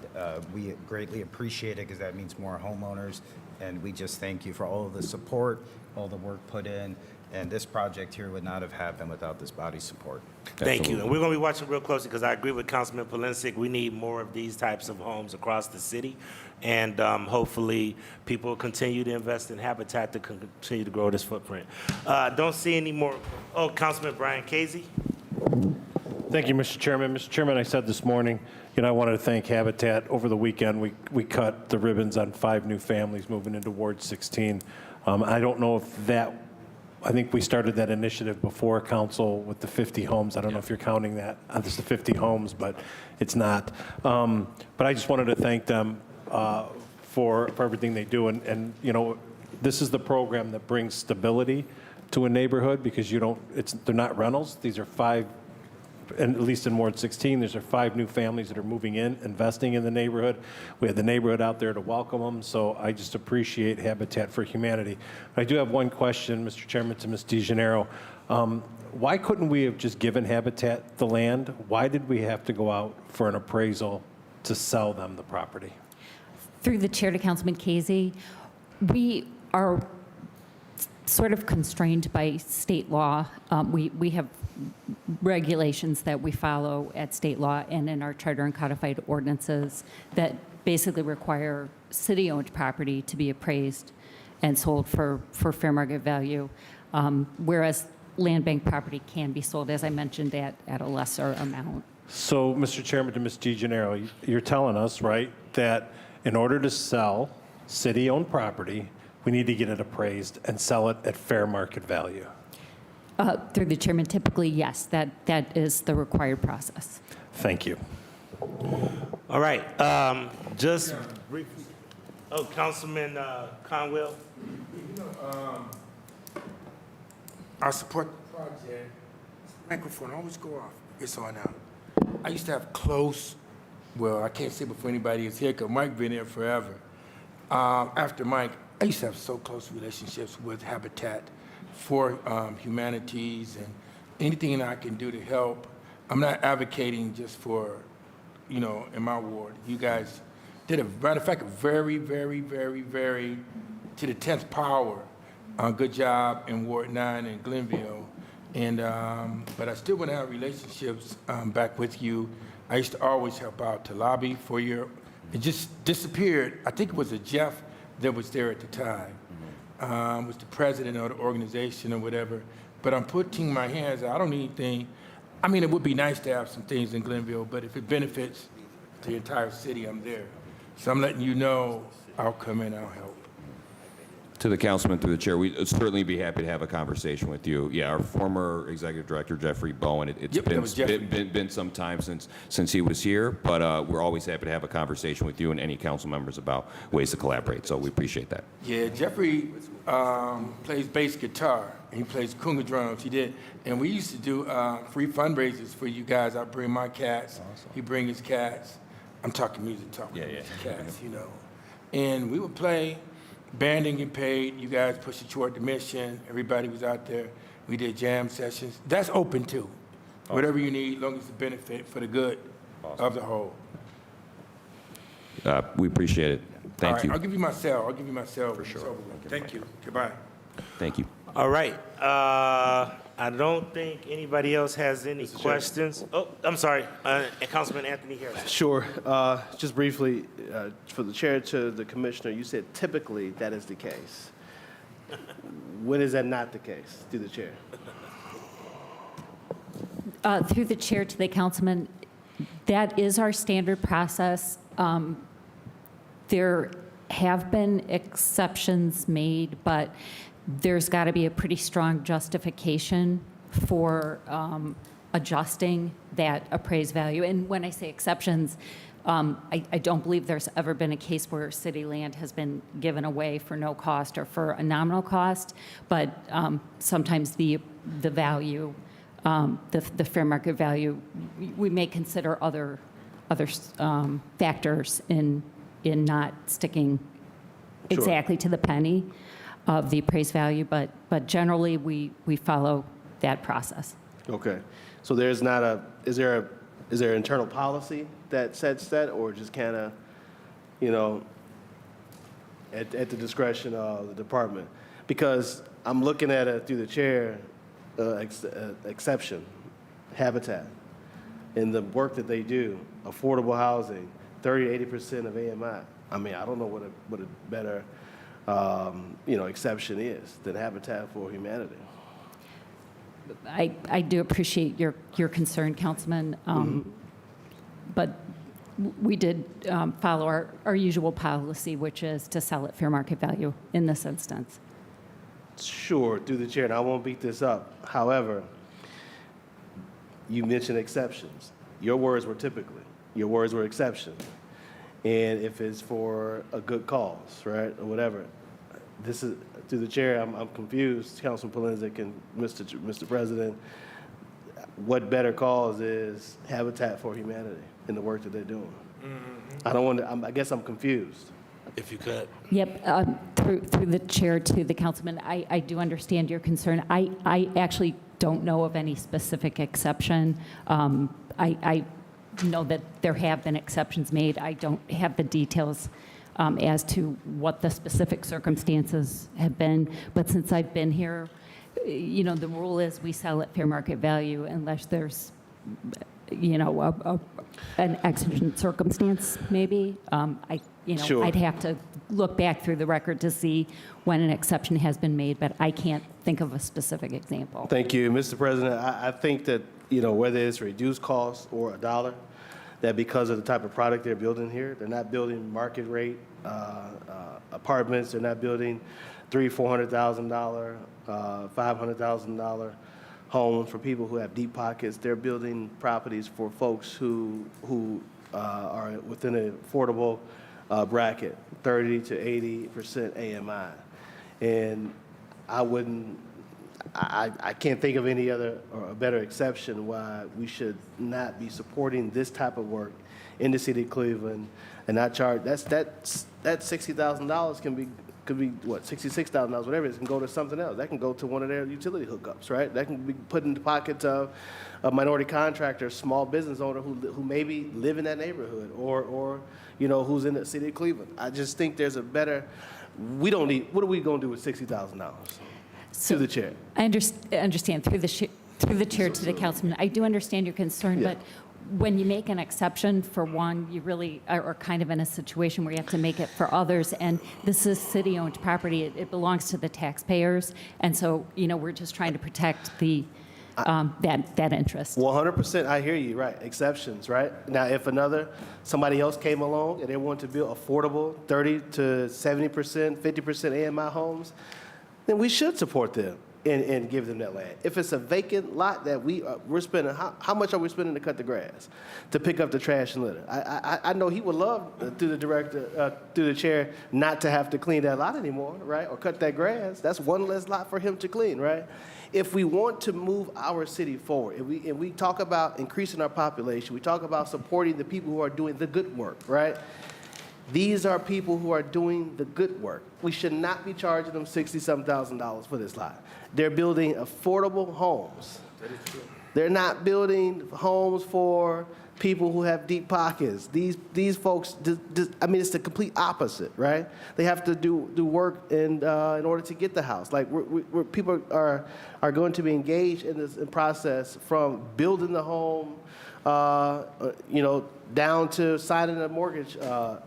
U: we greatly appreciate it because that means more homeowners. And we just thank you for all of the support, all the work put in. And this project here would not have happened without this body's support.
A: Thank you. And we're going to be watching real closely because I agree with Councilman Polinsik. We need more of these types of homes across the city. And hopefully people continue to invest in Habitat to continue to grow this footprint. Don't see any more. Oh, Councilman Brian Casey.
F: Thank you, Mr. Chairman. Mr. Chairman, I said this morning, I wanted to thank Habitat. Over the weekend, we cut the ribbons on 5 new families moving into Ward 16. I don't know if I think we started that initiative before council with the 50 homes. I don't know if you're counting that. It's the 50 homes, but it's not. But I just wanted to thank them for everything they do. And this is the program that brings stability to a neighborhood because they're not rentals. These are 5, and at least in Ward 16, these are 5 new families that are moving in, investing in the neighborhood. We had the neighborhood out there to welcome them, so I just appreciate Habitat for Humanity. But I do have one question, Mr. Chairman, to Ms. DeGennaro. Why couldn't we have just given Habitat the land? Why did we have to go out for an appraisal to sell them the property?
R: Through the chair to Councilman Casey, we are sort of constrained by state law. We have regulations that we follow at state law and in our charter and codified ordinances that basically require city-owned property to be appraised and sold for fair market value, whereas land bank property can be sold, as I mentioned, at a lesser amount.
F: So, Mr. Chairman, to Ms. DeGennaro, you're telling us, right, that in order to sell city-owned property, we need to get it appraised and sell it at fair market value?
R: Through the chairman, typically, yes, that is the required process.
F: Thank you.
A: All right. Just briefly. Oh, Councilman Conwell.
V: I support the project. Microphone always go off. It's on now. I used to have I can't say before anybody is here because Mike been here forever. After Mike, I used to have so close relationships with Habitat for Humanities and anything that I can do to help. I'm not advocating just for, in my ward. You guys did matter of fact, a very, very, very, very, to the 10th power, good job in Ward 9 in Glenville. And, but I still want to have relationships back with you. I used to always help out to lobby for it just disappeared. I think it was a Jeff that was there at the time. Was the president of the organization or whatever. But I'm putting my hands out. I don't need anything. I mean, it would be nice to have some things in Glenville, but if it benefits the entire city, I'm there. So I'm letting you know I'll come in, I'll help.
T: To the councilman, through the chair, we'd certainly be happy to have a conversation with you. Yeah, our former executive director, Jeffrey Bowen, it's been some time since he was here, but we're always happy to have a conversation with you and any council members about ways to collaborate, so we appreciate that.
V: Yeah, Jeffrey plays bass guitar, and he plays conga drums, he did. And we used to do free fundraisers for you guys. I bring my cats, he bring his cats. I'm talking music, talking
T: Yeah, yeah.
V: cats, you know. And we would play, band didn't get paid, you guys pushed it toward the mission, everybody was out there. We did jam sessions. That's open too. Whatever you need, as long as it's a benefit for the good of the whole.
T: We appreciate it. Thank
V: All right,
T: you.
V: I'll give you my cell. I'll give you my cell. For sure. Thank you. Goodbye.
T: Thank you.
A: All right. I don't think anybody else has any questions. Oh, I'm sorry. Councilman Anthony Harris.
H: Sure. Just briefly, for the chair to the commissioner, you said typically that is the case. When is that not the case, through the chair?
R: Through the chair to the councilman, that is our standard process. There have been exceptions made, but there's got to be a pretty strong justification for adjusting that appraised value. And when I say exceptions, I don't believe there's ever been a case where city land has been given away for no cost or for a nominal cost, but sometimes the value, the fair market value, we may consider other factors in not sticking
H: Sure.
R: exactly to the penny of the appraised value, but generally we follow that process.
H: Okay. So there's not a, is there internal policy that sets that, or just kind of, you know, at the discretion of the department? Because I'm looking at it through the chair, exception, Habitat, and the work that they do, affordable housing, 30-80% of AMI. I mean, I don't know what a better, exception is than Habitat for Humanity.
R: I do appreciate your concern, Councilman, but we did follow our usual policy, which is to sell at fair market value in this instance.
H: Sure, through the chair, and I won't beat this up. However, you mentioned exceptions. Your words were typically. Your words were exceptions. And if it's for a good cause, right, or whatever, this is, through the chair, I'm confused, Councilman Polenzek and Mr. President, what better cause is Habitat for Humanity in the work that they're doing? I don't want to, I guess I'm confused.
A: If you could.
R: Yep, through the chair to the councilman, I do understand your concern. I actually don't know of any specific exception. I know that there have been exceptions made. I don't have the details as to what the specific circumstances have been. But since I've been here, you know, the rule is we sell at fair market value unless there's, you know, an exigent circumstance, maybe.
H: Sure.
R: I'd have to look back through the record to see when an exception has been made, but I can't think of a specific example.
H: Thank you, Mr. President. I think that, you know, whether it's reduced cost or $1, that because of the type of product they're building here, they're not building market rate apartments. They're not building $300,000, $400,000, $500,000 homes for people who have deep pockets. They're building properties for folks who are within an affordable bracket, 30 to 80% AMI. And I can't think of any other or a better exception why we should not be supporting this type of work in the city of Cleveland and not charge. That $60,000 could be what, $66,000, whatever it is, can go to something else. That can go to one of their utility hookups, right? That can be put in the pockets of a minority contractor, small business owner who maybe live in that neighborhood or you know, who's in the city of Cleveland. I just think there's a better. We don't need. What are we going to do with $60,000? To the chair.
R: I understand through the chair to the councilman. I do understand your concern,
H: Yeah.
R: but when you make an exception for one, you really are kind of in a situation where you have to make it for others. And this is city-owned property. It belongs to the taxpayers. And so, you know, we're just trying to protect the that interest.
H: 100%. I hear you. Right. Exceptions. Right. Now, if somebody else came along and they wanted to build affordable 30 to 70%, 50% AMI homes, then we should support them. and give them that land. If it's a vacant lot that we're spending, how much are we spending to cut the grass, to pick up the trash and litter? I know he would love, through the director, through the chair, not to have to clean that lot anymore, right? Or cut that grass. That's one less lot for him to clean, right? If we want to move our city forward, and we talk about increasing our population, we talk about supporting the people who are doing the good work, right? These are people who are doing the good work. We should not be charging them $60,000 for this lot. They're building affordable homes. They're not building homes for people who have deep pockets. These folks, I mean, it's the complete opposite, right? They have to do work in order to get the house. Like, people are going to be engaged in this process from building the home, down to signing a mortgage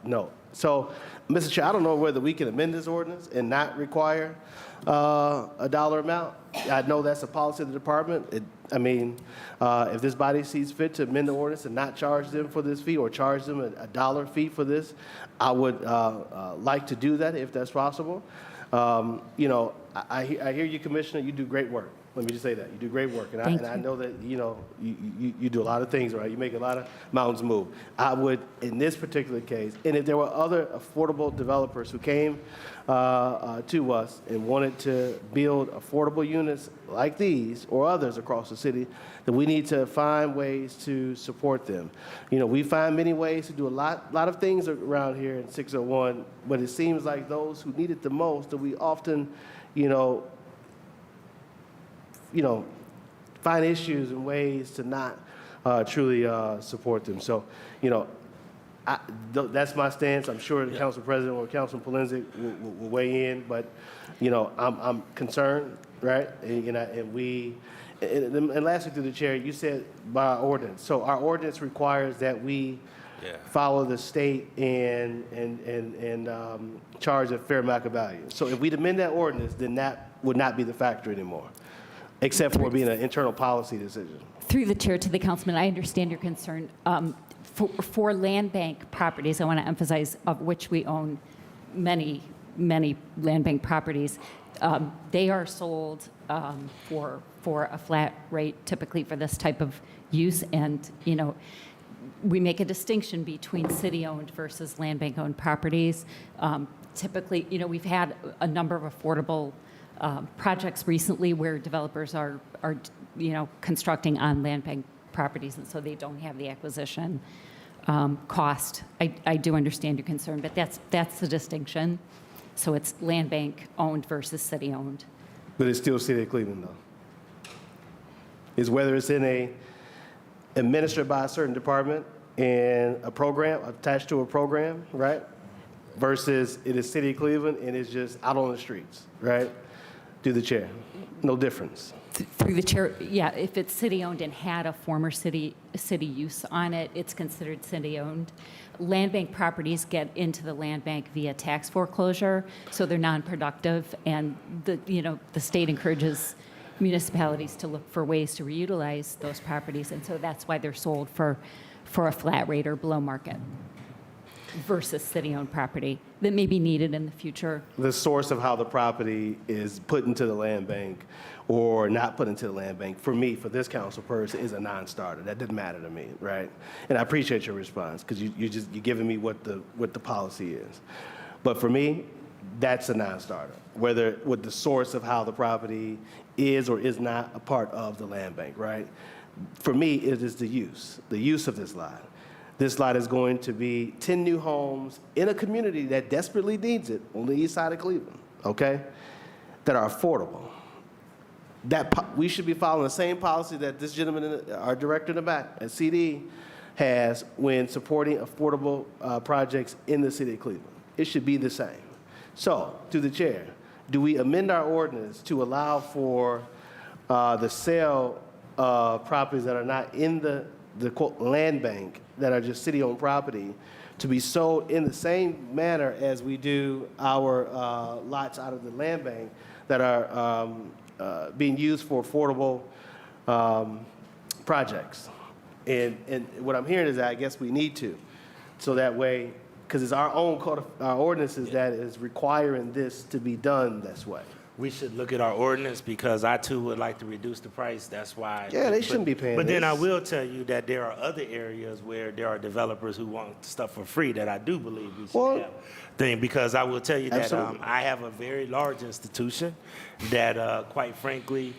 H: note. So, Mr. Chair, I don't know whether we can amend this ordinance and not require a dollar amount. I know that's a policy of the department. If this body sees fit to amend the ordinance and not charge them for this fee or charge them a dollar fee for this, I would like to do that if that's possible. I hear you, Commissioner. You do great work. Let me just say that. You do great work. And I know that, you do a lot of things, right? You make a lot of mountains move. I would, in this particular case, and if there were other affordable developers who came to us and wanted to build affordable units like these or others across the city, then we need to find ways to support them. We find many ways to do a lot of things around here in 601, but it seems like those who need it the most, that we often, find issues and ways to not truly support them. So, that's my stance. I'm sure the Council President or Councilman Polensek will weigh in, but, I'm concerned, right? And lastly, through the chair, you said by our ordinance. So our ordinance requires that we follow the state and charge a fair market value. So if we amend that ordinance, then that would not be the factor anymore, except for being an internal policy decision.
R: Through the chair to the councilman, I understand your concern. For land bank properties, I want to emphasize, of which we own many, many land bank properties, they are sold for a flat rate, typically for this type of use. And, we make a distinction between city-owned versus land bank-owned properties. Typically, we've had a number of affordable projects recently where developers are constructing on land bank properties, and so they don't have the acquisition cost. I do understand your concern, but that's the distinction. So it's land bank owned versus city owned.
H: But it's still City of Cleveland, though. It's whether it's administered by a certain department and a program attached to a program, right? Versus it is City of Cleveland and it's just out on the streets, right? Through the chair. No difference.
R: Through the chair, yeah, if it's city-owned and had a former city use on it, it's considered city-owned. Land bank properties get into the land bank via tax foreclosure, so they're non-productive, and the state encourages municipalities to look for ways to reutilize those properties, and so that's why they're sold for a flat rate or below market versus city-owned property that may be needed in the future.
H: The source of how the property is put into the land bank or not put into the land bank, for me, for this council person, is a non-starter. That doesn't matter to me, right? And I appreciate your response, because you're giving me what the policy is. But for me, that's a non-starter, whether with the source of how the property is or is not a part of the land bank, right? For me, it is the use of this lot. This lot is going to be 10 new homes in a community that desperately needs it on the east side of Cleveland, okay, that are affordable. We should be following the same policy that this gentleman, our director in the back at CD, has when supporting affordable projects in the city of Cleveland. It should be the same. So, to the chair, do we amend our ordinance to allow for the sale of properties that are not in the quote land bank, that are just city-owned property, to be sold in the same manner as we do our lots out of the land bank that are being used for affordable projects? And what I'm hearing is that I guess we need to, so that way, because it's our own code, our ordinances that is requiring this to be done this way.
A: we should look at our ordinance because I too would like to reduce the price. That's why.
H: Yeah, they shouldn't be paying
A: But then I
H: this.
A: will tell you that there are other areas where there are developers who want stuff for free that I do believe we should have thing. Because I will tell you that
H: Absolutely.
A: I have a very large institution that, quite frankly,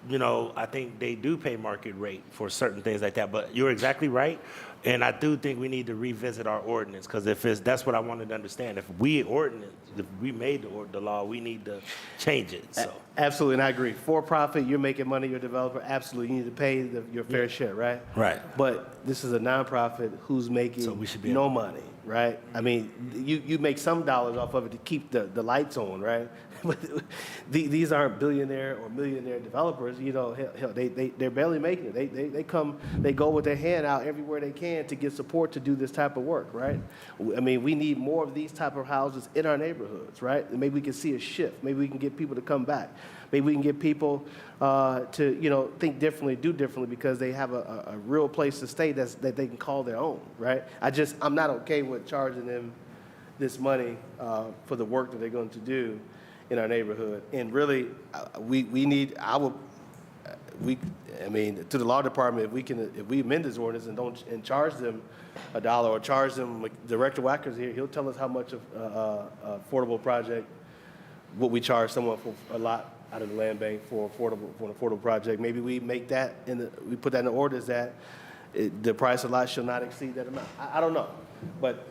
A: you know, I think they do pay market rate for certain things like that. But you're exactly right. And I do think we need to revisit our ordinance because that's what I wanted to understand. If we made the law, we need to change it. So
H: Absolutely, and I agree. For profit, you're making money, you're a developer, absolutely, you need to pay your fair share, right?
A: Right.
H: But this is a nonprofit who's making no money, right? I mean, you make some dollars off of it to keep the lights on, right? But these aren't billionaire or millionaire developers, you know, hell, they're barely making it. They go with their hand out everywhere they can to get support to do this type of work, right? I mean, we need more of these type of houses in our neighborhoods, right? And maybe we can see a shift. Maybe we can get people to come back. Maybe we can get people to, you know, think differently, do differently because they have a real place to stay that they can call their own, right? I'm not okay with charging them this money for the work that they're going to do in our neighborhood. And really, to the law department, if we amend this ordinance and charge them $1 or charge them, like Director Wacker's here, he'll tell us how much of affordable project, what we charge someone for a lot out of the land bank for an affordable project. Maybe we make that we put that in the orders that the price of lot shall not exceed that amount. I don't know, but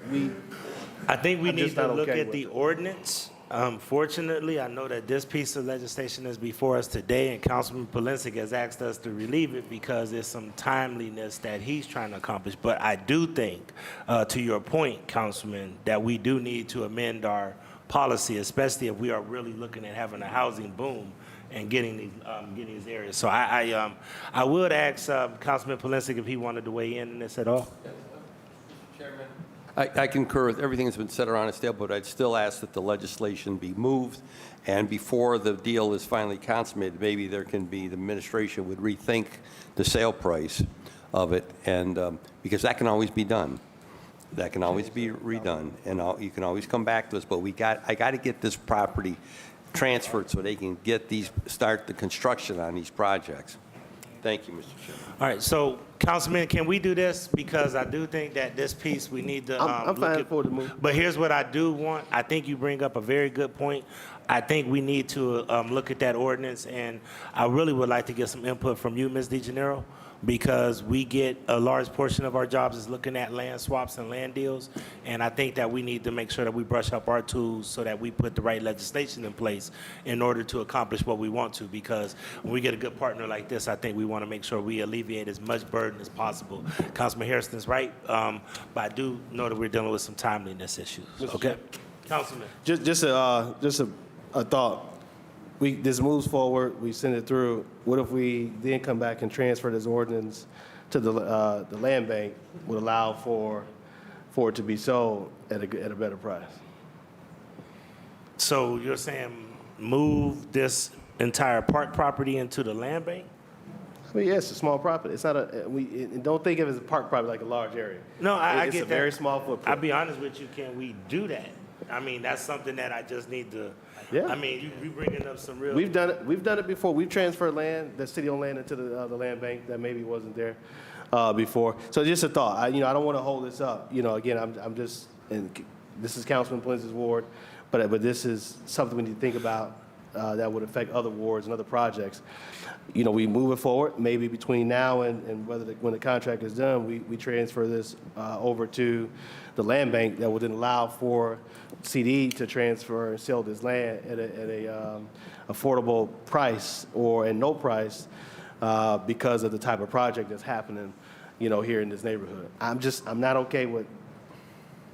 A: I think we
H: I'm
A: need
H: just
A: to
H: not
A: look
H: okay
A: at
H: with
A: the
H: it.
A: ordinance. Fortunately, I know that this piece of legislation is before us today, and Councilman Polinsky has asked us to relieve it because there's some timeliness that he's trying to accomplish. But I do think, to your point, Councilman, that we do need to amend our policy, especially if we are really looking at having a housing boom and getting these areas. So I would ask Councilman Polinsky if he wanted to weigh in on this at all.
E: I concur with everything that's been said around this deal, but I'd still ask that the legislation be moved, and before the deal is finally consummated, maybe the administration would rethink the sale price of it, and because that can always be done. That can always be redone, and you can always come back to us, but I got to get this property transferred so they can start the construction on these projects. Thank you, Mr. Chairman.
A: All right, so Councilman, can we do this? Because I do think that this piece we need to
H: I'm
A: look
H: fine
A: at.
H: for the move.
A: But here's what I do want. I think you bring up a very good point. I think we need to look at that ordinance, and I really would like to get some input from you, Ms. DeGenero, because we get a large portion of our jobs is looking at land swaps and land deals, and I think that we need to make sure that we brush up our tools so that we put the right legislation in place in order to accomplish what we want to, because when we get a good partner like this, I think we want to make sure we alleviate as much burden as possible. Councilman Harrison's right, but I do know that we're dealing with some timeliness issues, okay? Councilman.
H: Just a thought. This moves forward, we send it through. What if we then come back and transfer this ordinance to the land bank, would allow for it to be sold at a better price?
A: So you're saying move this entire park property into the land bank?
H: I mean, yeah, it's a small property. It's not and don't think of it as a park property like a large area.
A: No, I
H: It's
A: get
H: a
A: that.
H: very small footprint.
A: I'll be honest with you, can we do that? I mean, that's something that I just need to,
H: Yeah.
A: I mean, you bringing up some real.
H: We've done it before. We've transferred land, the city-owned land, into the land bank that maybe wasn't there before. So just a thought. I don't want to hold this up. Again, I'm just, and this is Councilman Polinsky's ward, but this is something we need to think about that would affect other wards and other projects. We move it forward. Maybe between now and when the contract is done, we transfer this over to the land bank that would then allow for CD to transfer and sell this land at a affordable price or at no price because of the type of project that's happening, here in this neighborhood. I'm not okay with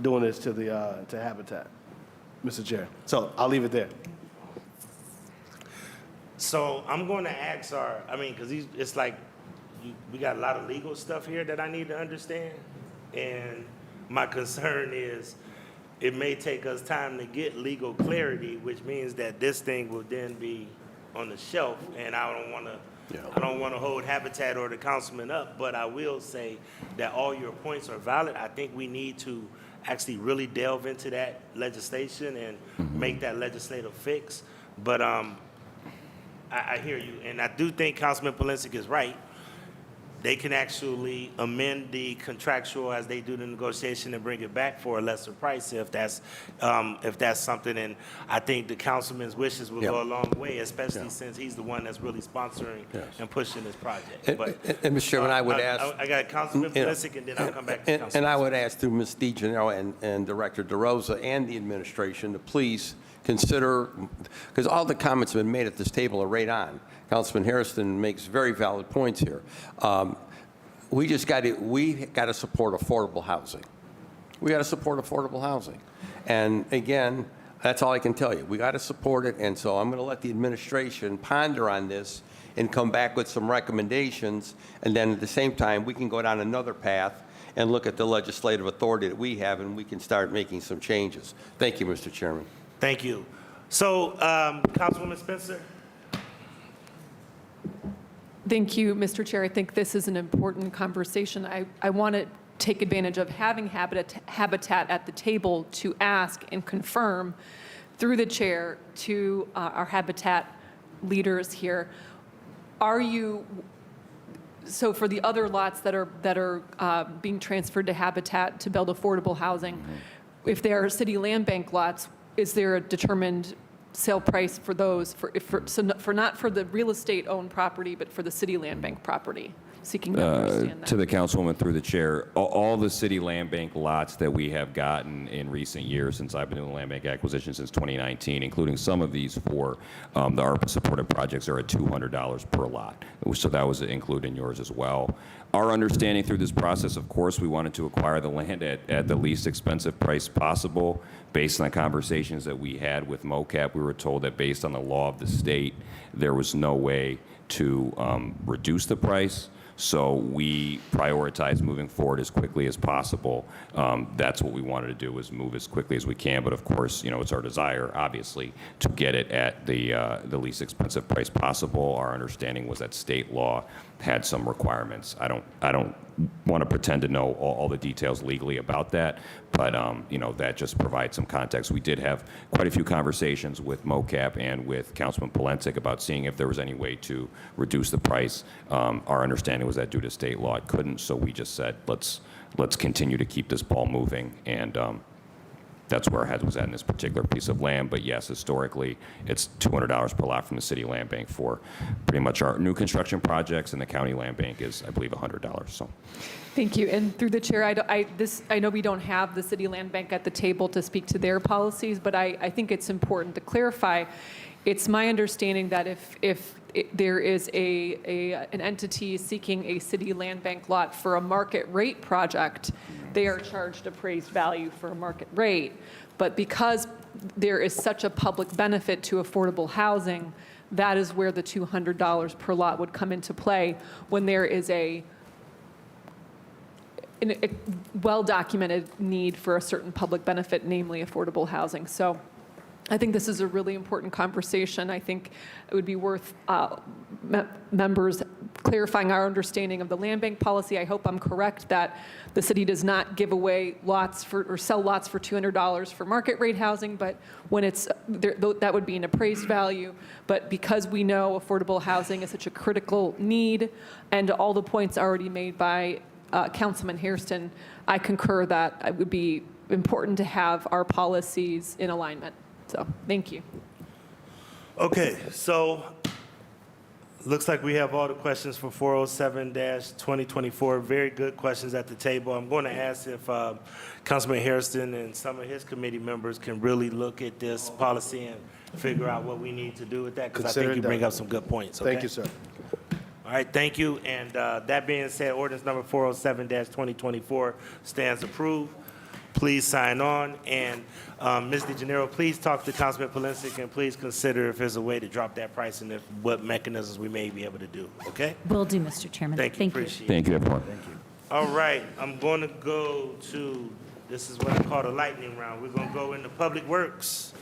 H: doing this to Habitat, Mr. Chair. So I'll leave it there.
A: So I'm going to ask because it's like we got a lot of legal stuff here that I need to understand. And my concern is it may take us time to get legal clarity, which means that this thing will then be on the shelf. And I don't want to hold Habitat or the councilman up, but I will say that all your points are valid. I think we need to actually really delve into that legislation and make that legislative fix. But I hear you, and I do think Councilman Polensek is right. They can actually amend the contractual as they do the negotiation and bring it back for a lesser price if that's something. And I think the councilman's wishes will go a long way, especially since he's the one that's really sponsoring and pushing this project.
E: And, Mr. Chairman, I would ask.
A: I got Councilman Polensek, and then I'll come back to Councilman.
E: And I would ask through Ms. DeGennaro and Director DeRosa and the administration to please consider, because all the comments have been made at this table are right on. Councilman Hairston makes very valid points here. We got to support affordable housing. We got to support affordable housing. And again, that's all I can tell you. We got to support it, and so I'm going to let the administration ponder on this and come back with some recommendations, and then at the same time, we can go down another path and look at the legislative authority that we have, and we can start making some changes. Thank you, Mr. Chairman.
A: Thank you. So, Councilwoman Spencer?
J: Thank you, Mr. Chair. I think this is an important conversation. I want to take advantage of having Habitat at the table to ask and confirm through the chair to our Habitat leaders here. So for the other lots that are being transferred to Habitat to build affordable housing, if they are city land bank lots, is there a determined sale price for those, not for the real estate owned property, but for the city land bank property? Seeking to understand that.
T: To the councilwoman through the chair, all the city land bank lots that we have gotten in recent years, since I've been doing land bank acquisition since 2019, including some of these for the ARPA supported projects, are at $200 per lot. So that was included in yours as well. Our understanding through this process, of course, we wanted to acquire the land at the least expensive price possible. Based on the conversations that we had with MOCAP, we were told that based on the law of the state, there was no way to reduce the price. So we prioritized moving forward as quickly as possible. That's what we wanted to do, was move as quickly as we can. But of course, it's our desire, obviously, to get it at the least expensive price possible. Our understanding was that state law had some requirements. I don't want to pretend to know all the details legally about that, but that just provides some context. We did have quite a few conversations with MOCAP and with Councilman Polensek about seeing if there was any way to reduce the price. Our understanding was that due to state law it couldn't, so we just said let's continue to keep this ball moving, and that's where our head was at in this particular piece of land. But yes, historically, it's $200 per lot from the city land bank for pretty much our new construction projects, and the county land bank is, I believe, $100. So,
J: thank you. And through the chair, I know we don't have the city land bank at the table to speak to their policies, but I think it's important to clarify. It's my understanding that if there is an entity seeking a city land bank lot for a market rate project, they are charged appraised value for a market rate. But because there is such a public benefit to affordable housing, that is where the $200 per lot would come into play when there is a well-documented need for a certain public benefit, namely affordable housing. So I think this is a really important conversation. I think it would be worth members clarifying our understanding of the land bank policy. I hope I'm correct that the city does not give away lots or sell lots for $200 for market rate housing, but when it's that would be an appraised value. But because we know affordable housing is such a critical need, and all the points already made by Councilman Hairston, I concur that it would be important to have our policies in alignment. So, thank you.
A: Okay, so looks like we have all the questions for 407-2024. Very good questions at the table. I'm going to ask if Councilman Hairston and some of his committee members can really look at this policy and figure out what we need to do with that, because I think you bring up some good points. Okay?
H: Thank you, sir.
A: All right, thank you. And that being said, ordinance number 407-2024 stands approved. Please sign on. And Ms. DeGennaro, please talk to Councilman Polensek, and please consider if there's a way to drop that price and what mechanisms we may be able to do, okay?
R: Will do, Mr. Chairman.
A: Thank you. Appreciate it.
T: Thank you, everyone.
A: Thank you. All right, I'm going to go to, this is what I call the lightning round. We're going to go into Public Works.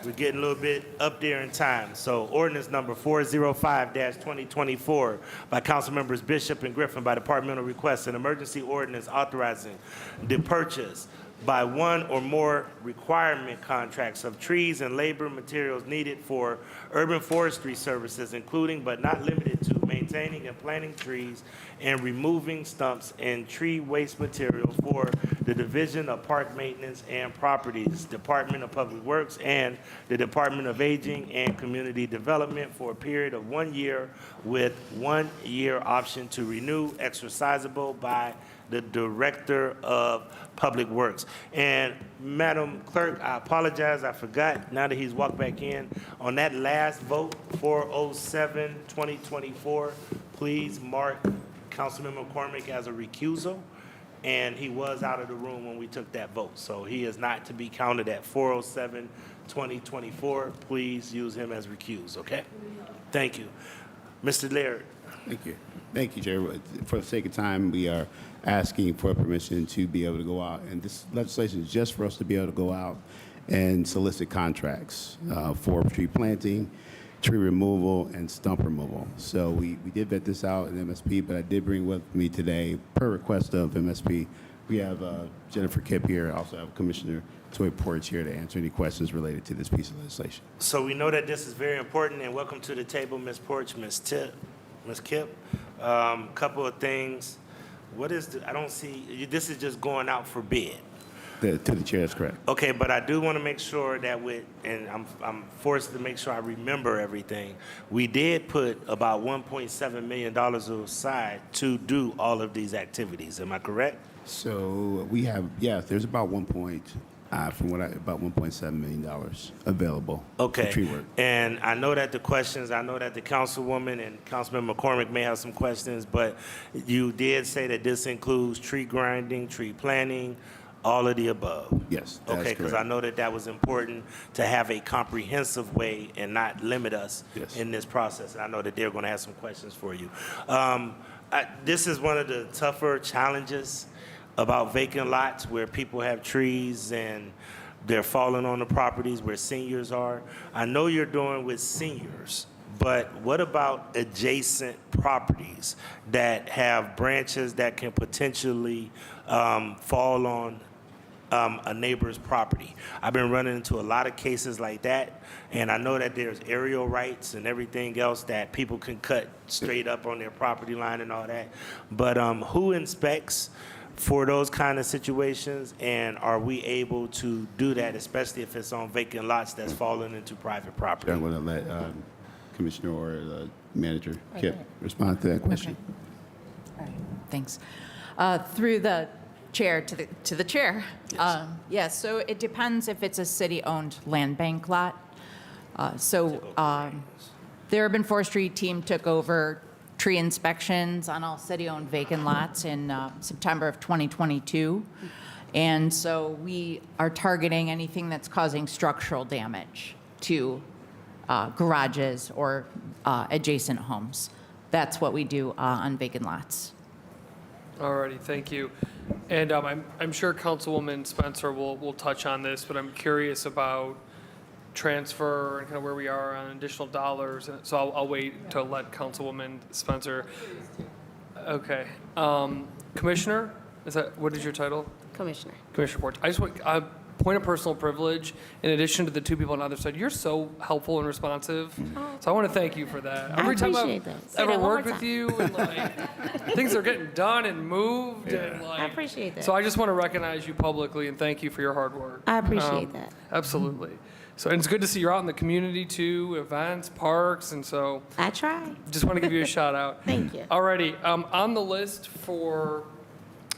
A: We're getting a little bit up there in time. So ordinance number 405-2024 by Council Members Bishop and Griffin by departmental request, an emergency ordinance authorizing the purchase, by one or more requirement contracts of trees and labor materials needed for urban forestry services, including but not limited to maintaining and planting trees and removing stumps and tree waste materials for the Division of Park Maintenance and Properties, Department of Public Works, and the Department of Aging and Community Development for a period of 1 year with 1 year option to renew, exercisable by the Director of Public Works. And Madam Clerk, I apologize, I forgot, now that he's walked back in, on that last vote, 407-2024, please mark Councilman McCormick as a recusal. And he was out of the room when we took that vote. So he is not to be counted at 407-2024. Please use him as recused, okay? Thank you. Mr. Laird.
S: Thank you. Thank you, Chair. For the sake of time, we are asking for permission to be able to go out. And this legislation is just for us to be able to go out and solicit contracts for tree planting, tree removal, and stump removal. So we did vet this out in MSP, but I did bring with me today, per request of MSP, we have Jennifer Kipp here. I also have Commissioner Toy Porch here to answer any questions related to this piece of legislation.
A: So we know that this is very important, and welcome to the table, Ms. Porch, Ms. Kipp. Couple of things. What is the, I don't see, this is just going out for bid.
S: To the chair, that's correct.
A: Okay, but I do want to make sure that and I'm forced to make sure I remember everything. We did put about $1.7 million aside to do all of these activities. Am I correct?
S: So we have, there's about about $1.7 million available
A: Okay.
S: for tree work.
A: And I know that the Councilwoman and Councilman McCormick may have some questions, but you did say that this includes tree grinding, tree planting, all of the above.
S: Yes, that's
A: Okay, because I
S: correct.
A: know that was important to have a comprehensive way and not limit us
S: Yes.
A: in this process. And I know that they're going to have some questions for you. This is one of the tougher challenges about vacant lots where people have trees and they're falling on the properties where seniors are. I know you're doing with seniors, but what about adjacent properties that have branches that can potentially fall on a neighbor's property? I've been running into a lot of cases like that, and I know that there's aerial rights and everything else that people can cut straight up on their property line and all that. But who inspects for those kind of situations, and are we able to do that, especially if it's on vacant lots that's falling into private property?
S: I'm going to let Commissioner or Manager Kipp respond to that question.
C: All right, thanks. Through the chair to the chair. Yes, so it depends if it's a city-owned land bank lot. The Urban Forestry team took over tree inspections on all city-owned vacant lots in September of 2022. And so we are targeting anything that's causing structural damage to garages or adjacent homes. That's what we do on vacant lots.
P: Alrighty, thank you. And I'm sure Councilwoman Spencer will touch on this, but I'm curious about transfer and kind of where we are on additional dollars. So I'll wait to let Councilwoman Spencer. Okay. Commissioner, what is your title?
B: Commissioner.
P: Commissioner Porch. I just want point of personal privilege. In addition to the two people on the other side, you're so helpful and responsive. So I want to thank you for that. Every time I've ever worked with you, and things are getting done and moved, and
B: I appreciate that.
P: So I just want to recognize you publicly and thank you for your hard work.
B: I appreciate that.
P: Absolutely. So and it's good to see you're out in the community too, events, parks, and so.
B: I try.
P: Just want to give you a shout out.
B: Thank you.
P: Alrighty, on the list for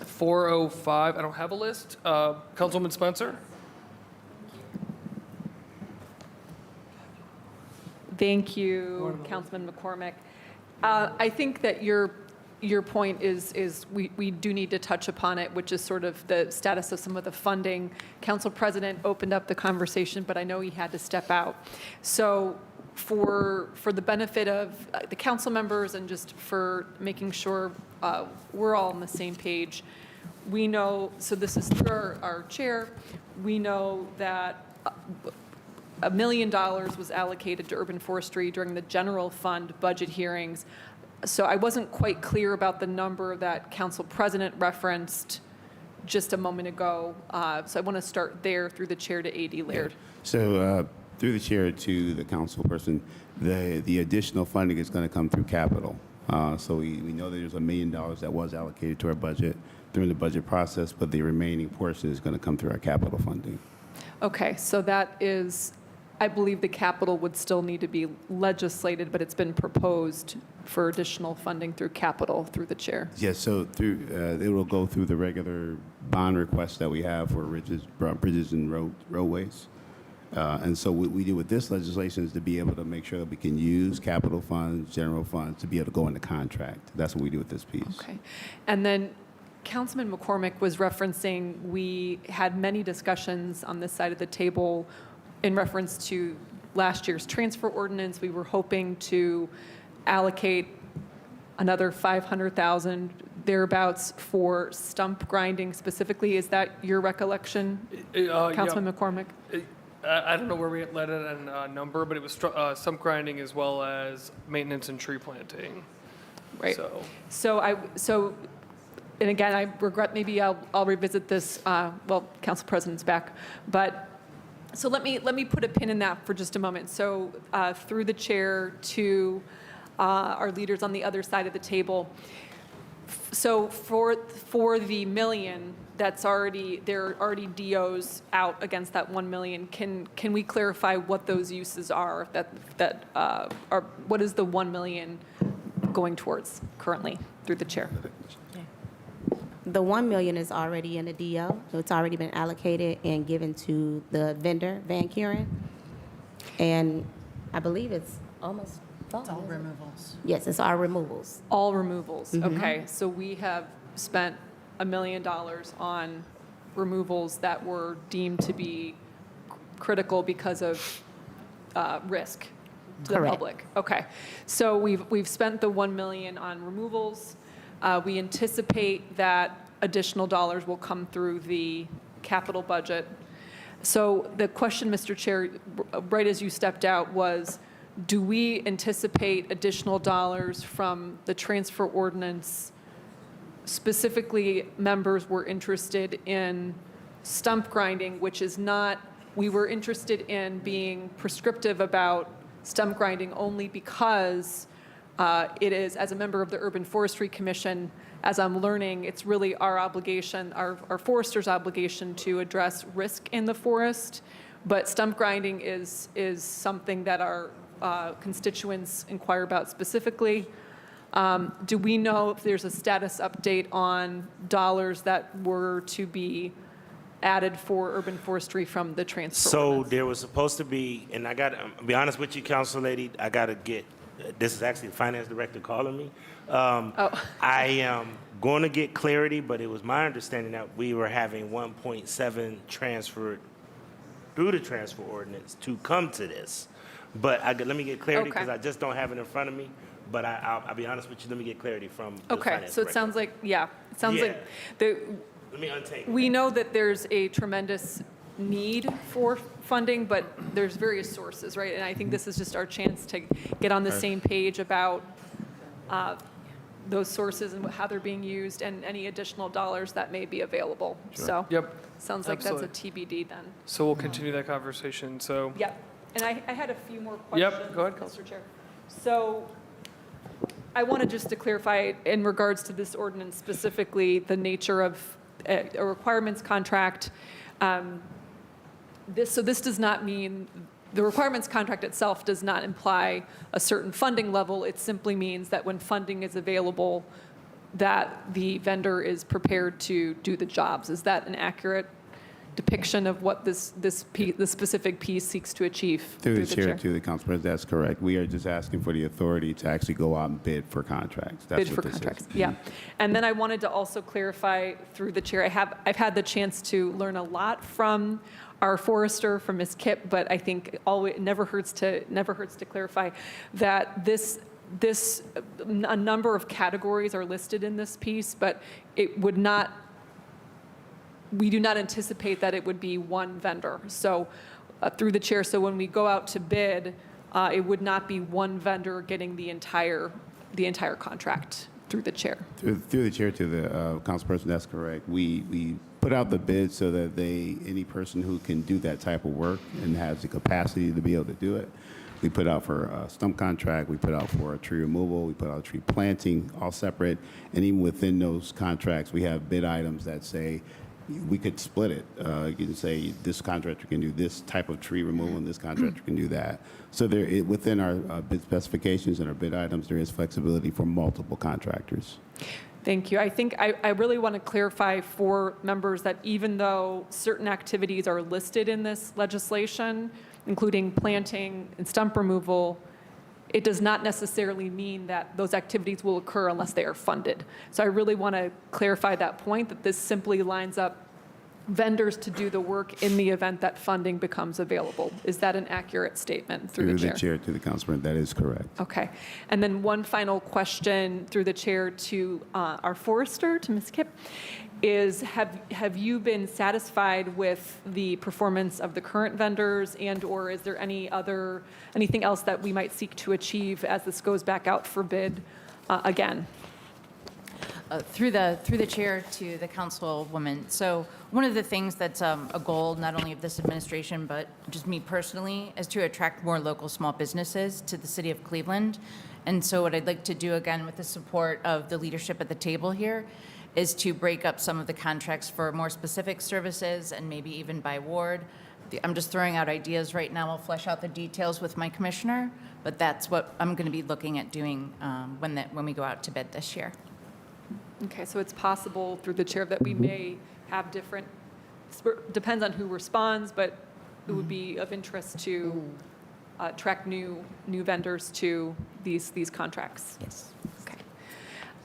P: 405, I don't have a list. Councilwoman Spencer?
J: Thank you, Councilman McCormick. I think that your point is we do need to touch upon it, which is sort of the status of some of the funding. Council President opened up the conversation, but I know he had to step out. So for the benefit of the council members and just for making sure we're all on the same page, we know, so this is through our chair, we know that $1 million was allocated to urban forestry during the general fund budget hearings. So I wasn't quite clear about the number that Council President referenced just a moment ago. So I want to start there through the chair to A.D. Laird.
S: So through the chair to the councilperson, the additional funding is going to come through capital. So we know that there's $1 million that was allocated to our budget during the budget process, but the remaining portion is going to come through our capital funding.
J: Okay, so that is, I believe the capital would still need to be legislated, but it's been proposed for additional funding through capital through the chair.
S: Yes, so through it will go through the regular bond requests that we have for bridges and roadways. And so what we do with this legislation is to be able to make sure that we can use capital funds, general funds, to be able to go into contract. That's what we do with this piece.
J: Okay. And then Councilman McCormick was referencing, we had many discussions on this side of the table in reference to last year's transfer ordinance. We were hoping to allocate another $500,000 thereabouts for stump grinding specifically. Is that your recollection, Councilman McCormick?
P: I don't know where we let it in a number, but it was stump grinding as well as maintenance and tree planting.
J: Right. So, and again, I regret, maybe I'll revisit this, well, Council President's back, but, so let me put a pin in that for just a moment. So through the chair to our leaders on the other side of the table. So for the million that's already, there are already DOs out against that 1 million, can we clarify what those uses are that are, what is the 1 million going towards currently through the chair?
Q: The 1 million is already in the DO, so it's already been allocated and given to the vendor, Van Kuren. And I believe it's almost gone.
C: It's all removals.
Q: Yes, it's our removals.
J: All removals,
Q: Mhm.
J: okay. So we have spent $1 million on removals that were deemed to be critical because of risk to the
Q: Correct.
J: public. Okay, so we've spent the 1 million on removals. We anticipate that additional dollars will come through the capital budget. So the question, Mr. Chair, right as you stepped out, was, do we anticipate additional dollars from the transfer ordinance? Specifically, members were interested in stump grinding, which is not, we were interested in being prescriptive about stump grinding only because it is, as a member of the Urban Forestry Commission, as I'm learning, it's really our obligation, our foresters' obligation to address risk in the forest. But stump grinding is something that our constituents inquire about specifically. Do we know if there's a status update on dollars that were to be added for urban forestry from the transfer
A: So
J: ordinance?
A: there was supposed to be, and I got to be honest with you, Council Lady, I got to get, this is actually the finance director calling me. I am going to get clarity, but it was my understanding that we were having 1.7 transferred through the transfer ordinance to come to this. But let me get clarity because
J: Okay.
A: I just don't have it in front of me. But I'll be honest with you, let me get clarity from the
J: Okay,
A: finance
J: so it
A: director.
J: sounds like, yeah, it sounds like
A: Let me untangle.
J: we know that there's a tremendous need for funding, but there's various sources, right? And I think this is just our chance to get on the same page about those sources and how they're being used and any additional dollars that may be available. So,
P: Yep.
J: sounds like that's a
P: Absolutely.
J: TBD then.
P: So we'll continue that conversation. So
J: Yep. And I had a few more questions.
P: Yep, go ahead.
J: Councilor Chair. So I wanted just to clarify in regards to this ordinance specifically, the nature of a requirements contract. So this does not mean, the requirements contract itself does not imply a certain funding level. It simply means that when funding is available, that the vendor is prepared to do the jobs. Is that an accurate depiction of what this specific piece seeks to achieve?
S: Through the chair to the council president, that's correct. We are just asking for the authority to actually go out and bid for contracts. That's
J: Bid
S: what
J: for
S: this is.
J: contracts, yeah. And then I wanted to also clarify through the chair, I've had the chance to learn a lot from our forester, from Ms. Kipp, but I think it never hurts to clarify that a number of categories are listed in this piece, but it would not, we do not anticipate that it would be one vendor. So through the chair, so when we go out to bid, it would not be one vendor getting the entire contract through the chair.
S: Through the chair to the council president, that's correct. We put put out the bid so that any person who can do that type of work and has the capacity to be able to do it. We put out for a stump contract, we put out for a tree removal, we put out tree planting, all separate. And even within those contracts, we have bid items that say we could split it. You can say this contractor can do this type of tree removal and this contractor can do that. So within our bid specifications and our bid items, there is flexibility for multiple contractors.
J: Thank you. I think I really want to clarify for members that even though certain activities are listed in this legislation, including planting and stump removal, it does not necessarily mean that those activities will occur unless they are funded. So I really want to clarify that point, that this simply lines up vendors to do the work in the event that funding becomes available. Is that an accurate statement through the chair?
S: To the councilman, that is correct.
J: Okay. And then one final question through the chair to our forester, to Ms. Kipp, is have you been satisfied with the performance of the current vendors, and or is there anything else that we might seek to achieve as this goes back out for bid again?
C: Through the chair to the councilwoman. So one of the things that's a goal not only of this administration but just me personally is to attract more local small businesses to the city of Cleveland. And so what I'd like to do again with the support of the leadership at the table here is to break up some of the contracts for more specific services and maybe even by ward. I'm just throwing out ideas right now. I'll flesh out the details with my commissioner, but that's what I'm going to be looking at doing when we go out to bid this year.
J: Okay, so it's possible through the chair that we may have different, depends on who responds, but it would be of interest to attract new vendors to these contracts.
C: Yes.
J: Okay.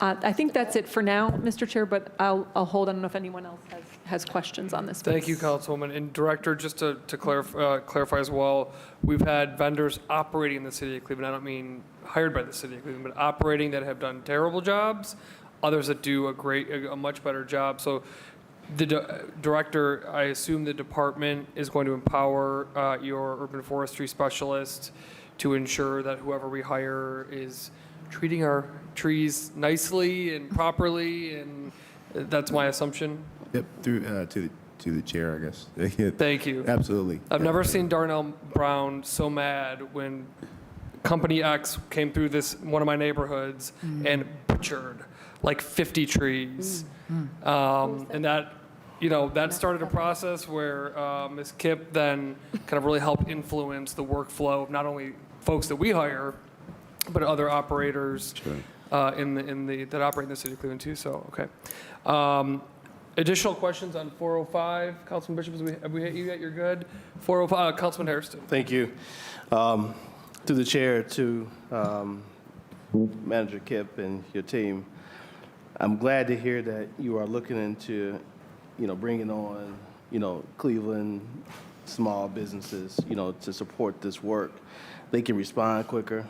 J: I think that's it for now, Mr. Chair, but I'll hold. I don't know if anyone else has questions on this.
P: Thank you, Councilwoman. And Director, just to clarify as well, we've had vendors operating in the city of Cleveland. I don't mean hired by the city of Cleveland, but operating that have done terrible jobs. Others that do a much better job. So the director, I assume the department is going to empower your urban forestry specialist to ensure that whoever we hire is treating our trees nicely and properly, and that's my assumption.
S: Yep, through to the chair, I guess.
P: Thank you.
S: Absolutely.
P: I've never seen Darnell Brown so mad when Company X came through one of my neighborhoods and butchered like 50 trees. And that started a process where Ms. Kipp then kind of really helped influence the workflow of not only folks that we hire, but other operators that operate in the city of Cleveland too. So, okay. Additional questions on 405, Councilman Bishop? Have we hit you yet? You're good. 405, Councilman Hairston.
H: Thank you. To the chair, to Manager Kipp and your team, I'm glad to hear that you are looking into, bringing on, Cleveland small businesses, to support this work. They can respond quicker.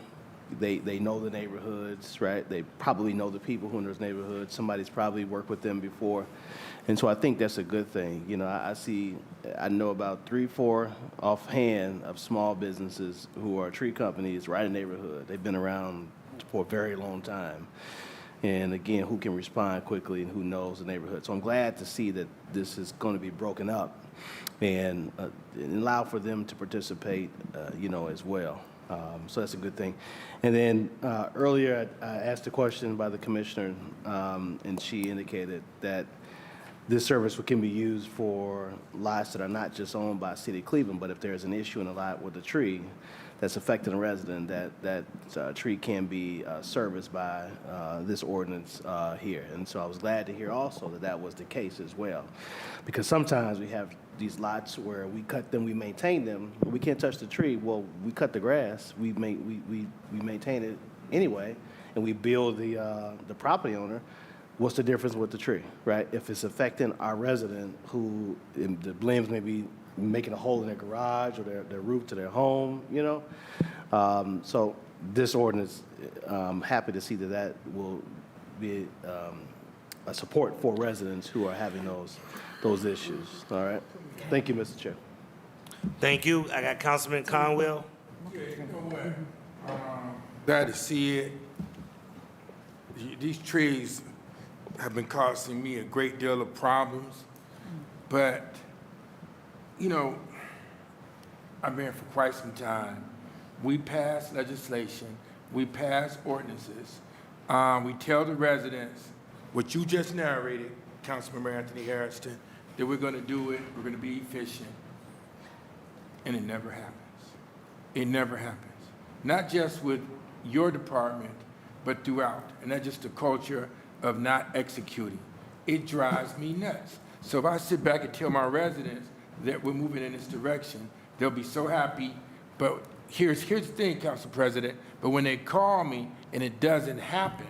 H: They know the neighborhoods, right? They probably know the people who are in those neighborhoods. Somebody's probably worked with them before. And so I think that's a good thing. I know about 3-4 offhand of small businesses who are tree companies right in the neighborhood. They've been around for a very long time. And again, who can respond quickly and who knows the neighborhood. So I'm glad to see that this is going to be broken up and allow for them to participate, as well. So that's a good thing. And then earlier I asked a question by the commissioner, and she indicated that this service can be used for lots that are not just owned by City of Cleveland, but if there's an issue in a lot with a tree that's affecting a resident, that tree can be serviced by this ordinance here. And so I was glad to hear also that was the case as well. Because sometimes we have these lots where we cut them, we maintain them, but we can't touch the tree. Well, we cut the grass, we maintain it anyway, and we bill the property owner. What's the difference with the tree, right? If it's affecting our resident who the limbs may be making a hole in their garage or their roof to their home, So this ordinance, I'm happy to see that will be a support for residents who are having those issues. All right. Thank you, Mr. Chair.
A: Thank you. I got Councilman Conwell.
V: Glad to see it. These trees have been causing me a great deal of problems. But, you know, I've been here for quite some time. We pass legislation, we pass ordinances. We tell the residents what you just narrated, Councilmember Anthony Harrison, that we're going to do it, we're going to be efficient, and it never happens. It never happens. Not just with your department, but throughout. And that's just the culture of not executing. It drives me nuts. So if I sit back and tell my residents that we're moving in this direction, they'll be so happy. But here's the thing, Council President, but when they call me and it doesn't happen,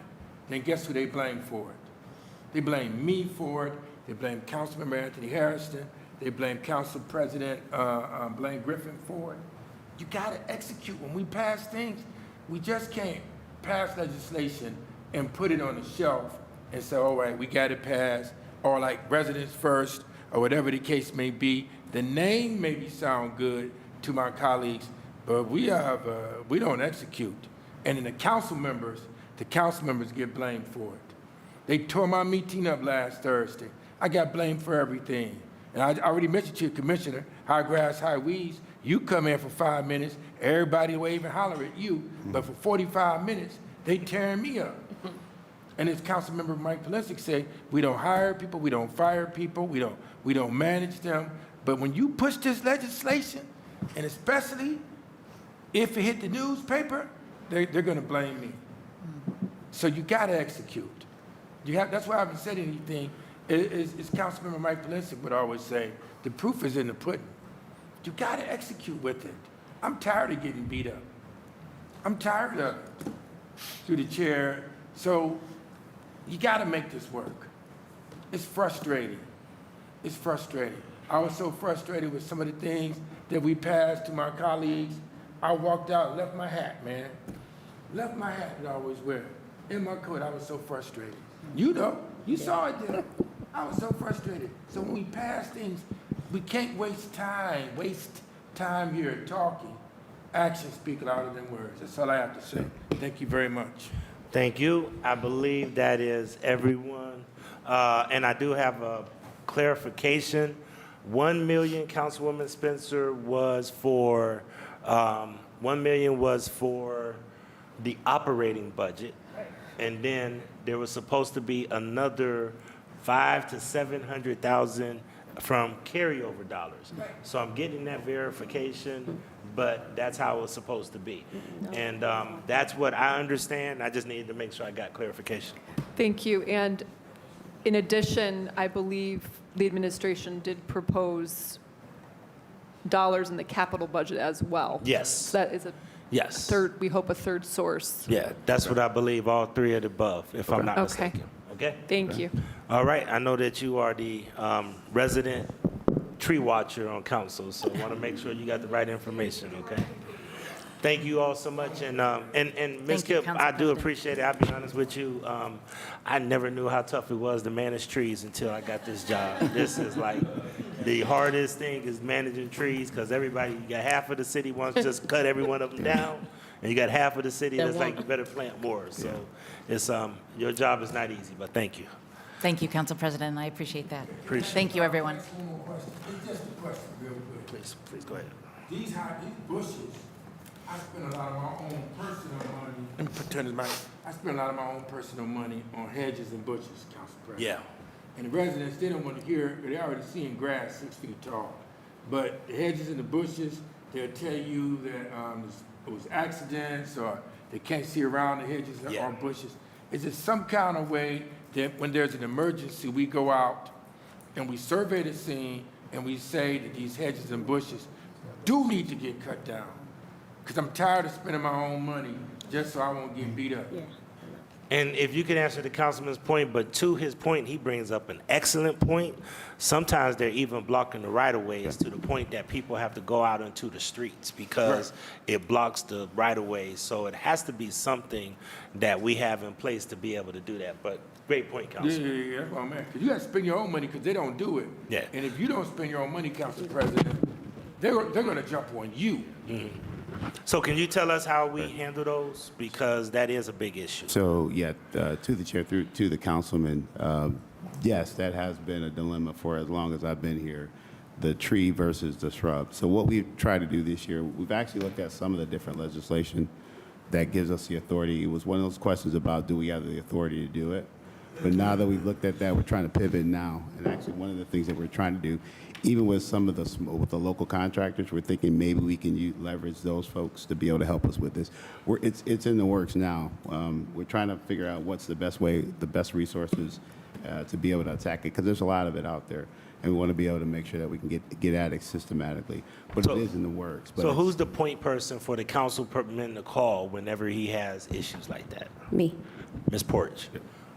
V: then guess who they blame for it? They blame me for it. They blame Councilmember Anthony Harrison. They blame Council President Blaine Griffin for it. You got to execute. When we pass things, we just can't pass legislation and put it on the shelf and say, all right, we got it passed, or like residents first, or whatever the case may be. The name maybe sound good to my colleagues, but we don't execute. And then the council members get blamed for it. They tore my meeting up last Thursday. I got blamed for everything. And I already mentioned to you, Commissioner, high grass, high weeds. You come in for 5 minutes, everybody wave and holler at you, but for 45 minutes, they tearing me up. And as Councilmember Mike Polensek said, we don't hire people, we don't fire people, we don't manage them. But when you push this legislation, and especially if it hit the newspaper, they're going to blame me. So you got to execute. That's why I haven't said anything. As Councilmember Mike Polensek would always say, the proof is in the pudding. You got to execute with it. I'm tired of getting beat up. I'm tired of it. Through the chair. So you got to make this work. It's frustrating. It's frustrating. I was so frustrated with some of the things that we passed to my colleagues. I walked out and left my hat, man. Left my hat that I always wear in my coat. I was so frustrated. You know, you saw it there. I was so frustrated. So when we pass things, we can't waste time here talking. Actions speak louder than words. That's all I have to say. Thank you very much.
A: Thank you. I believe that is everyone. And I do have a clarification. 1 million, Councilwoman Spencer, was for 1 million was for the operating budget, and then there was supposed to be another 500,000 to 700,000 from carryover dollars. So I'm getting that verification, but that's how it was supposed to be. And that's what I understand. I just needed to make sure I got clarification.
J: Thank you. And in addition, I believe the administration did propose dollars in the capital budget as well.
A: Yes.
J: So that is
A: Yes.
J: third, we hope a third source.
A: Yeah, that's what I believe, all three of the above, if I'm not
J: Okay.
A: mistaken. Okay?
J: Thank you.
A: All right, I know that you are the resident tree watcher on council, so I want to make sure you got the right information, okay? Thank you all so much, and Ms.
C: Thank you,
A: Kipp,
C: Council
A: I do
C: President.
A: appreciate it. I'll be honest with you. I never knew how tough it was to manage trees until I got this job. This is like the hardest thing is managing trees because everybody, you got half of the city wants to just cut every one of them down, and you got half of the city that's like you better plant more. So it's your job is not easy, but thank you.
C: Thank you, Council President. I appreciate that.
A: Appreciate it.
C: Thank you, everyone.
V: One more question. It's just a question, real quick.
A: Please go ahead.
V: These bushes, I spend a lot of my own personal money. Let me turn this mic. I spend a lot of my own personal money on hedges and bushes, Council President.
A: Yeah.
V: And the residents, they don't want to hear it. They're already seeing grass 6 feet tall. But the hedges and the bushes, they'll tell you that it was accidents or they can't see around the hedges or bushes. Is it some kind of way that when there's an emergency, we go out and we survey the scene and we say that these hedges and bushes do need to get cut down? Because I'm tired of spending my own money just so I won't get beat up.
A: And if you could answer the councilman's point, but to his point, he brings up an excellent point. Sometimes they're even blocking the right-of-ways to the point that people have to go out into the streets because it blocks the right-of-ways. So it has to be something that we have in place to be able to do that. But great point, Councilman.
V: Yeah, that's what I'm at. Because you got to spend your own money because they don't do it.
A: Yeah.
V: And if you don't spend your own money, Council President, they're going to jump on you.
A: So can you tell us how we handle those? Because that is a big issue.
S: So, yeah, to the chair, through to the councilman, yes, that has been a dilemma for as long as I've been here, the tree versus the shrub. So what we've tried to do this year, we've actually looked at some of the different legislation that gives us the authority. It was one of those questions about, do we have the authority to do it? But now that we've looked at that, we're trying to pivot now. And actually, one of the things that we're trying to do, even with some of with the local contractors, we're thinking maybe we can leverage those folks to be able to help us with this. It's in the works now. We're trying to figure out what's the best way, the best resources to be able to attack it, because there's a lot of it out there. And we want to be able to make sure that we can get at it systematically. But it is in the works. But
A: So who's the point person for the council permitting the call whenever he has issues like that?
D: Me.
A: Ms. Porch.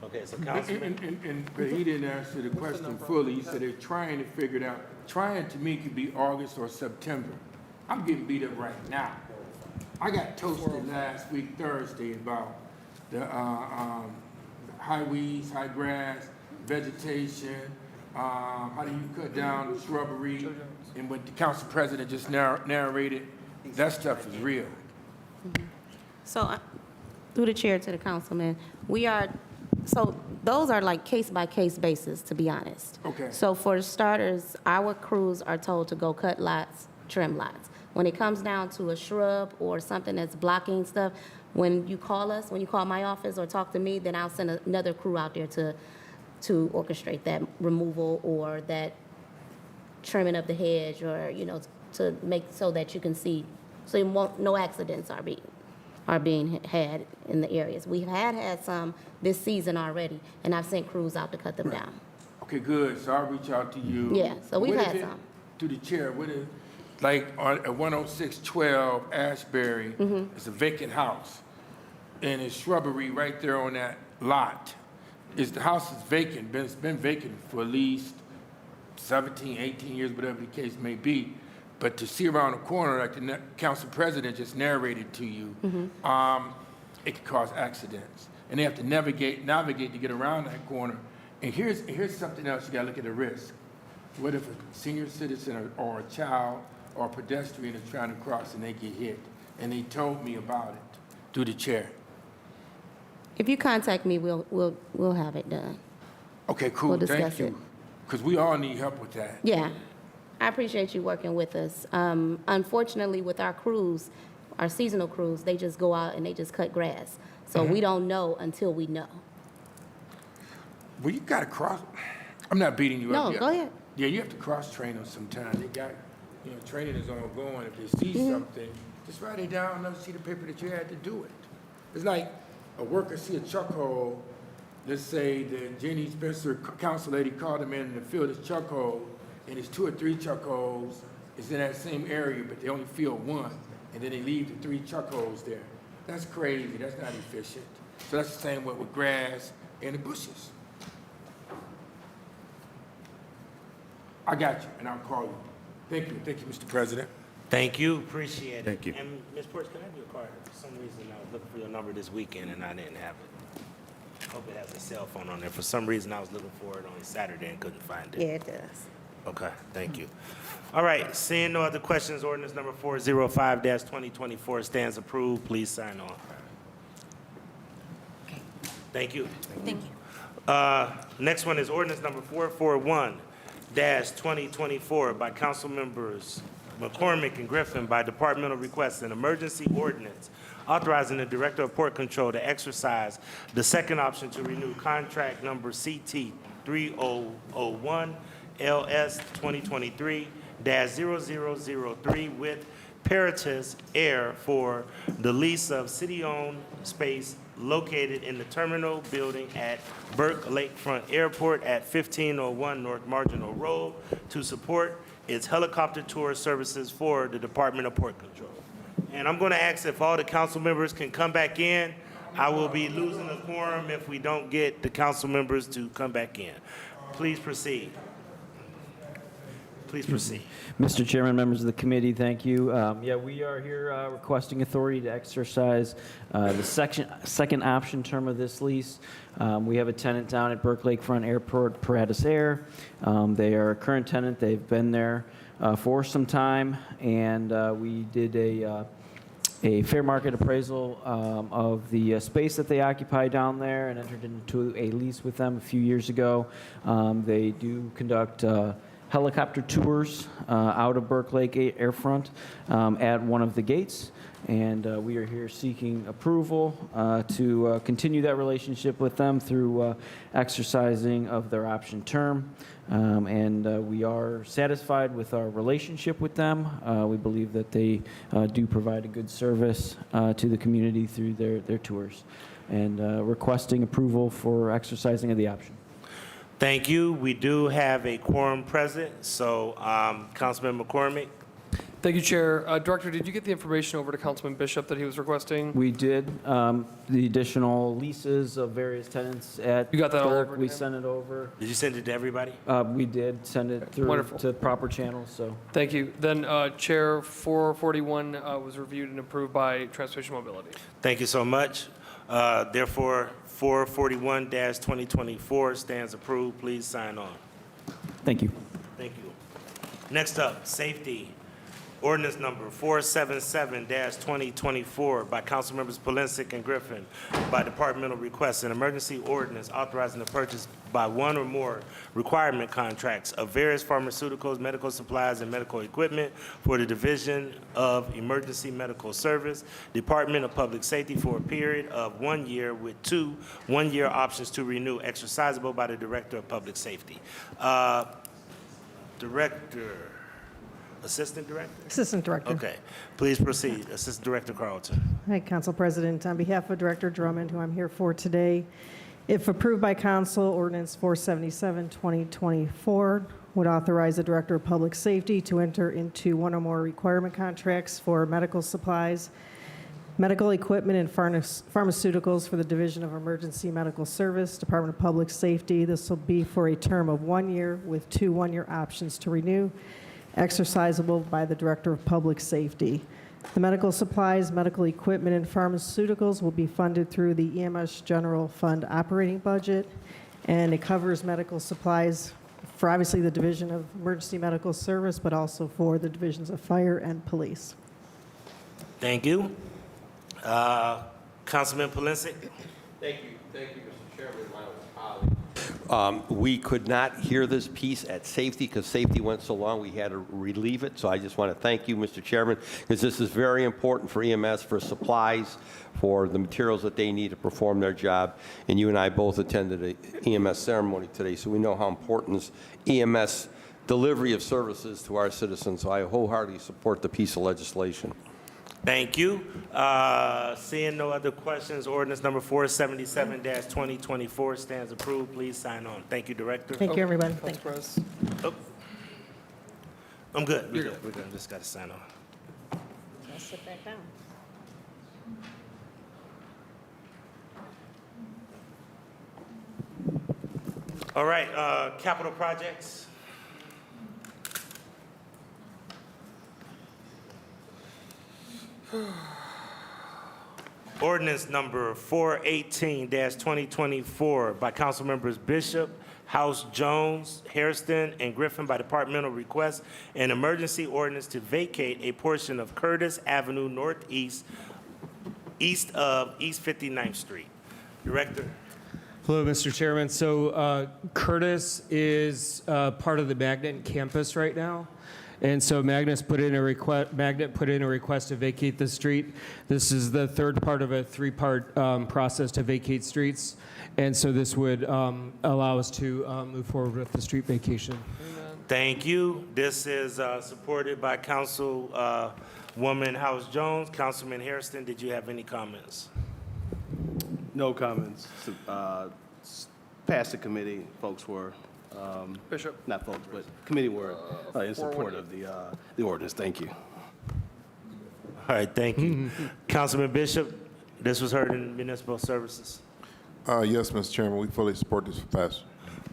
A: Okay, so Councilman.
V: But he didn't answer the question fully. He said they're trying to figure it out. Trying to me could be August or September. I'm getting beat up right now. I got toasted last week, Thursday, about the high weeds, high grass, vegetation, how do you cut down the shrubbery, and what the council president just narrated, that stuff is real.
D: So, through the chair to the councilman, so those are like case-by-case basis, to be honest.
V: Okay.
D: So for starters, our crews are told to go cut lots, trim lots. When it comes down to a shrub or something that's blocking stuff, when you call us, when you call my office or talk to me, then I'll send another crew out there to orchestrate that removal or that trimming of the hedge, or, to make so that you can see, so no accidents are being had in the areas. We've had some this season already, and I've sent crews out to cut them down.
V: Okay, good. So I'll reach out to you.
D: Yeah, so we've
V: What
D: had
V: if it-
D: some.
V: To the chair, what is, like on 10612 Ashbury, it's a vacant house, and it's shrubbery right there on that lot. The house is vacant, it's been vacant for at least 17, 18 years, whatever the case may be. But to see around the corner, like the council president just narrated to you, it could cause accidents. And they have to navigate to get around that corner. And here's something else, you gotta look at the risk. What if a senior citizen or a child or a pedestrian is trying to cross and they get hit? And they told me about it through the chair.
D: If you contact me, we'll have it done.
V: Okay, cool,
D: We'll
V: thank
D: discuss it.
V: you. Because we all need help with that.
D: Yeah, I appreciate you working with us. Unfortunately, with our crews, our seasonal crews, they just go out and they just cut grass. So we don't know until we know.
V: Well, you gotta cross, I'm not beating you up.
D: No, go ahead.
V: Yeah, you have to cross-train them sometimes. They got, training is ongoing. If they see something, just write it down, another sheet of paper that you had to do it. It's like a worker see a chuck hole. Let's say the Jenny Spencer council lady called him in to fill this chuck hole, and it's 2 or 3 chuck holes. It's in that same area, but they only fill one, and then they leave the 3 chuck holes there. That's crazy. That's not efficient. So that's the same way with grass and the bushes. I got you, and I'll call you. Thank you, Mr. President.
A: Thank you, appreciate it.
S: Thank you.
A: And Ms. Porch, can I have your card? For some reason, I was looking for your number this weekend and I didn't have it. Hope it has a cell phone on there. For some reason, I was looking for it on Saturday and couldn't find it.
D: Yeah, it does.
A: Okay, thank you. All right, seeing no other questions, ordinance number 405-2024 stands approved. Please sign on. Thank you.
C: Thank you.
A: Next one is ordinance number 441-2024 by council members McCormick and Griffin by departmental request, an emergency ordinance authorizing the Director of Port Control to exercise the second option to renew contract number CT 3001 LS 2023-0003 with Peritus Air for the lease of city-owned space located in the terminal building at Burke Lakefront Airport at 1501 North Marginal Road to support its helicopter tour services for the Department of Port Control. And I'm going to ask if all the council members can come back in. I will be losing the quorum if we don't get the council members to come back in. Please proceed. Please proceed.
I: Mr. Chairman, members of the committee, thank you. We are here requesting authority to exercise the second option term of this lease. We have a tenant down at Burke Lakefront Airport, Paratus Air. They are a current tenant. They've been there for some time, and we did a a fair market appraisal of the space that they occupy down there and entered into a lease with them a few years ago. They do conduct helicopter tours out of Burke Lake Airfront at one of the gates. And we are here seeking approval to continue that relationship with them through exercising of their option term. We are satisfied with our relationship with them. We believe that they do provide a good service to the community through their tours. And requesting approval for exercising of the option.
A: Thank you. We do have a quorum present, so Councilman McCormick.
P: Thank you, Chair. Director, did you get the information over to Councilman Bishop that he was requesting?
I: We did. The additional leases of various tenants at
P: You got that all
I: Burke,
P: over to
I: we
P: him?
I: sent it over.
A: Did you send it to everybody?
I: We did send it through
P: Wonderful.
I: to proper channels, so.
P: Thank you. Then, Chair, 441 was reviewed and approved by Transportation Mobility.
A: Thank you so much. Therefore, 441-2024 stands approved. Please sign on.
I: Thank you.
A: Thank you. Next up, safety. Ordinance number 477-2024 by Councilmembers Polinsik and Griffin by departmental request, an emergency ordinance authorizing the purchase by one or more requirement contracts of various pharmaceuticals, medical supplies, and medical equipment for the Division of Emergency Medical Service, Department of Public Safety for a period of 1 year with 2 one-year options to renew, exercisable by the Director of Public Safety. Assistant Director?
K: Assistant Director.
A: Okay. Please proceed. Assistant Director Carlton.
K: Hi, Council President. On behalf of Director Drummond, who I'm here for today, if approved by Council, Ordinance 477-2024 would authorize the Director of Public Safety to enter into one or more requirement contracts for medical supplies, medical equipment, and pharmaceuticals for the Division of Emergency Medical Service, Department of Public Safety. This will be for a term of 1 year with 2 one-year options to renew, exercisable by the Director of Public Safety. The medical supplies, medical equipment, and pharmaceuticals will be funded through the EMS General Fund operating budget, and it covers medical supplies for obviously the Division of Emergency Medical Service, but also for the Divisions of Fire and Police.
A: Thank you. Councilman Polinsik.
E: Thank you, Mr. Chairman, my colleague. We could not hear this piece at safety because safety went so long we had to relieve it. So I just want to thank you, Mr. Chairman, because this is very important for EMS, for supplies, for the materials that they need to perform their job. And you and I both attended an EMS ceremony today, so we know how important is EMS delivery of services to our citizens. So I wholeheartedly support the piece of legislation.
A: Thank you. Seeing no other questions, ordinance number 477-2024 stands approved. Please sign on. Thank you, Director.
K: Thank you, everybody.
P: Council Pres.
A: Oh. I'm good. We're good. We're good. Just got to sign on.
K: I'll sit back down.
A: All right, capital projects. Ordinance number 418-2024 by Council Members Bishop, House Jones, Hairston, and Griffin by departmental request, an emergency ordinance to vacate a portion of Curtis Avenue Northeast, east of East 59th Street. Director.
L: Hello, Mr. Chairman. So Curtis is part of the Magnet campus right now. And so Magnet put in a request to vacate the street. This is the third part of a 3-part process to vacate streets. And so this would allow us to move forward with the street vacation.
A: Thank you. This is supported by Councilwoman House Jones. Councilman Hairston, did you have any comments?
H: No comments. Past the committee, folks were,
P: Bishop.
H: not folks, but committee were in support of the ordinance. Thank you.
A: All right, thank you. Councilman Bishop, this was heard in Municipal Services.
G: Yes, Mr. Chairman, we fully support this passage.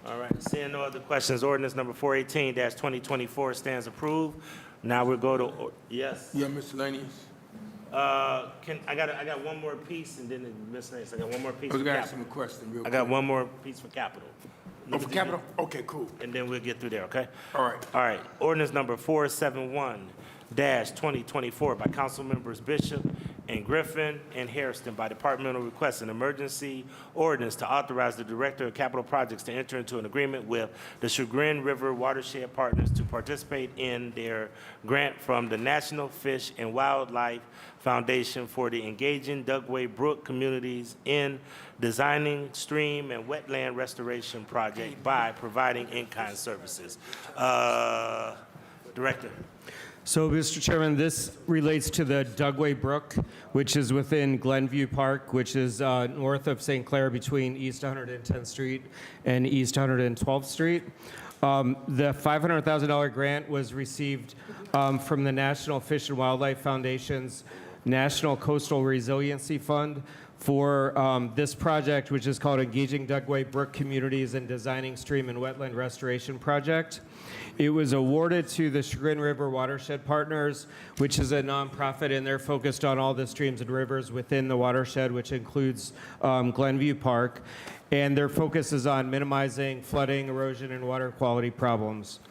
A: All right, seeing no other questions, ordinance number 418-2024 stands approved. Now we'll go to, yes?
V: Yeah, miscellaneous.
A: I got one more piece and then the miscellaneous. I got one more piece
V: I was
A: for
V: going to ask him a
A: capital.
V: question real
A: I
V: quick.
A: got one more piece for capital.
V: Oh, for capital? Okay, cool.
A: And then we'll get through there, okay?
V: All right.
A: All right, ordinance number 471-2024 by Council Members Bishop, and Griffin and Hairston by departmental request, an emergency ordinance to authorize the Director of Capital Projects to enter into an agreement with the Chagrin River Watershed Partners to participate in their grant from the National Fish and Wildlife Foundation for the Engaging Dugway Brook Communities in Designing Stream and Wetland Restoration Project by providing in-kind services. Director.
L: So, Mr. Chairman, this relates to the Dugway Brook, which is within Glenview Park, which is north of St. Clair between East 110th Street and East 112th Street. The $500,000 grant was received from the National Fish and Wildlife Foundation's National Coastal Resiliency Fund for this project, which is called Engaging Dugway Brook Communities and Designing Stream and Wetland Restoration Project. It was awarded to the Chagrin River Watershed Partners, which is a nonprofit, and they're focused on all the streams and rivers within the watershed, which includes Glenview Park. And their focus is on minimizing flooding, erosion, and water quality problems.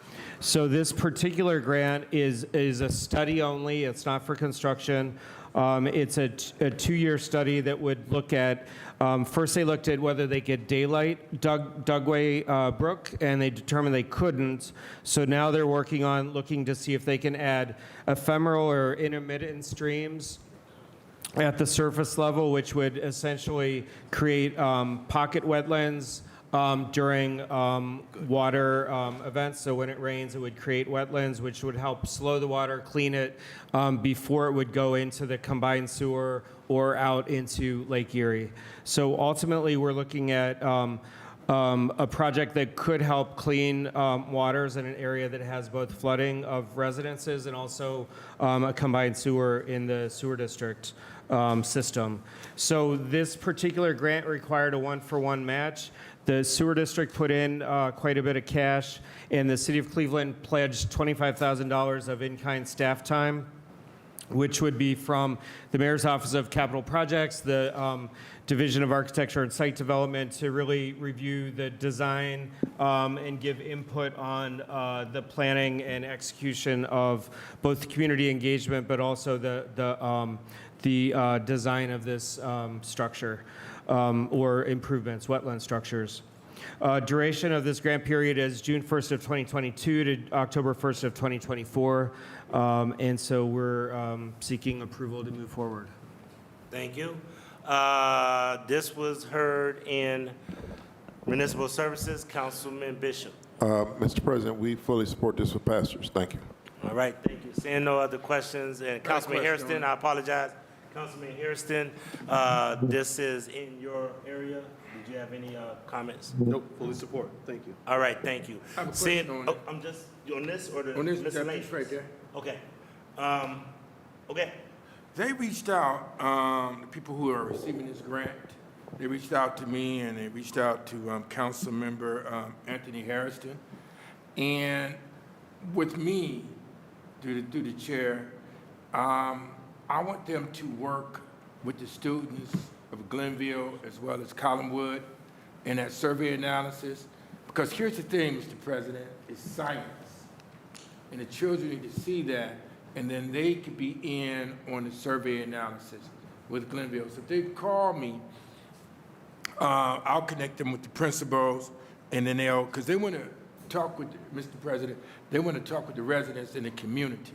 L: So this particular grant is a study only. It's not for construction. It's a 2-year study that would look at, first they looked at whether they could daylight Dugway Brook, and they determined they couldn't. So now they're working on looking to see if they can add ephemeral or intermittent streams at the surface level, which would essentially create pocket wetlands during water events. So when it rains, it would create wetlands, which would help slow the water, clean it before it would go into the combined sewer or out into Lake Erie. So ultimately, we're looking at a project that could help clean waters in an area that has both flooding of residences and also a combined sewer in the sewer district system. So this particular grant required a 1-for-1 match. The sewer district put in quite a bit of cash, and the city of Cleveland pledged $25,000 of in-kind staff time, which would be from the Mayor's Office of Capital Projects, the Division of Architecture and Site Development, to really review the design and give input on the planning and execution of both the community engagement, but also the design of this structure or improvements, wetland structures. Duration of this grant period is June 1st of 2022 to October 1st of 2024. And so we're seeking approval to move forward.
A: Thank you. This was heard in Municipal Services. Councilman Bishop.
G: Mr. President, we fully support this with pastors. Thank you.
A: All right, thank you. Seeing no other questions, and Councilman Hairston, I apologize. Councilman Hairston, this is in your area. Did you have any comments?
H: Nope, fully support. Thank you.
A: All right, thank you.
V: I have a question on it.
A: I'm just on this or the
V: On this,
A: miscellaneous?
V: that's right there.
A: Okay. Okay.
V: They reached out, the people who are receiving this grant, they reached out to me and they reached out to Council Member Anthony Hairston. And with me, through the chair, I want them to work with the students of Glenville as well as Collinwood in that survey analysis. Because here's the thing, Mr. President, it's science. And the children need to see that, and then they could be in on the survey analysis with Glenville. So if they call me, I'll connect them with the principals, and then because they want to talk with, Mr. President, they want to talk with the residents in the community.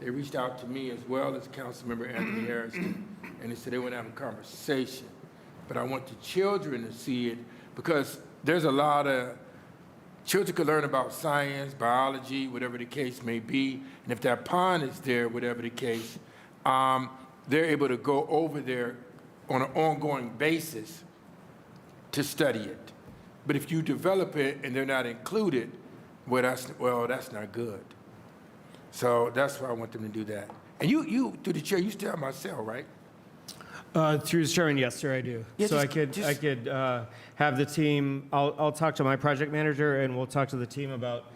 V: They reached out to me as well as Councilmember Anthony Harrison, and they said they want to have a conversation. But I want the children to see it, because there's a lot of, children can learn about science, biology, whatever the case may be, and if that pond is there, whatever the case, they're able to go over there on an ongoing basis to study it. But if you develop it and they're not included, well, that's not good. So that's why I want them to do that. And you through the chair, you still have my cell, right?
L: Through the chairman, yes, sir, I do.
V: Yeah,
L: so
V: just-
L: I could have the team. I'll talk to my project manager, and we'll talk to the team about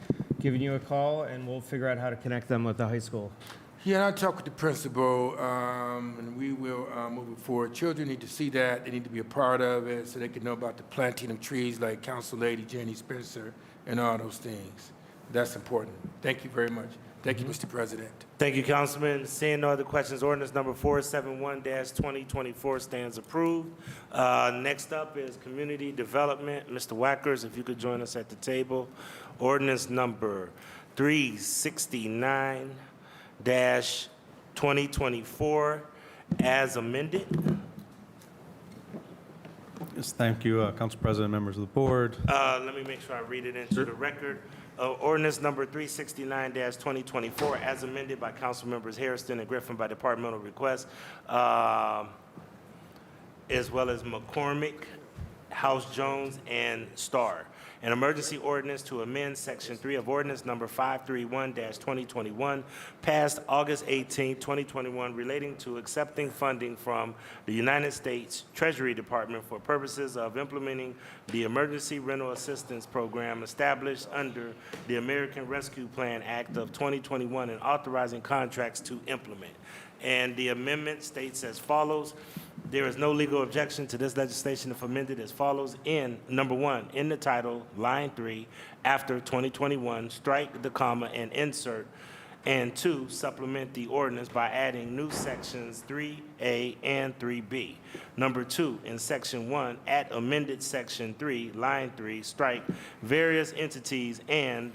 L: giving you a call, and we'll figure out how to connect them with the high school.
V: Yeah, and I'll talk with the principal, and we will move it forward. Children need to see that. They need to be a part of it so they can know about the planting of trees like Council Lady Jenny Spencer and all those things. That's important. Thank you very much. Thank you, Mr. President.
A: Thank you, Councilman. Seeing no other questions, ordinance number 471-2024 stands approved. Next up is community development. Mr. Wackers, if you could join us at the table. Ordinance number 369-2024 as amended.
N: Yes, thank you, Council President, members of the board.
A: Let me make sure I read it into the record. Ordinance number 369-2024, as amended by Council Members Hairston and Griffin by departmental request, as well as McCormick, House Jones, and Starr. An emergency ordinance to amend Section 3 of Ordinance Number 531-2021, passed August 18, 2021, relating to accepting funding from the United States Treasury Department for purposes of implementing the Emergency Rental Assistance Program established under the American Rescue Plan Act of 2021 and authorizing contracts to implement. And the amendment states as follows: there is no legal objection to this legislation if amended as follows. In number 1, in the title, line 3, after 2021, strike the comma and insert. And 2, supplement the ordinance by adding new sections 3A and 3B. Number 2, in section 1, at amended section 3, line 3, strike various entities, and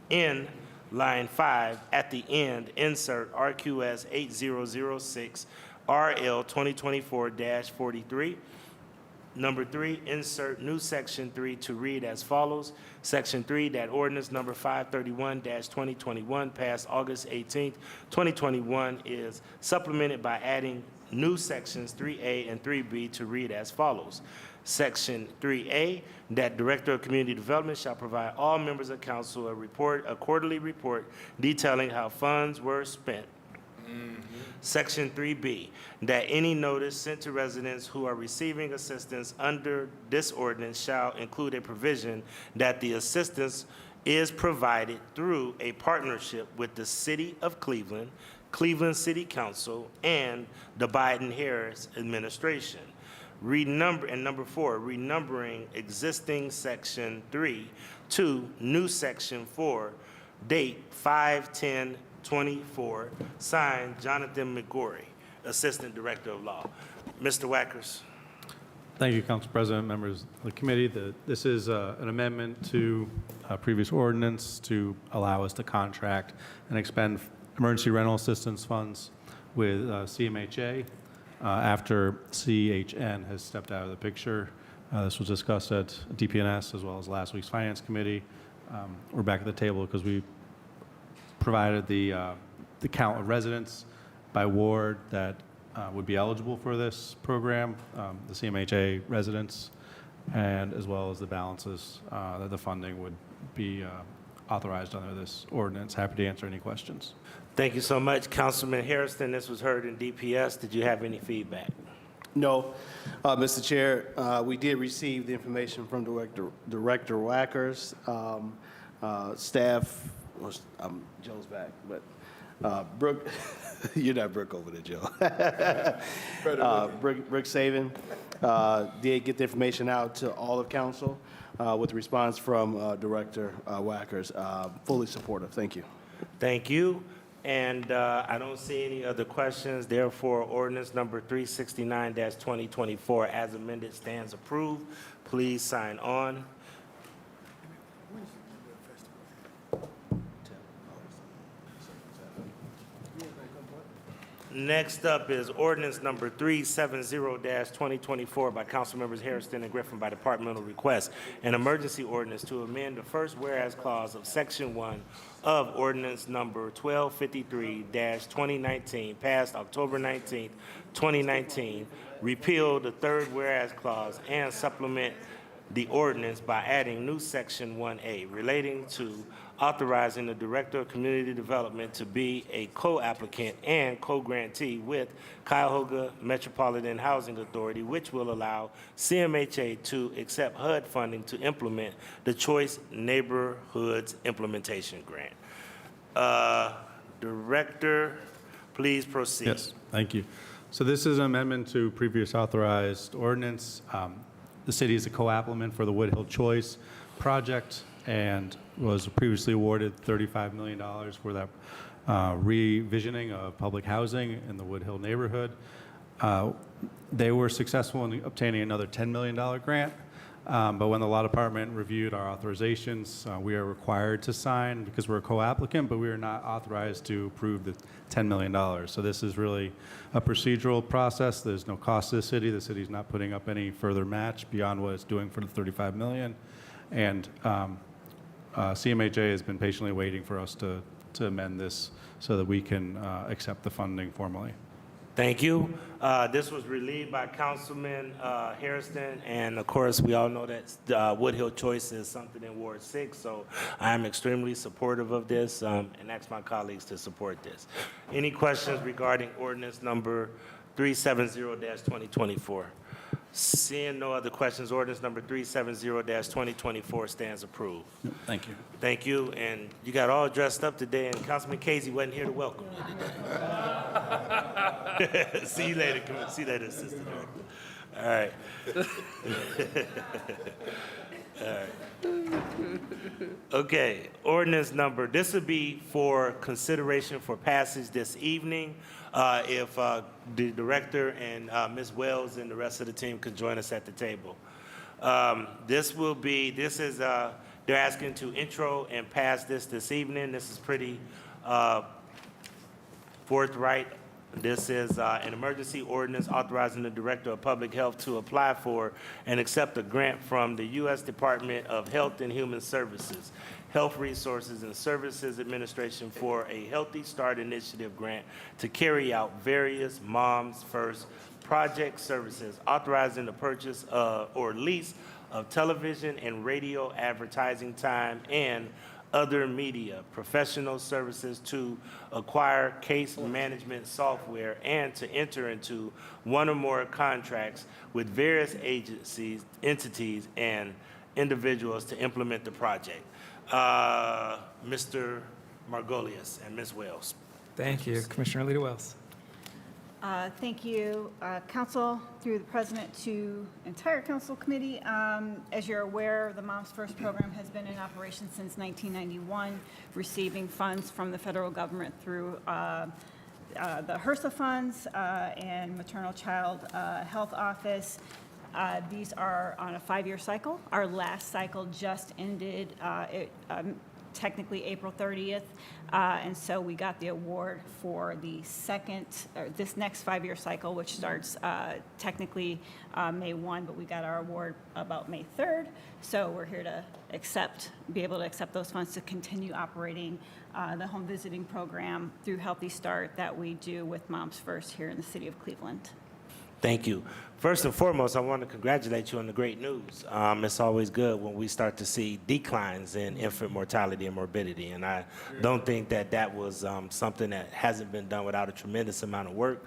A: in line 5, at the end, insert RQS 8006 RL 2024-43. Number 3, insert new section 3 to read as follows. Section 3, that ordinance number 531-2021 passed August 18, 2021 is supplemented by adding new sections 3A and 3B to read as follows. Section 3A, that Director of Community Development shall provide all members of council a quarterly report detailing how funds were spent. Section 3B, that any notice sent to residents who are receiving assistance under this ordinance shall include a provision that the assistance is provided through a partnership with the City of Cleveland, Cleveland City Council, and the Biden-Harris administration. And number 4, renumbering existing Section 3 to new Section 4, date 5/10/24, signed Jonathan McGorry, Assistant Director of Law. Mr. Wackers.
N: Thank you, Council President, members of the committee. This is an amendment to a previous ordinance to allow us to contract and expend emergency rental assistance funds with CMHA after CHN has stepped out of the picture. This was discussed at DPNS as well as last week's Finance Committee. We're back at the table because we provided the count of residents by ward that would be eligible for this program, the CMHA residents, and as well as the balances that the funding would be authorized under this ordinance. Happy to answer any questions.
A: Thank you so much. Councilman Harrison, this was heard in DPS. Did you have any feedback?
H: No, Mr. Chair, we did receive the information from Director Wackers. Staff, Joe's back, but Brooke, you're not Brooke over there, Joe. Brooke Saban did get the information out to all of council with the response from Director Wackers. Fully supportive. Thank you.
A: Thank you. And I don't see any other questions. Therefore, ordinance number 369-2024 as amended stands approved. Please sign on. Next up is ordinance number 370-2024 by Council Members Hairston and Griffin by departmental request. An emergency ordinance to amend the first whereas clause of section 1 of ordinance number 1253-2019, passed October 19, 2019, repeal the third whereas clause and supplement the ordinance by adding new section 1A relating to authorizing the Director of Community Development to be a co-applicant and co-grantee with Cuyahoga Metropolitan Housing Authority, which will allow CMHA to accept HUD funding to implement the Choice Neighborhoods Implementation Grant. Director, please proceed.
N: Yes, thank you. So this is an amendment to previous authorized ordinance. The city is a co-applicant for the Woodhill Choice project. and was previously awarded $35 million for that revisioning of public housing in the Wood Hill neighborhood. They were successful in obtaining another $10 million grant, but when the law department reviewed our authorizations, we are required to sign because we're a co-applicant, but we are not authorized to approve the $10 million. So this is really a procedural process. There's no cost to the city. The city's not putting up any further match beyond what it's doing for the $35 million. And CMHA has been patiently waiting for us to amend this so that we can accept the funding formally.
A: Thank you. This was relieved by Councilman Hairston, and of course, we all know that Wood Hill Choice is something in Ward 6, so I'm extremely supportive of this and ask my colleagues to support this. Any questions regarding ordinance number 370-2024? Seeing no other questions, ordinance number 370-2024 stands approved.
N: Thank you.
A: Thank you, and you got all dressed up today, and Councilman Casey wasn't here to welcome you. See you later, Assistant Director. All right. All right. Okay, ordinance number, this would be for consideration for passage this evening. If the director and Ms. Wells and the rest of the team could join us at the table. They're asking to intro and pass this evening. This is pretty forthright. This is an emergency ordinance authorizing the Director of Public Health to apply for and accept a grant from the U.S. Department of Health and Human Services, Health Resources and Services Administration for a Healthy Start Initiative grant to carry out various Moms First project services, authorizing the purchase or lease of television and radio advertising time and other media, professional services to acquire case management software, and to enter into one or more contracts with various agencies, entities, and individuals to implement the project. Mr. Margolius and Ms. Wells.
M: Thank you. Commissioner Alita Wells.
O: Thank you, Council, through the President to entire Council Committee. As you're aware, the Moms First program has been in operation since 1991, receiving funds from the federal government through the HRSA funds and Maternal Child Health Office. These are on a 5-year cycle. Our last cycle just ended technically April 30th, and so we got the award for the this next 5-year cycle, which starts technically May 1, but we got our award about May 3rd. So we're here to be able to accept those funds to continue operating the home visiting program through Healthy Start that we do with Moms First here in the city of Cleveland.
A: Thank you. First and foremost, I want to congratulate you on the great news. It's always good when we start to see declines in infant mortality and morbidity, and I don't think that was something that hasn't been done without a tremendous amount of work.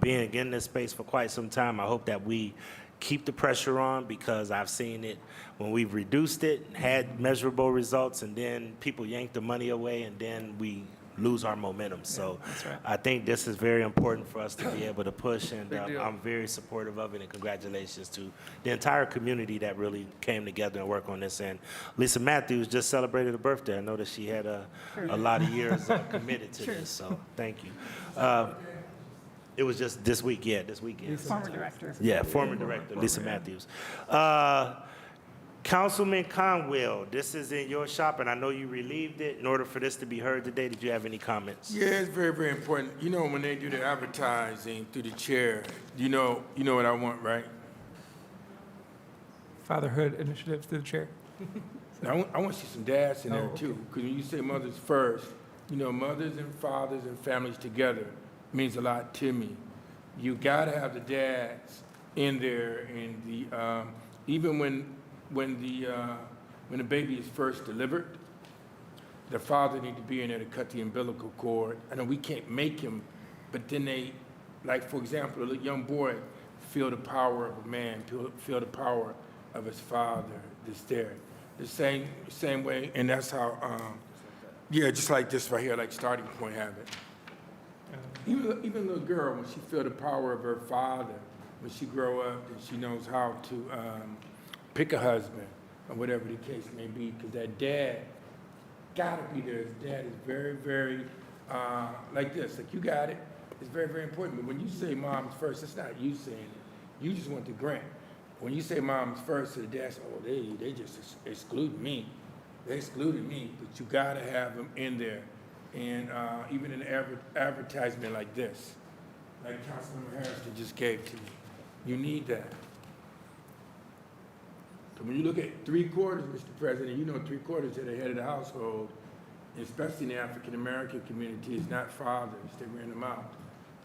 A: Being in this space for quite some time, I hope that we keep the pressure on, because I've seen it when we've reduced it, had measurable results, and then people yank the money away, and then we lose our momentum. So I think this is very important for us to be able to push, and I'm very supportive of it, and congratulations to the entire community that really came together and worked on this. And Lisa Matthews just celebrated a birthday. I know that she had a lot of years committed to this, so thank you. It was just this week, this weekend.
O: Former director.
A: Yeah, former director, Lisa Matthews. Councilman Conwell, this is in your shop, and I know you relieved it. In order for this to be heard today, did you have any comments?
V: Yeah, it's very, very important. You know, when they do the advertising through the chair, you know what I want, right?
M: Fatherhood initiatives through the chair.
V: Now, I want to see some dads in there too, because when you say mothers first, mothers and fathers and families together means a lot to me. You got to have the dads in there, and even when the baby is first delivered, the father need to be in there to cut the umbilical cord. I know we can't make him, but then they, like for example, a young boy feel the power of a man, feel the power of his father that's there. The same way, and that's how, just like this right here, like Starting Point have it. Even a little girl, when she feel the power of her father, when she grow up and she knows how to pick a husband, or whatever the case may be, because that dad gotta be there. His dad is very, very, like this, like you got it. It's very, very important. But when you say mom's first, it's not you saying it. You just want the grant. When you say mom's first, the dad says, oh, they just exclude me. They excluded me, but you gotta have them in there. And even in an advertisement like this, like Councilmember Harrison just gave to me, you need that. So when you look at 3/4, Mr. President, you know 3/4 of the head of the household, especially in the African-American community, is not fathers. They ran them out.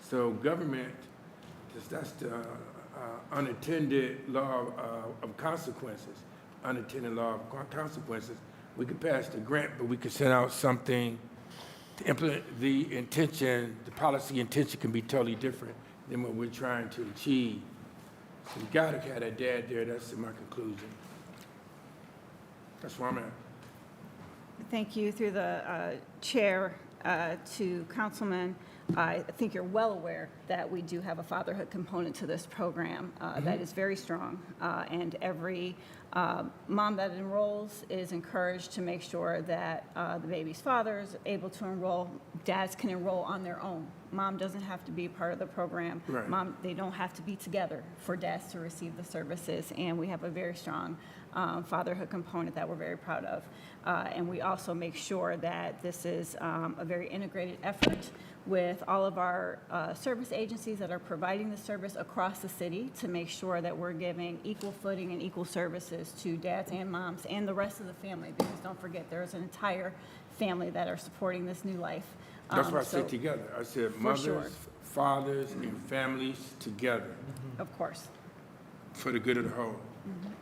V: So government, that's the unintended law of consequences. Unintended law of consequences. We could pass the grant, but we could send out something to implement the intention. The policy intention can be totally different than what we're trying to achieve. So you gotta have that dad there. That's my conclusion. That's where I'm at.
O: Thank you through the chair to Councilman. I think you're well aware that we do have a fatherhood component to this program that is very strong, and every mom that enrolls is encouraged to make sure that the baby's father is able to enroll. Dads can enroll on their own. Mom doesn't have to be part of the program.
V: Right.
O: They don't have to be together for dads to receive the services, and we have a very strong fatherhood component that we're very proud of. And we also make sure that this is a very integrated effort with all of our service agencies that are providing the service across the city to make sure that we're giving equal footing and equal services to dads and moms and the rest of the family, because don't forget, there is an entire family that are supporting this new life.
V: That's why I
O: so-
V: said together. I said
O: For
V: mothers,
O: sure.
V: fathers, and families together
O: Of course.
V: for the good of the whole.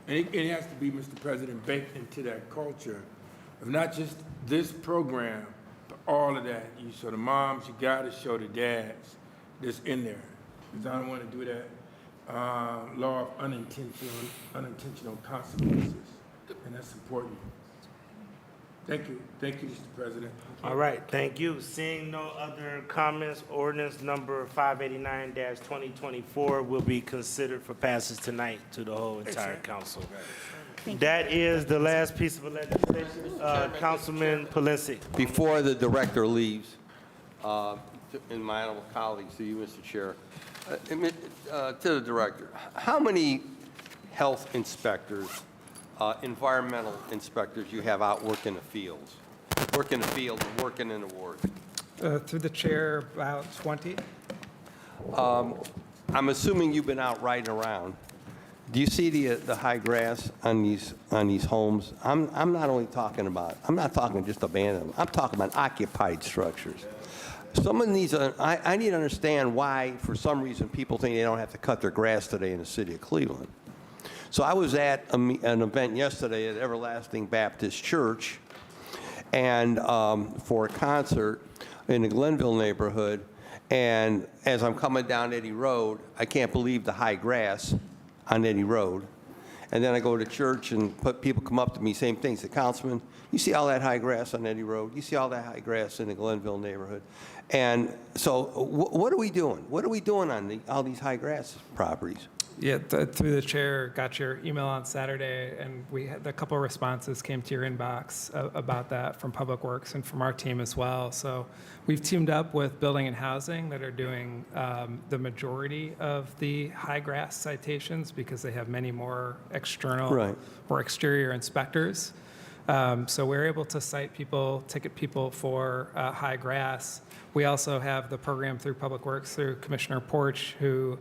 V: And it has to be, Mr. President, baked into that culture of not just this program, but all of that. So the moms, you gotta show the dads that's in there. Because I don't want to do that law of unintentional consequences. And that's important. Thank you, Mr. President.
A: All right, thank you. Seeing no other comments, ordinance number 589-2024 will be considered for passage tonight to the whole entire council. That is the last piece of legislation. Councilman Polinsky.
E: Before the director leaves, and my honorable colleagues, to you, Mr. Chair, to the director, how many health inspectors, environmental inspectors you have out working the fields and working in the ward?
M: Through the chair, about 20.
E: I'm assuming you've been out riding around. Do you see the high grass on these homes? I'm not only talking about, I'm not talking just abandoned, I'm talking about occupied structures. Some of these, I need to understand why, for some reason, people think they don't have to cut their grass today in the city of Cleveland. So I was at an event yesterday at Everlasting Baptist Church, and for a concert in the Glenville neighborhood, and as I'm coming down Eddy Road, I can't believe the high grass on Eddy Road. And then I go to church and people come up to me, same thing, say, Councilman, you see all that high grass on Eddy Road? You see all that high grass in the Glenville neighborhood? And so what are we doing? What are we doing on all these high grass properties?
M: Yeah, through the chair, got your email on Saturday, and we had a couple of responses came to your inbox about that from Public Works and from our team as well. So we've teamed up with Building and Housing that are doing the majority of the high grass citations because they have many more external or exterior inspectors. So we're able to cite people, ticket people for high grass. We also have the program through Public Works through Commissioner Porch, who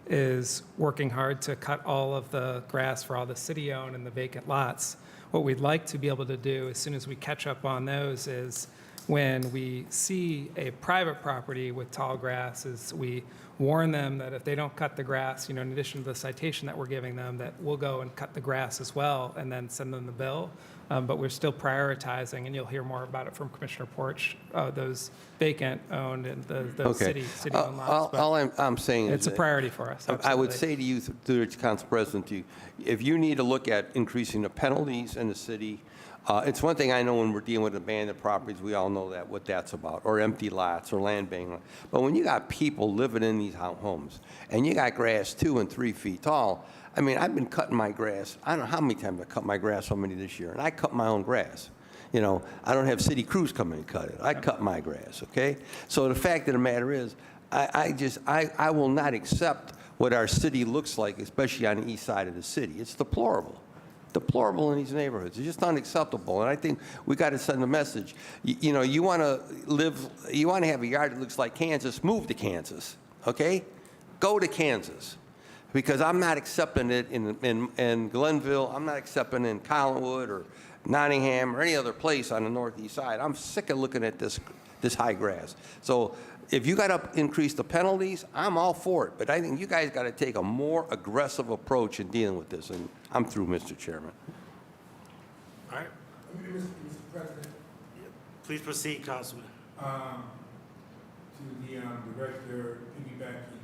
M: is working hard to cut all of the grass for all the city-owned and the vacant lots. What we'd like to be able to do as soon as we catch up on those is when we see a private property with tall grass is we warn them that if they don't cut the grass, in addition to the citation that we're giving them, that we'll go and cut the grass as well and then send them the bill. But we're still prioritizing, and you'll hear more about it from Commissioner Porch, those vacant-owned and the city-owned lots. But
E: All I'm saying is
M: it's a
E: that
M: priority for us.
E: I would
M: absolutely.
E: say to you, through the Council President, if you need to look at increasing the penalties in the city It's one thing I know when we're dealing with abandoned properties, we all know that, what that's about, or empty lots, or land bank. But when you got people living in these homes, and you got grass 2 and 3 feet tall, I mean, I've been cutting my grass. I don't know how many times I cut my grass, so many this year, and I cut my own grass. You know, I don't have city crews come in and cut it. I cut my grass, okay? So the fact of the matter is, I will not accept what our city looks like, especially on the east side of the city. It's deplorable. Deplorable in these neighborhoods. It's just unacceptable. And I think we got to send a message. You know, you want to have a yard that looks like Kansas, move to Kansas, okay? Go to Kansas. Because I'm not accepting it in Glenville, I'm not accepting it in Collinwood or Nottingham or any other place on the northeast side. I'm sick of looking at this high grass. So if you got to increase the penalties, I'm all for it. But I think you guys got to take a more aggressive approach in dealing with this. And I'm through, Mr. Chairman.
V: All right. Mr. President,
A: Please proceed, Councilman.
V: to the director, piggybacking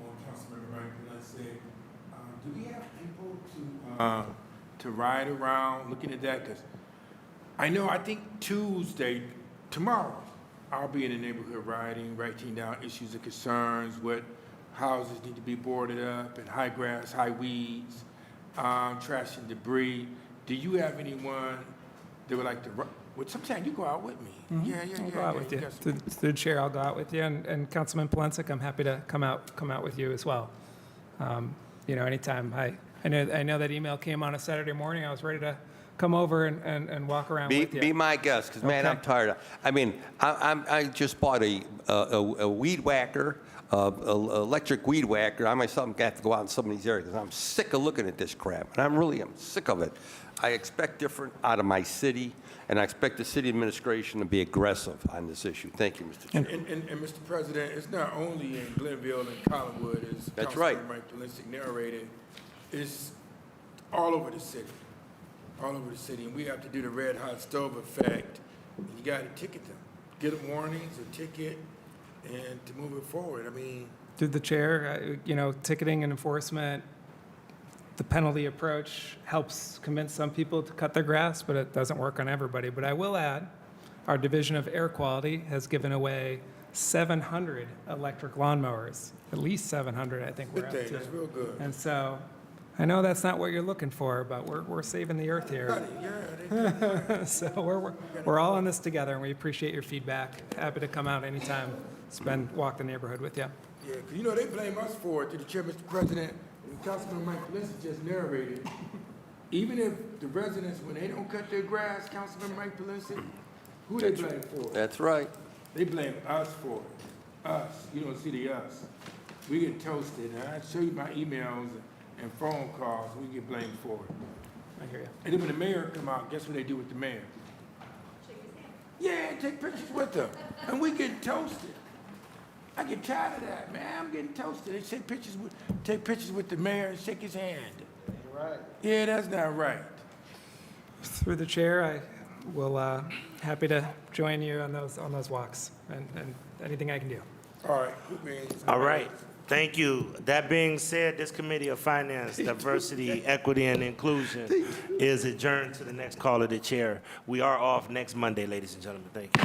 V: on Councilmember Mike Palencia, do we have people to ride around looking at that? Because I think Tuesday, tomorrow, I'll be in the neighborhood writing down issues and concerns, what houses need to be boarded up, and high grass, high weeds, trash and debris. Do you have anyone that would like to, sometimes you go out with me. Yeah.
M: I'll go out with you. Through the chair, I'll go out with you. And Councilman Polensek, I'm happy to come out with you as well. You know, anytime. I know that email came on a Saturday morning. I was ready to come over and walk around with you.
E: Be my guest, because, man, I'm tired. I mean, I just bought a weed whacker, electric weed whacker. I myself got to go out in some of these areas, because I'm sick of looking at this crap, and I'm sick of it. I expect different out of my city, and I expect the city administration to be aggressive on this issue. Thank you, Mr. Chair.
V: And Mr. President, it's not only in Glenville and Collinwood, as
E: That's right.
V: Councilman Mike Palencia narrated, it's all over the city. All over the city, and we have to do the red hot stove effect. You got to ticket them, get them warnings, a ticket, and to move it forward. I mean,
M: Through the chair, you know, ticketing and enforcement, the penalty approach helps convince some people to cut their grass, but it doesn't work on everybody. But I will add, our Division of Air Quality has given away 700 electric lawnmowers, at least 700, I think we're
V: good
M: up
V: thing.
M: to.
V: That's real good.
M: And so, I know that's not what you're looking for, but we're saving the earth here. So we're all in this together, and we appreciate your feedback. Happy to come out anytime, walk the neighborhood with you.
V: Yeah, because they blame us for it, to the chair, Mr. President, and Councilman Mike Palencia just narrated. Even if the residents, when they don't cut their grass, Councilman Mike Palencia, who they blame for it?
E: That's right.
V: They blame us for it. Us. You don't see the us. We get toasted. And I show you my emails and phone calls. We get blamed for it.
M: I hear you.
V: And then when the mayor come out, guess what they do with the mayor? Shake his hand. Yeah, take pictures with them. And we get toasted. I get tired of that, man. I'm getting toasted. They take pictures with the mayor and shake his hand. Right. Yeah, that's not right.
M: Through the chair, I will happy to join you on those walks and anything I can do.
V: All right.
A: All right. Thank you. That being said, this Committee of Finance, Diversity, Equity, and Inclusion is adjourned to the next call of the chair. We are off next Monday, ladies and gentlemen. Thank you.